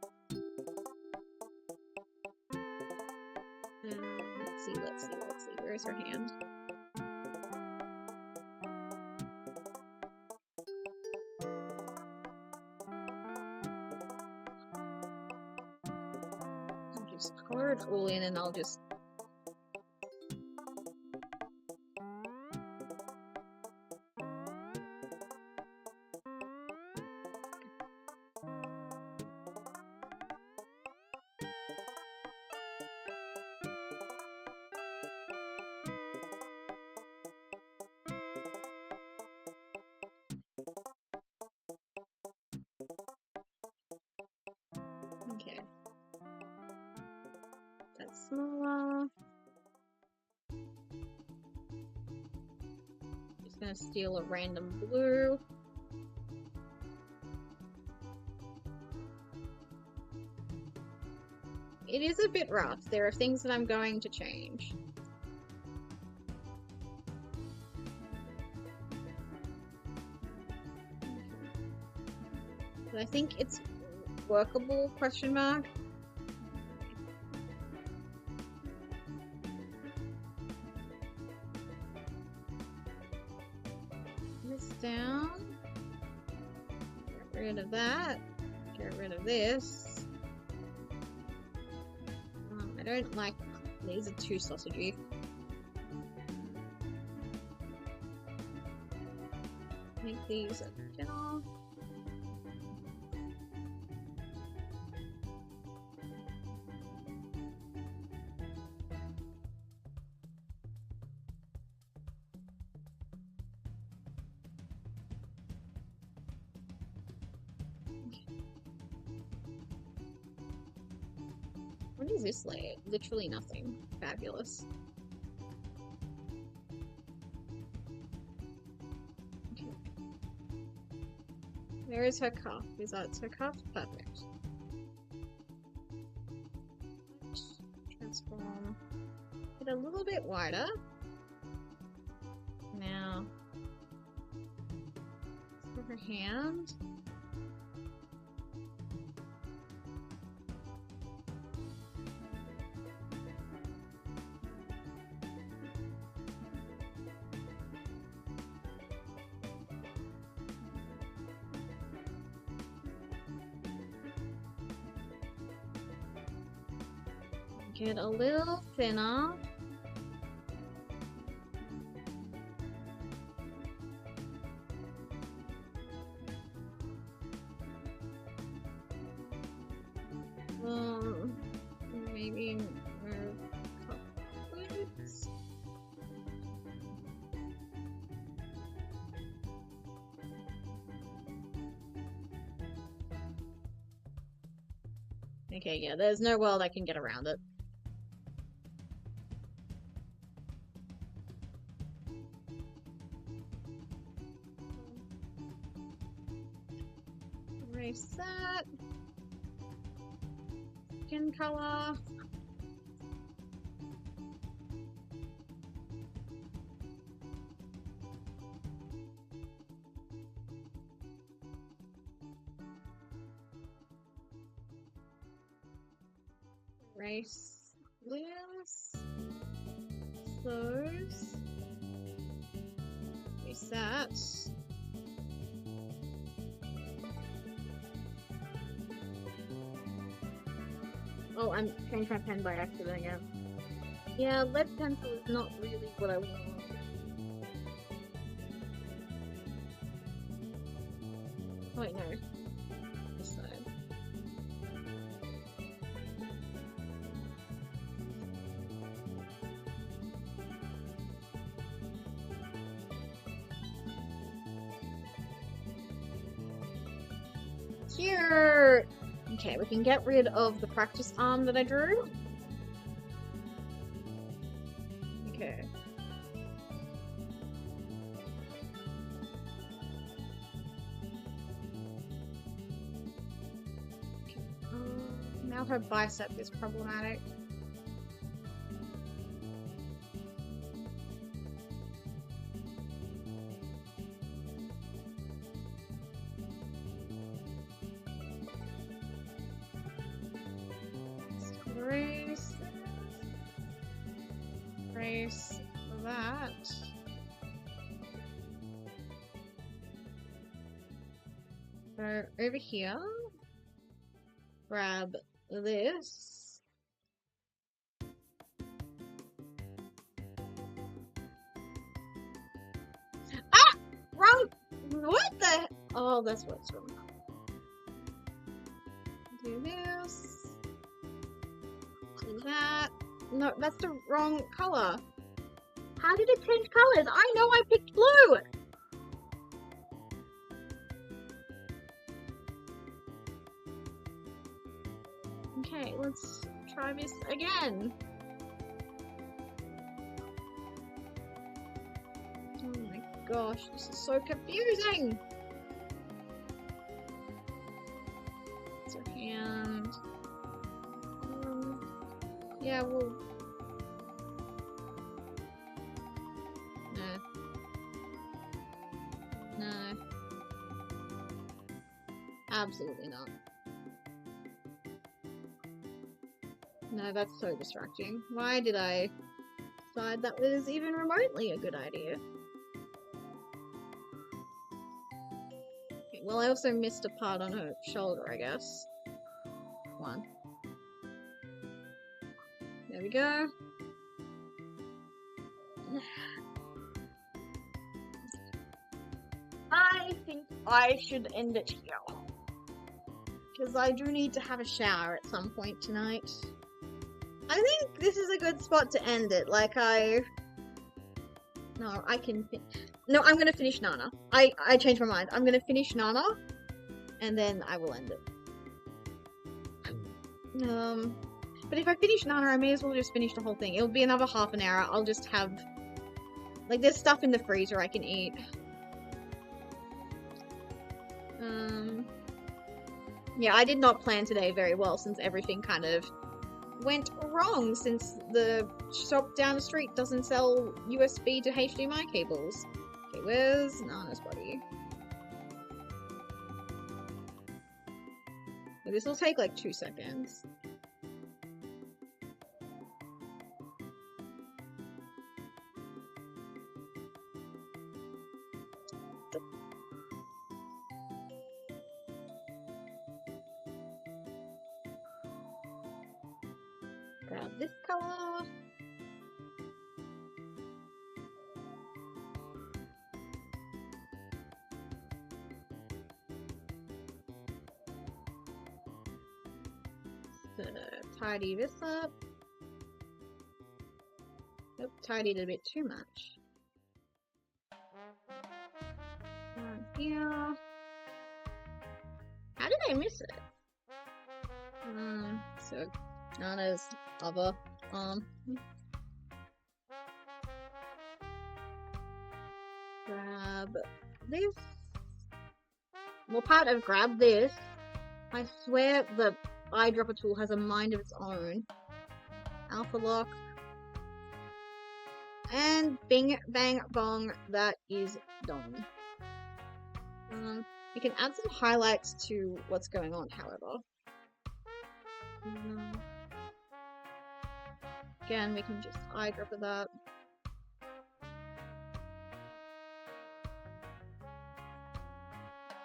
Let's see. Where's her hand? I'll just color it all in, and I'll just... Okay. That's smaller. Just gonna steal a random blue. It is a bit rough. There are things that I'm going to change. But I think it's workable, question mark. This down. Get rid of that. Get rid of this. I don't like, these are too sausagey. Make these original. What is this layer? Literally nothing. Fabulous. Okay. Where is her cuff? Is that her cuff? Perfect. Transform. Get a little bit wider. Now, for her hand. Get a little thinner. Maybe move upwards. Okay, yeah, there's no world I can get around it. Erase that. Skin color. Erase this. Those. Erase that. Oh, I'm changing my pen by accident again. Yeah, lead pencil is not really what I want. Oh wait, no. This side. Cute! Okay, we can get rid of the practice arm that I drew. Okay. Now her bicep is problematic. Erase that. So over here, grab this. Ah! Wrong! What the? Oh, that's what's wrong. Do this. Do that. No, that's the wrong color. How did it change colors? I know I picked blue! Okay, let's try this again. Oh my gosh, this is so confusing! It's a hand. Yeah, well... No. Absolutely not. No, that's so distracting. Why did I decide that was even remotely a good idea? Okay, well, I also missed a part on her shoulder, I guess. One. There we go. I think I should end it here. Because I do need to have a shower at some point tonight. I think this is a good spot to end it. Like, no, I can... No, I'm gonna finish Nana. I changed my mind. I'm gonna finish Nana, and then I will end it. But if I finish Nana, I may as well just finish the whole thing. It'll be another half an hour. I'll just have... Like, there's stuff in the freezer I can eat. Yeah, I did not plan today very well since everything kind of went wrong since the shop down the street doesn't sell USB to HDMI cables. Okay, where's Nana's body? This will take like 2 seconds. Grab this color. Tidy this up. Nope, tidied it a bit too much. Here. How did I miss it? So Nana's other arm. Grab this. Well, part of grab this. I swear the eyedropper tool has a mind of its own. Alpha lock. And bing, bang, bong, that is done. You can add some highlights to what's going on, however. Again, we can just eyedropper that.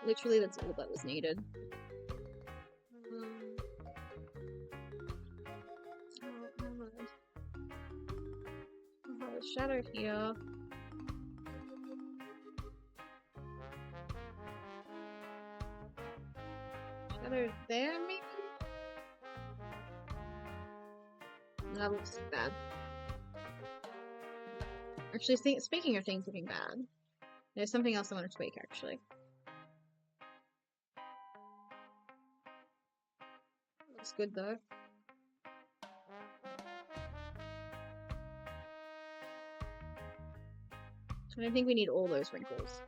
Literally, that's all that was needed. Shadow here. Shadow there, maybe? That looks bad. Actually, speaking of things looking bad, there's something else I want to tweak, actually. Looks good, though. I don't think we need all those wrinkles.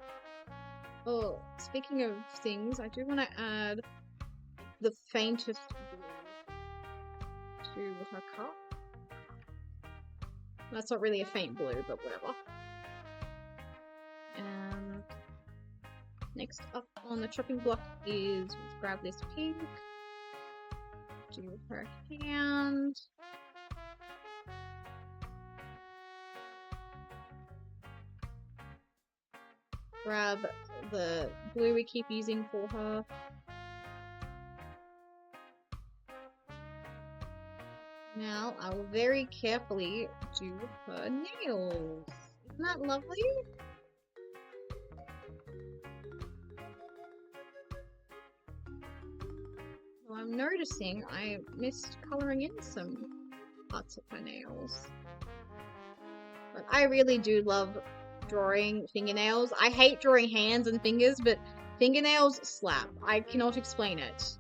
Oh, speaking of things, I do want to add the faintest blue to her cup. That's not really a faint blue, but whatever. And next up on the chopping block is, let's grab this pink, do her hand. Grab the blue we keep using for her. Now I will very carefully do her nails. Isn't that lovely? Well, I'm noticing I missed coloring in some parts of her nails. But I really do love drawing fingernails. I hate drawing hands and fingers, but fingernails slap. I cannot explain it.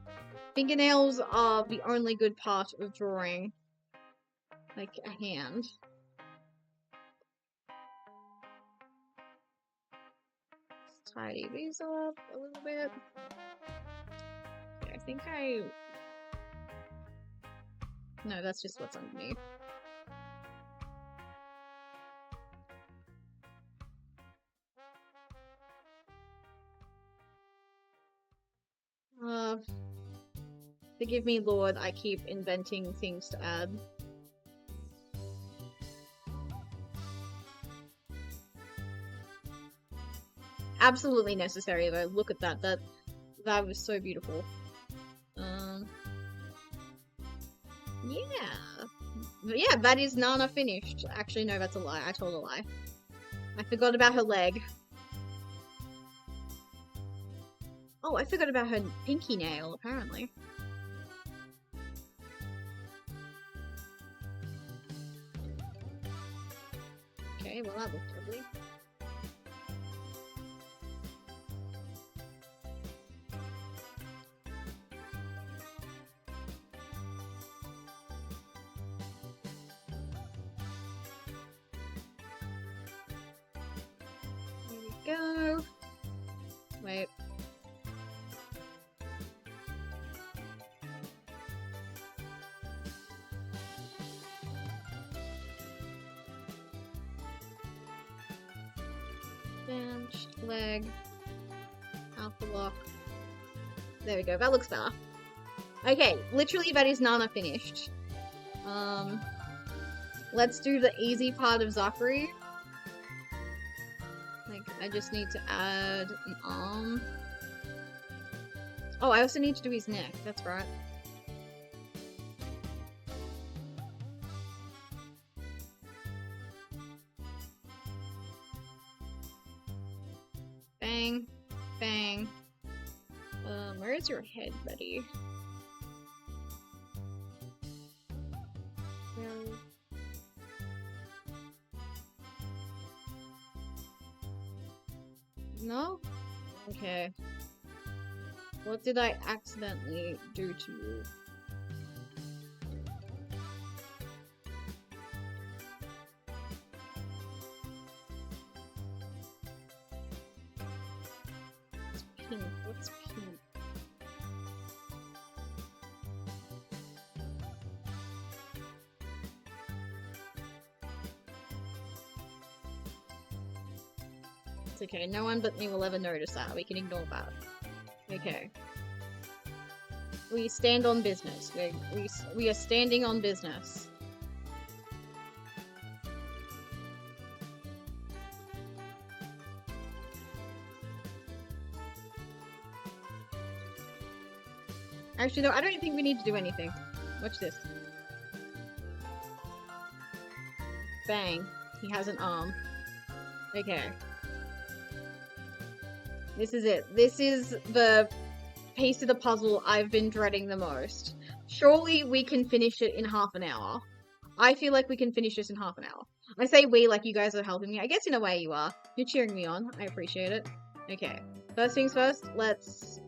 Fingernails are the only good part of drawing, like a hand. Let's tidy these up a little bit. Okay, I think no, that's just what's underneath. Forgive me, Lord, I keep inventing things to add. Absolutely necessary though. Look at that. That was so beautiful. Yeah. But yeah, that is Nana finished. Actually, no, that's a lie. I told a lie. I forgot about her leg. Oh, I forgot about her pinky nail, apparently. Okay, well that looked lovely. There we go. Wait. Bench, leg, alpha lock. There we go, that looks better. Okay, literally that is Nana finished. Let's do the easy part of Zachary. Like, I just need to add an arm. Oh, I also need to do his neck, that's right. Bang, bang. Where is your head, buddy? No? Okay. What did I accidentally do to you? It's pink. What's pink? It's okay. No one but me will ever notice that. We can ignore that. Okay. We stand on business. We are standing on business. Actually, no, I don't think we need to do anything. Watch this. Bang. He has an arm. Okay. This is it. This is the piece of the puzzle I've been dreading the most. Surely we can finish it in half an hour. I feel like we can finish this in half an hour. I say we like you guys are helping me. I guess in a way you are. You're cheering me on. I appreciate it. Okay. First things first, let's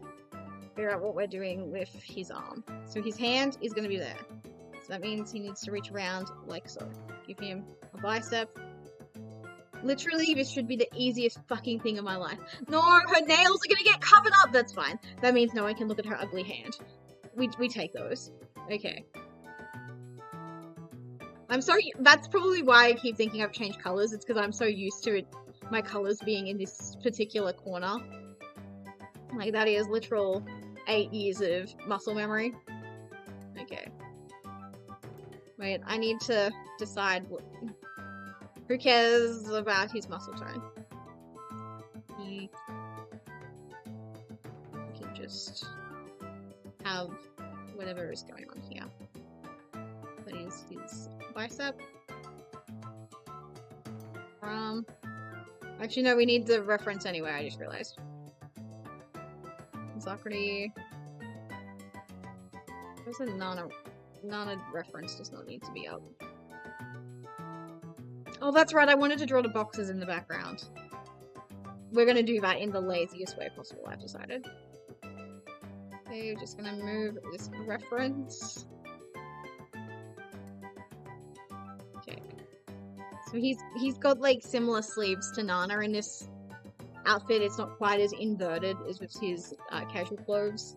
figure out what we're doing with his arm. So his hand is going to be there. So that means he needs to reach around like so. Give him a bicep. Literally, this should be the easiest fucking thing of my life. No, her nails are gonna get covered up! That's fine. That means no one can look at her ugly hand. We take those. Okay. I'm sorry, that's probably why I keep thinking I've changed colours. It's because I'm so used to it, my colours being in this particular corner. Like, that is literal 8 years of muscle memory. Okay. Wait, I need to decide what... Who cares about his muscle tone? He can just have whatever is going on here. That is his bicep. Actually, no, we need the reference anyway, I just realized. Zachary. There's a Nana reference does not need to be up. Oh, that's right, I wanted to draw the boxes in the background. We're gonna do that in the laziest way possible, I've decided. Okay, we're just gonna move this reference. Okay. So he's got like similar sleeves to Nana in this outfit. It's not quite as inverted as with his casual clothes.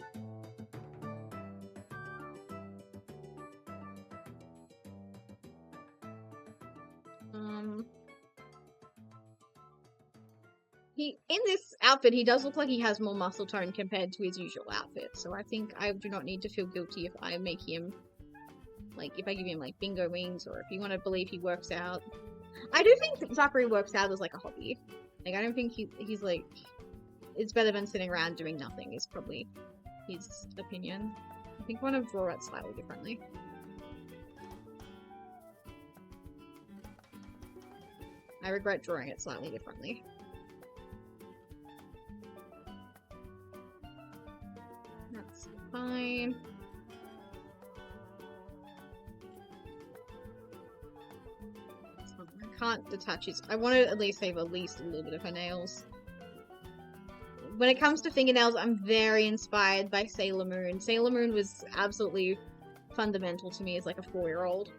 in this outfit, he does look like he has more muscle tone compared to his usual outfit. So I think I do not need to feel guilty if I make him, like, if I give him, like, bingo wings, or if you want to believe he works out. I do think Zachary works out as, like, a hobby. Like, I don't think he's, like, it's better than sitting around doing nothing, is probably his opinion. I think I want to draw it slightly differently. I regret drawing it slightly differently. That's fine. I can't detach his... I want to at least save at least a little bit of her nails. When it comes to fingernails, I'm very inspired by Sailor Moon. Sailor Moon was absolutely fundamental to me as like a 4-year-old.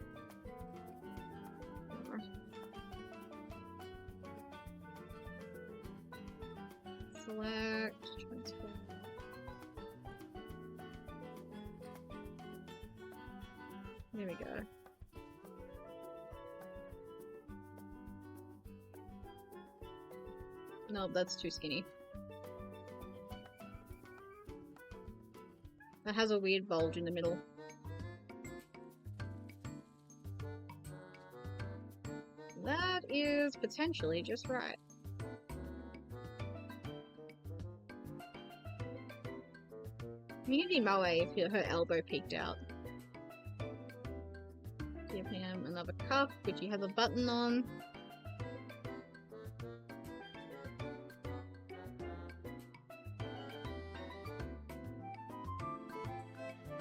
Select, transfer. There we go. No, that's too skinny. That has a weird bulge in the middle. That is potentially just right. Community Moe if her elbow peeked out. Give him another cuff, which he has a button on.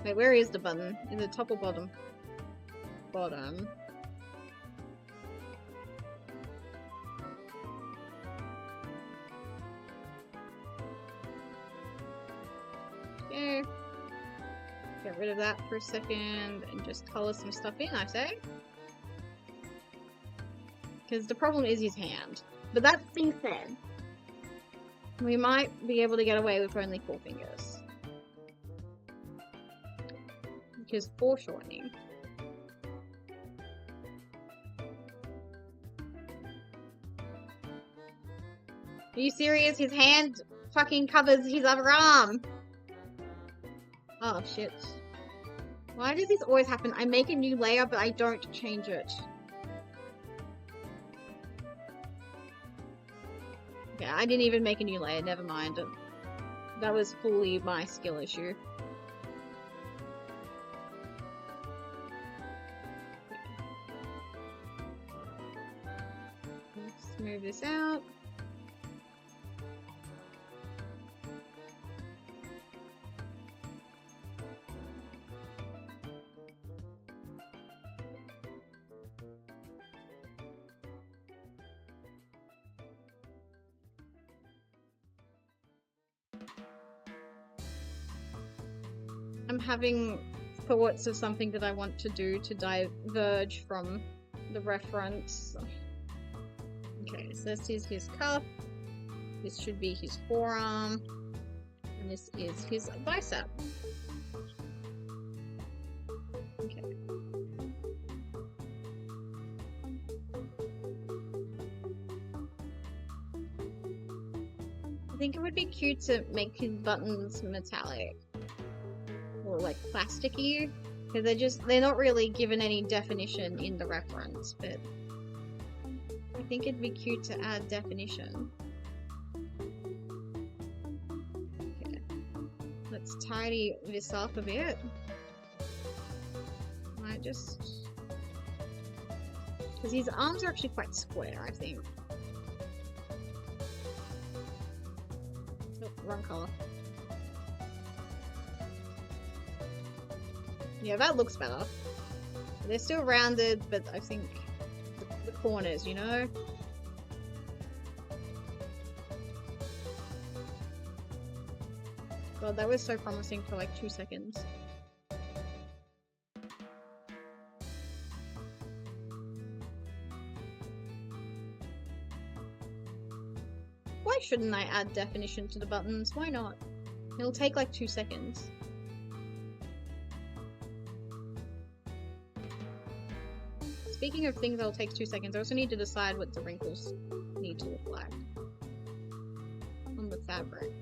Wait, where is the button? Is it top or bottom? Bottom. Okay. Get rid of that for a second and just color some stuff in, I say. Because the problem is his hand. But that being said, we might be able to get away with only 4 fingers. Which is foreshortening. Are you serious? His hand fucking covers his other arm. Oh shit. Why does this always happen? I make a new layer, but I don't change it. Okay, I didn't even make a new layer, never mind. That was fully my skill issue. Let's move this out. I'm having thoughts of something that I want to do to diverge from the reference. Okay, so this is his cuff, this should be his forearm, and this is his bicep. Okay. I think it would be cute to make his buttons metallic. Or like plasticky, because they're not really given any definition in the reference, but I think it'd be cute to add definition. Okay, let's tidy this up a bit. I just, because his arms are actually quite square, I think. Oh, wrong color. Yeah, that looks better. They're still rounded, but I think the corners, you know? God, that was so promising for like 2 seconds. Why shouldn't I add definition to the buttons? Why not? It'll take like 2 seconds. Speaking of things that'll take 2 seconds, I also need to decide what the wrinkles need to look like. fabric.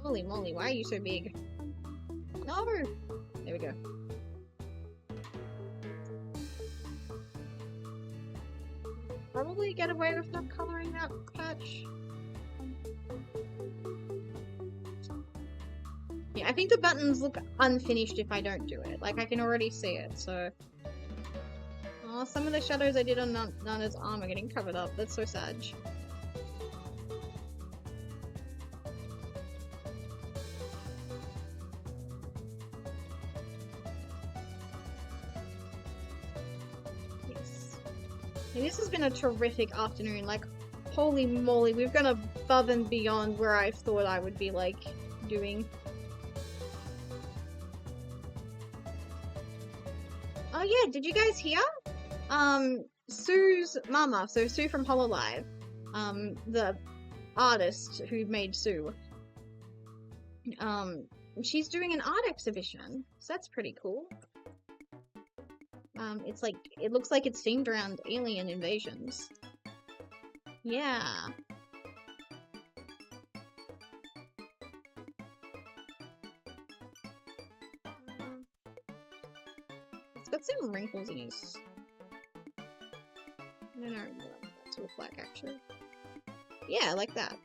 Holy moly, why are you so big? No! There we go. Probably get away with not coloring that patch. Yeah, I think the buttons look unfinished if I don't do it. Like, I can already see it, so... Oh, some of the shadows I did on Nana's arm are getting covered up. That's so sad. Yes. And this has been a terrific afternoon. Like, holy moly, we've gone above and beyond where I thought I would be, like, doing. Oh yeah, did you guys hear? Sue's mama, so Sue from Hololive, the artist who made Sue, she's doing an art exhibition, so that's pretty cool. It's like, it looks like it's themed around alien invasions. Yeah. It's got some wrinkles in his... I don't know what that to look like, actually. Yeah, like that.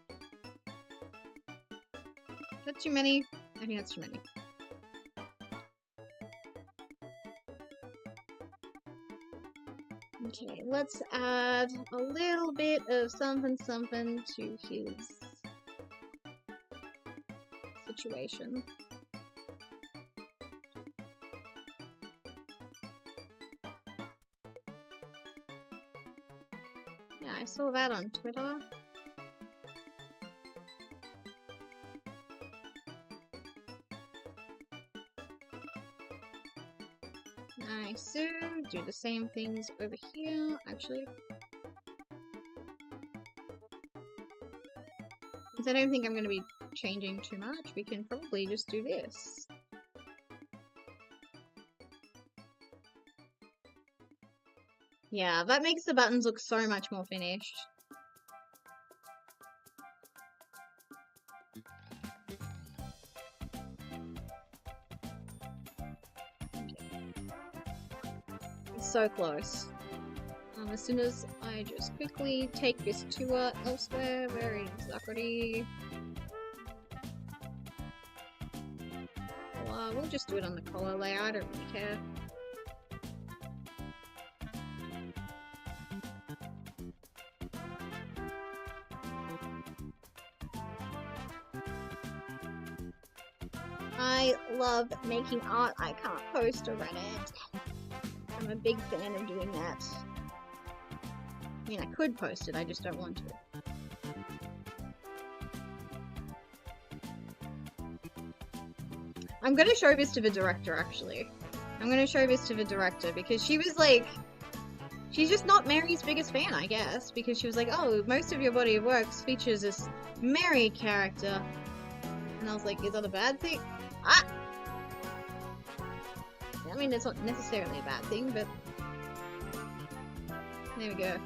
Is that too many? I think that's too many. Okay, let's add a little bit of something something to his situation. Yeah, I saw that on Twitter. Nice, so do the same things over here, actually. Since I don't think I'm going to be changing too much, we can probably just do this. Yeah, that makes the buttons look so much more finished. So close. As soon as I just quickly take this tour elsewhere, where is Zachary? Well, we'll just do it on the collar layer, I don't really care. I love making art I can't post or Reddit. I'm a big fan of doing that. I mean, I could post it, I just don't want to. I'm gonna show this to the director, actually. I'm gonna show this to the director, because she was like... She's just not Mary's biggest fan, I guess, because she was like, oh, most of your body of work features this Mary character. And I was like, is that a bad thing? Ah! I mean, it's not necessarily a bad thing, but... There we go.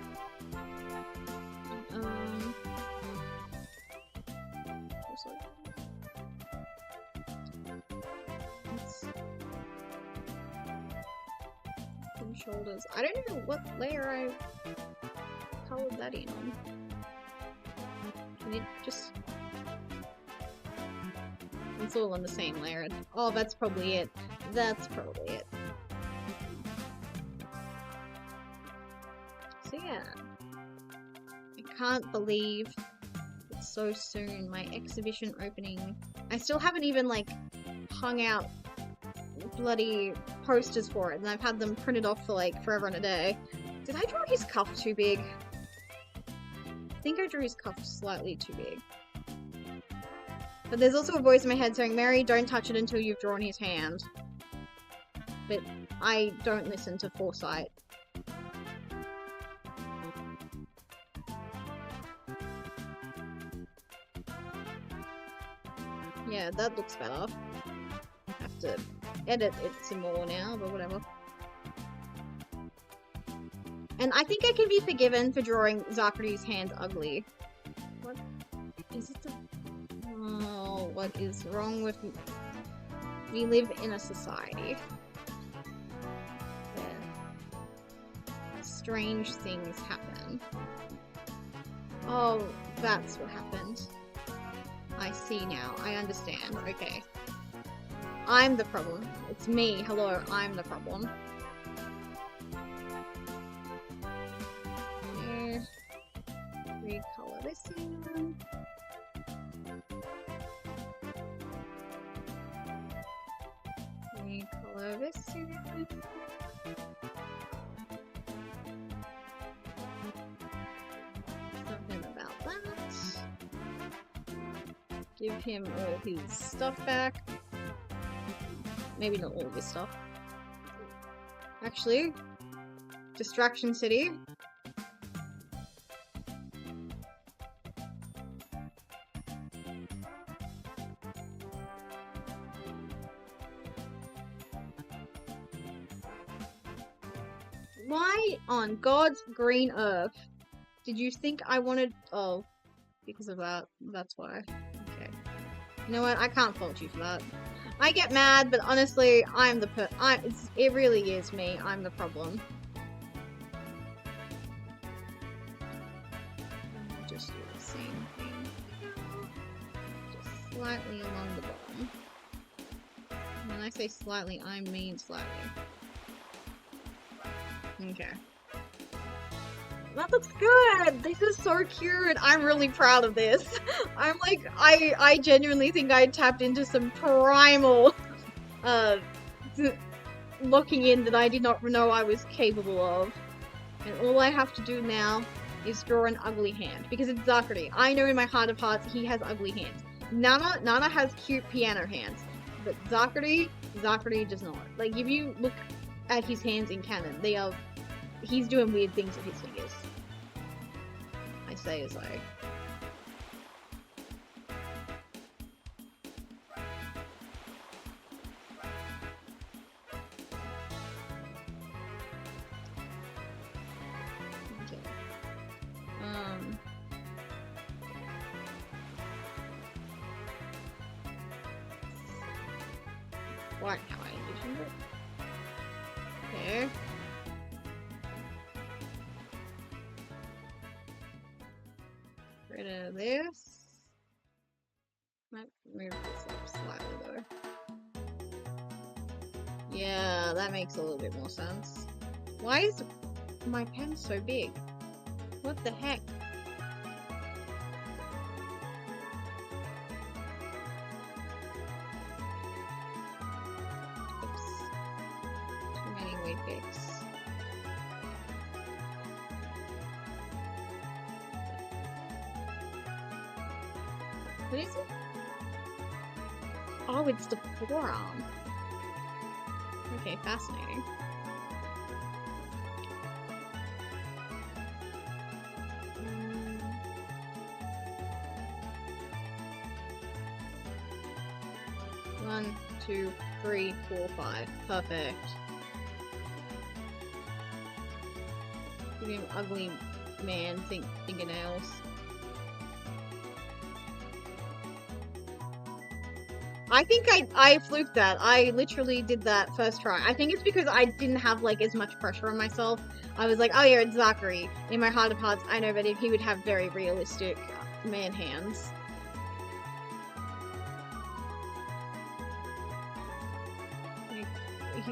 Some shoulders. I don't know what layer I colored that in on. Can it just... It's all on the same layer. Oh, that's probably it. That's probably it. So yeah. I can't believe it's so soon. My exhibition opening. I still haven't even like hung out bloody posters for it, and I've had them printed off for like forever and a day. Did I draw his cuff too big? I think I drew his cuff slightly too big. But there's also a voice in my head saying, Mary, don't touch it until you've drawn his hand. But I don't listen to foresight. Yeah, that looks better. I have to edit it some more now, but whatever. And I think I can be forgiven for drawing Zachary's hand ugly. What? Is it the... Oh, what is wrong with me? We live in a society where strange things happen. Oh, that's what happened. I see now. I understand. Okay. I'm the problem. It's me. Hello, I'm the problem. Okay. Recolor this one. Recolor this one. Something about that. Give him all his stuff back. Maybe not all of his stuff. Actually, Distraction City. Why on God's green earth did you think I wanted... Oh, because of that. That's why. Okay. You know what? I can't fault you for that. I get mad, but honestly, I'm the it really is me. I'm the problem. Just do the same thing. Just slightly along the bottom. When I say slightly, I mean slightly. Okay. That looks good! This is so cute! I'm really proud of this. I'm like, I genuinely think I tapped into some primal, locking in that I did not know I was capable of. And all I have to do now is draw an ugly hand. Because it's Zachary. I know in my heart of hearts he has ugly hands. Nana has cute piano hands. But Zachary does not. Like, if you look at his hands in canon, they are... He's doing weird things with his fingers. I say as I... Okay. Quite how I envisioned it. Okay. Rid of this. Might move this up slightly though. Yeah, that makes a little bit more sense. Why is my pen so big? What the heck? Oops. Too many weight picks. What is it? Oh, it's the forearm. Okay, fascinating. One, 2, 3, 4, 5. Perfect. Give him ugly man fingernails. I think I fluked that. I literally did that first try. I think it's because I didn't have like as much pressure on myself. I was like, oh yeah, it's Zachary. In my heart of hearts, I know that if he would have very realistic man hands.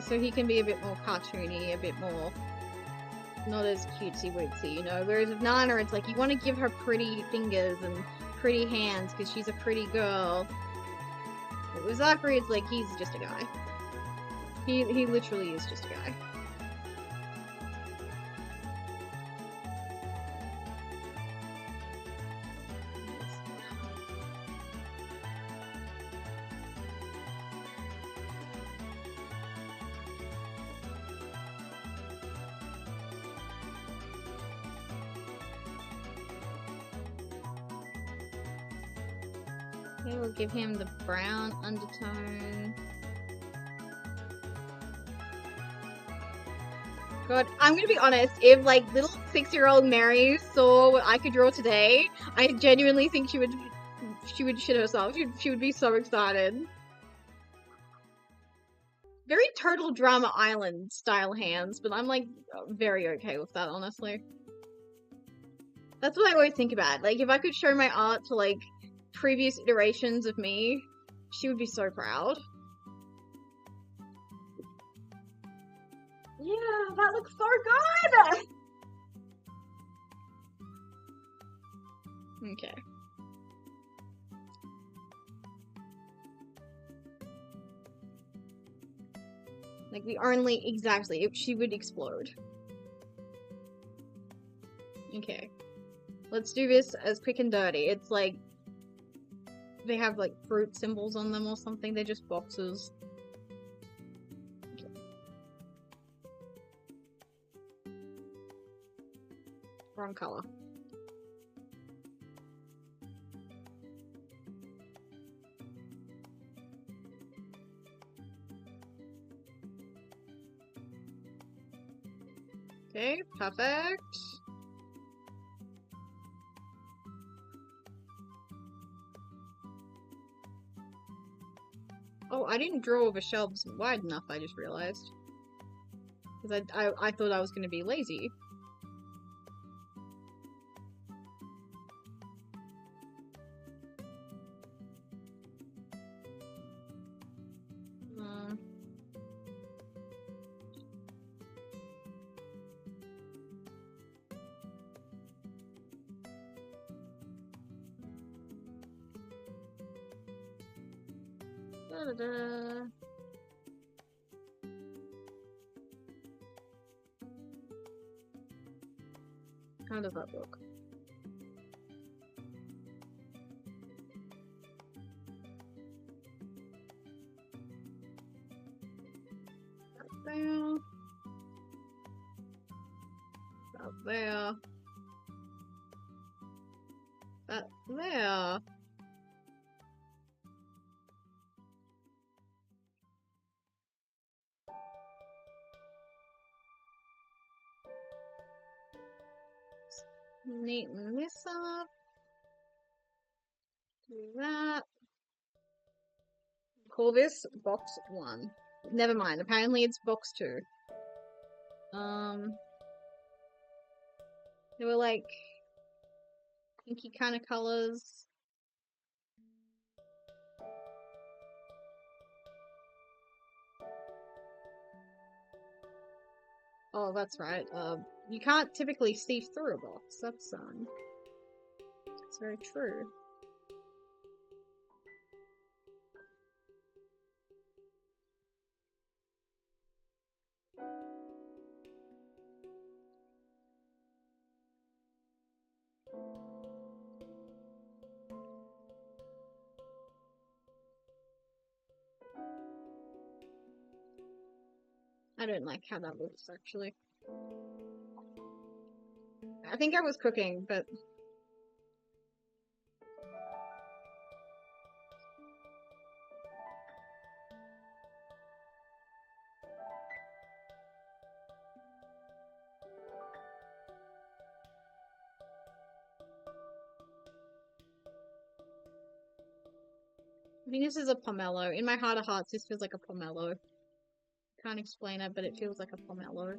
So he can be a bit more cartoony, a bit more not as cutesy-wootsy, you know? Whereas with Nana, it's like you want to give her pretty fingers and pretty hands because she's a pretty girl. But with Zachary, it's like he's just a guy. He literally is just a guy. Okay, we'll give him the brown undertone. God, I'm gonna be honest, if like little 6-year-old Mary saw what I could draw today, I genuinely think she would she would shit herself. She would be so excited. Very Turtle Drama Island style hands, but I'm like very okay with that, honestly. That's what I always think about. Like, if I could show my art to like previous iterations of me, she would be so proud. Yeah, that looks so good! Okay. Like, we only, exactly, if she would explode. Okay. Let's do this as quick and dirty. It's like, they have like fruit symbols on them or something. They're just boxes. Okay. Wrong color. Okay, perfect. Oh, I didn't draw the shelves wide enough, I just realized. Because I thought I was going to be lazy. Da-da-da. How does that look? That there. That there. That there. Neaten this up. Do that. Call this box 1. Never mind, apparently it's box 2. They were like pinky kind of colors. Oh, that's right. You can't typically see through a box. That's very true. I don't like how that looks, actually. I think I was cooking, but... I think this is a pomelo. In my heart of hearts, this feels like a pomelo. Can't explain it, but it feels like a pomelo.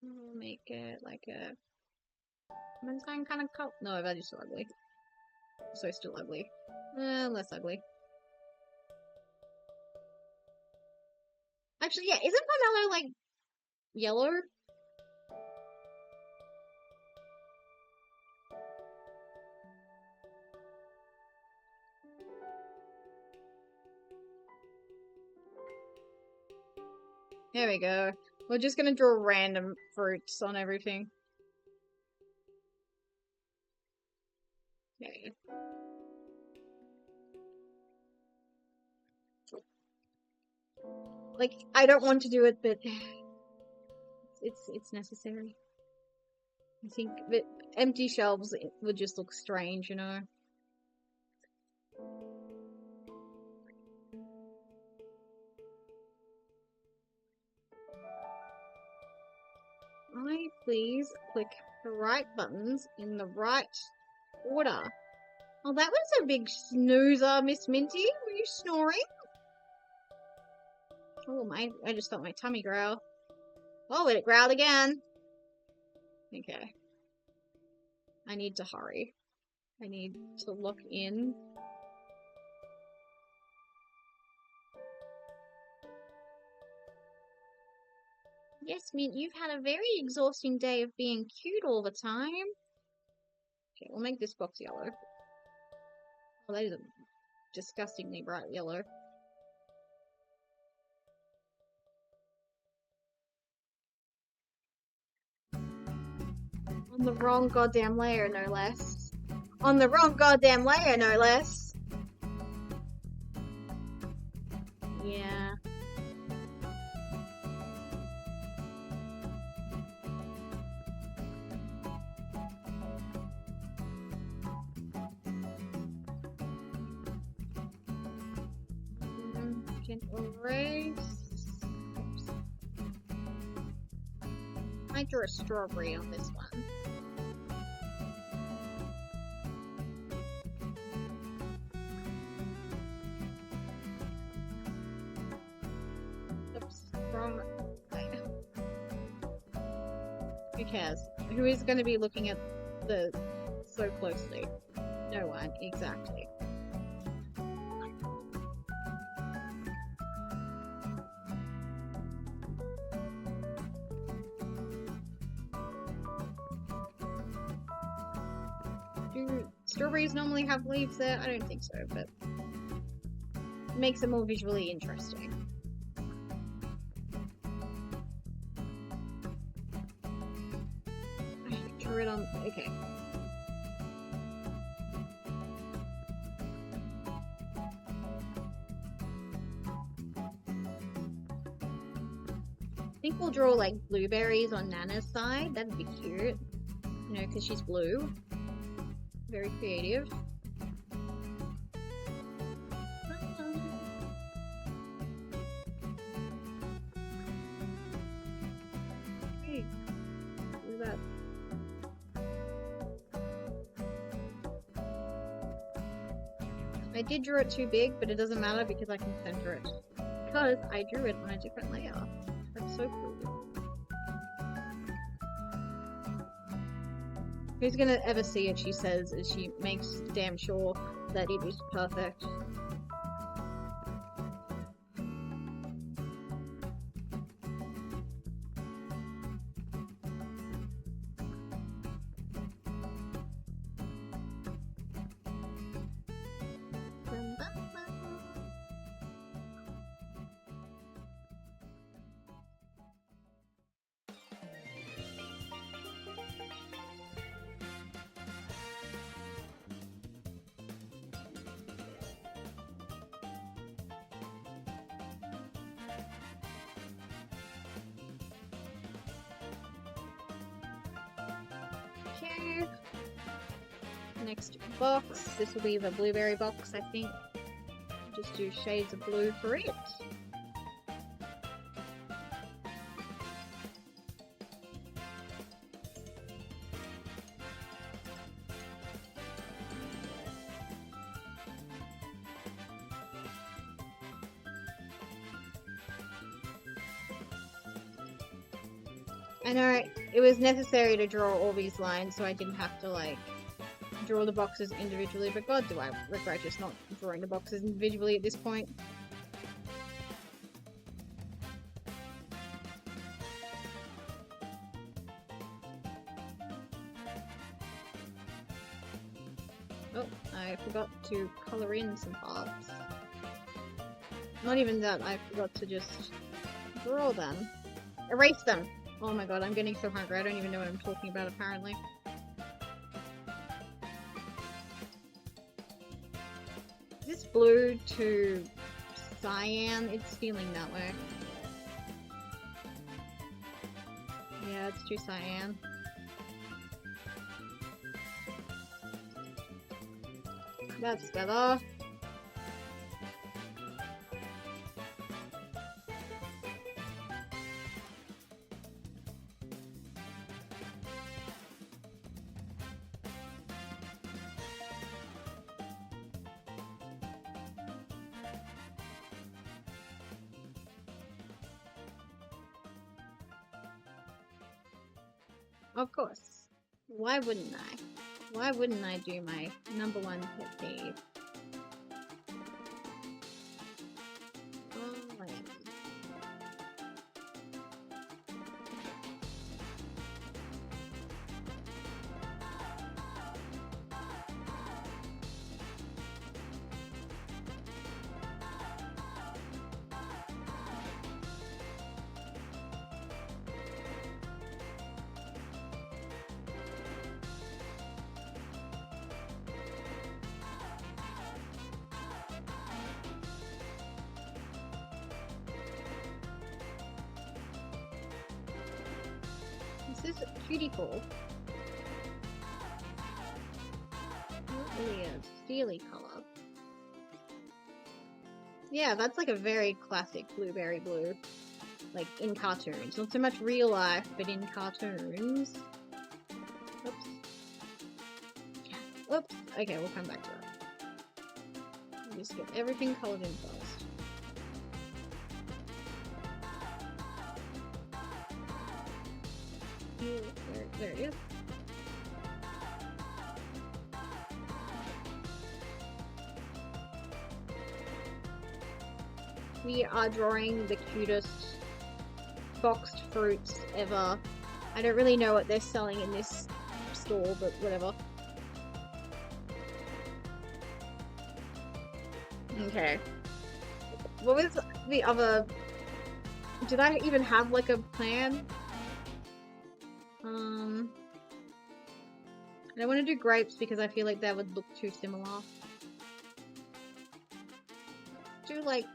We'll make it like a Mankind kind of color. No, that is still ugly. So still ugly. Less ugly. Actually, yeah, isn't pomelo like yellow? There we go. We're just gonna draw random fruits on everything. Okay. Like, I don't want to do it, but it's necessary. I think that empty shelves would just look strange, you know? I please click the right buttons in the right order? Oh, that was a big snoozer, Miss Minty. Were you snoring? Oh, I just felt my tummy growl. Oh, it growled again. Okay. I need to hurry. I need to look in. Yes, Mint, you've had a very exhausting day of being cute all the time. Okay, we'll make this box yellow. Oh, that is a disgustingly bright yellow. On the wrong goddamn layer, no less. On the wrong goddamn layer, no less. Yeah. Can erase. Oops. I drew a strawberry on this one. Oops. Wrong. Who cares? Who is going to be looking at the so closely? No one, exactly. Do strawberries normally have leaves there? I don't think so, but it makes it more visually interesting. I drew it on. Okay. I think we'll draw like blueberries on Nana's side. That'd be cute. You know, because she's blue. Very creative. Hey, do that. I did draw it too big, but it doesn't matter because I can center it. Because I drew it on a different layer. That's so cool. Who's gonna ever see it, she says, as she makes damn sure that it is perfect. Okay. Next box. This will be the blueberry box, I think. Just do shades of blue for it. I know it was necessary to draw all these lines so I didn't have to like draw the boxes individually, but god do I regret just not drawing the boxes individually at this point. Oh, I forgot to colour in some parts. Not even that, I forgot to just draw them. Erase them! Oh my god, I'm getting so hungry, I don't even know what I'm talking about apparently. Is this blue to cyan? It's feeling that way. Yeah, it's too cyan. That's better. Of course. Why wouldn't I? Why wouldn't I do my number one pet peeve? Oh, my. This is beautiful. Not really a steely color. Yeah, that's like a very classic blueberry blue. Like in cartoons. Not so much real life, but in cartoons. Oops. Oops. Okay, we'll come back to that. We'll just get everything colored in first. There it is. We are drawing the cutest boxed fruits ever. I don't really know what they're selling in this store, but whatever. Okay. What was the other... Did I even have like a plan? I don't want to do grapes because I feel like that would look too similar. Do like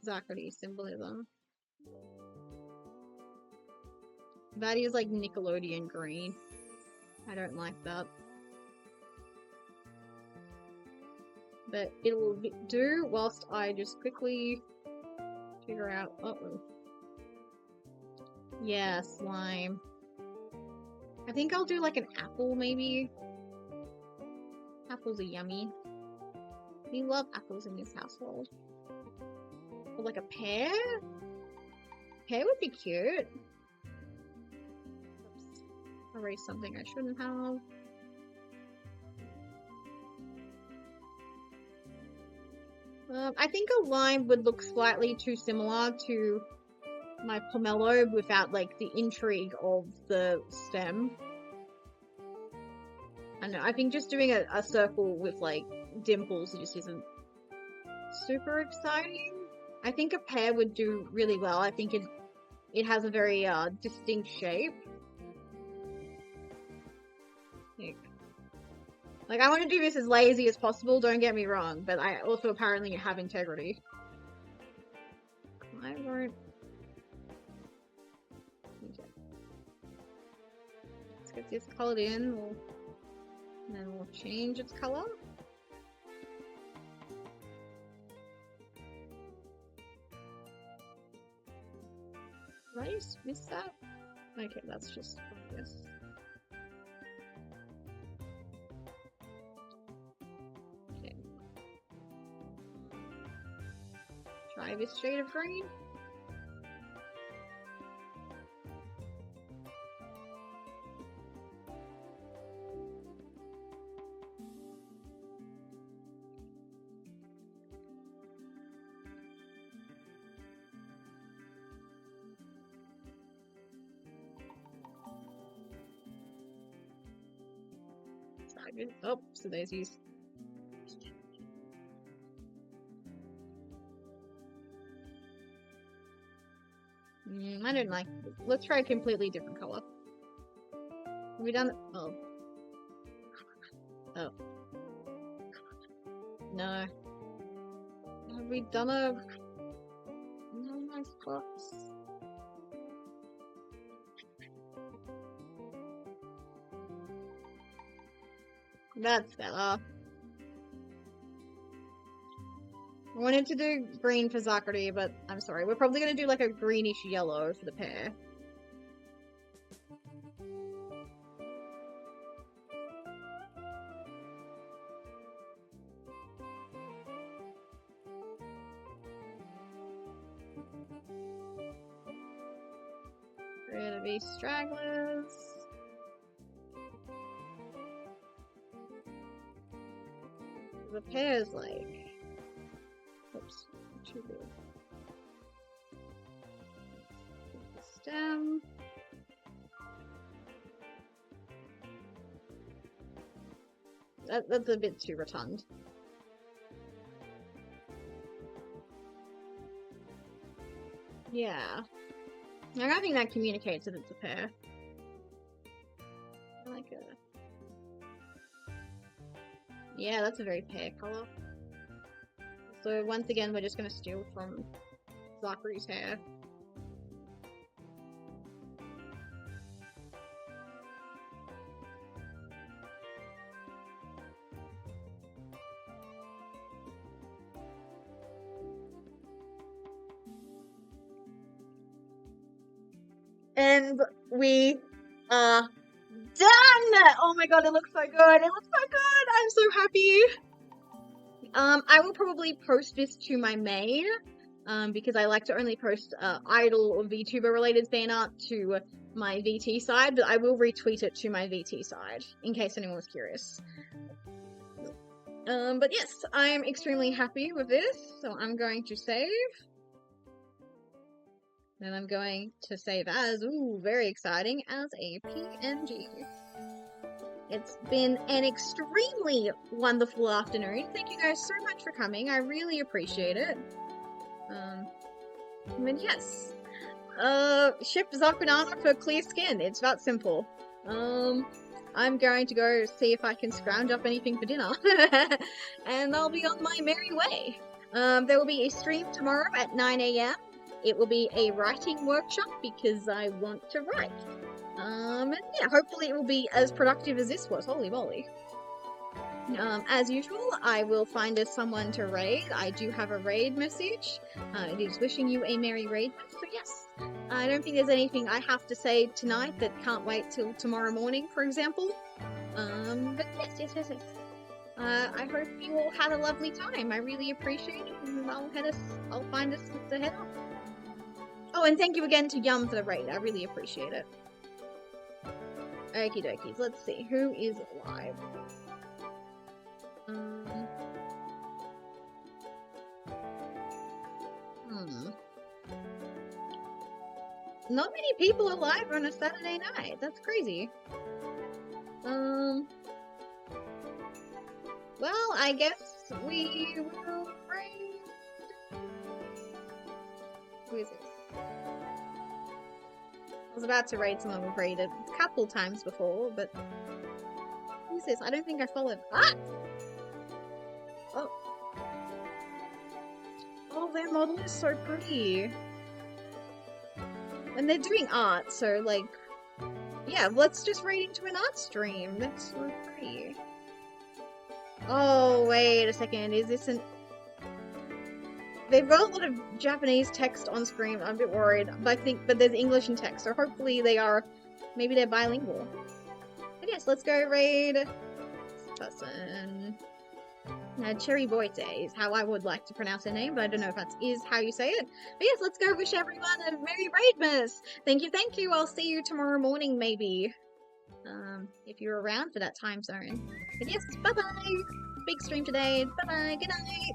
Zachary symbolism. That is like Nickelodeon green. I don't like that. But it will do whilst I just quickly figure out... Uh-oh. Yeah, slime. I think I'll do like an apple, maybe. Apples are yummy. We love apples in this household. Or like a pear? Pear would be cute. Oops. I erased something I shouldn't have. I think a lime would look slightly too similar to my pomelo without like the intrigue of the stem. I don't know, I think just doing a circle with like dimples just isn't super exciting. I think a pear would do really well. I think it has a very distinct shape. Like, I want to do this as lazy as possible, don't get me wrong, but I also apparently have integrity. I won't... Okay. Let's get this colored in, and then we'll change its color. Did I just miss that? Okay, that's just this. Okay. Try this shade of green. Oh, so there's these. I don't like it. Let's try a completely different color. Have we done it? Oh. Oh. No. Have we done a... No nice box? That's better. I wanted to do green for Zachary, but I'm sorry. We're probably going to do like a greenish yellow for the pear. rid of these stragglers. The pair's like... Oops, too big. Stem. That's a bit too rotund. Yeah. I don't think that communicates that it's a pair. I like it. Yeah, that's a very pear color. So once again, we're just gonna steal from Zachary's hair. And we are done! Oh my god, it looks so good! It looks so good! I'm so happy! I will probably post this to my main, because I like to only post idol or VTuber related fan art to my VT side, but I will retweet it to my VT side, in case anyone was curious. But yes, I'm extremely happy with this, so I'm going to save. Then I'm going to save as, ooh, very exciting, as a PNG. It's been an extremely wonderful afternoon. Thank you guys so much for coming. I really appreciate it. And yes. Ship Zakunana for clear skin. It's that simple. I'm going to go see if I can scrounge up anything for dinner. And I'll be on my merry way. There will be a stream tomorrow at 9 AM. It will be a writing workshop because I want to write. And yeah, hopefully it will be as productive as this was. Holy moly. As usual, I will find us someone to raid. I do have a raid message. It is wishing you a merry raid. So yes, I don't think there's anything I have to say tonight that can't wait till tomorrow morning, for example. But yes. I hope you all had a lovely time. I really appreciate it, and I'll find us to head off. Oh, and thank you again to Yum for the raid. I really appreciate it. Okie dokies. Let's see. Who is live? Not many people are live on a Saturday night. That's crazy. Well, I guess we will raid. Who is it? I was about to raid someone we've raided a couple times before, but who's this? I don't think I followed. Ah! Oh. Oh, their model is so pretty. And they're doing art, so like, yeah, let's just raid into an art stream. That's so pretty. Oh, wait a second. Is this an... They've got a lot of Japanese text on screen. I'm a bit worried. But there's English and text, so hopefully they are... Maybe they're bilingual. But yes, let's go raid this person. Cherry Boite is how I would like to pronounce her name, but I don't know if that is how you say it. But yes, let's go wish everyone a Merry Raidmas! Thank you, I'll see you tomorrow morning, maybe. If you're around for that time zone. But yes, bye-bye! Big stream today, bye-bye, good night!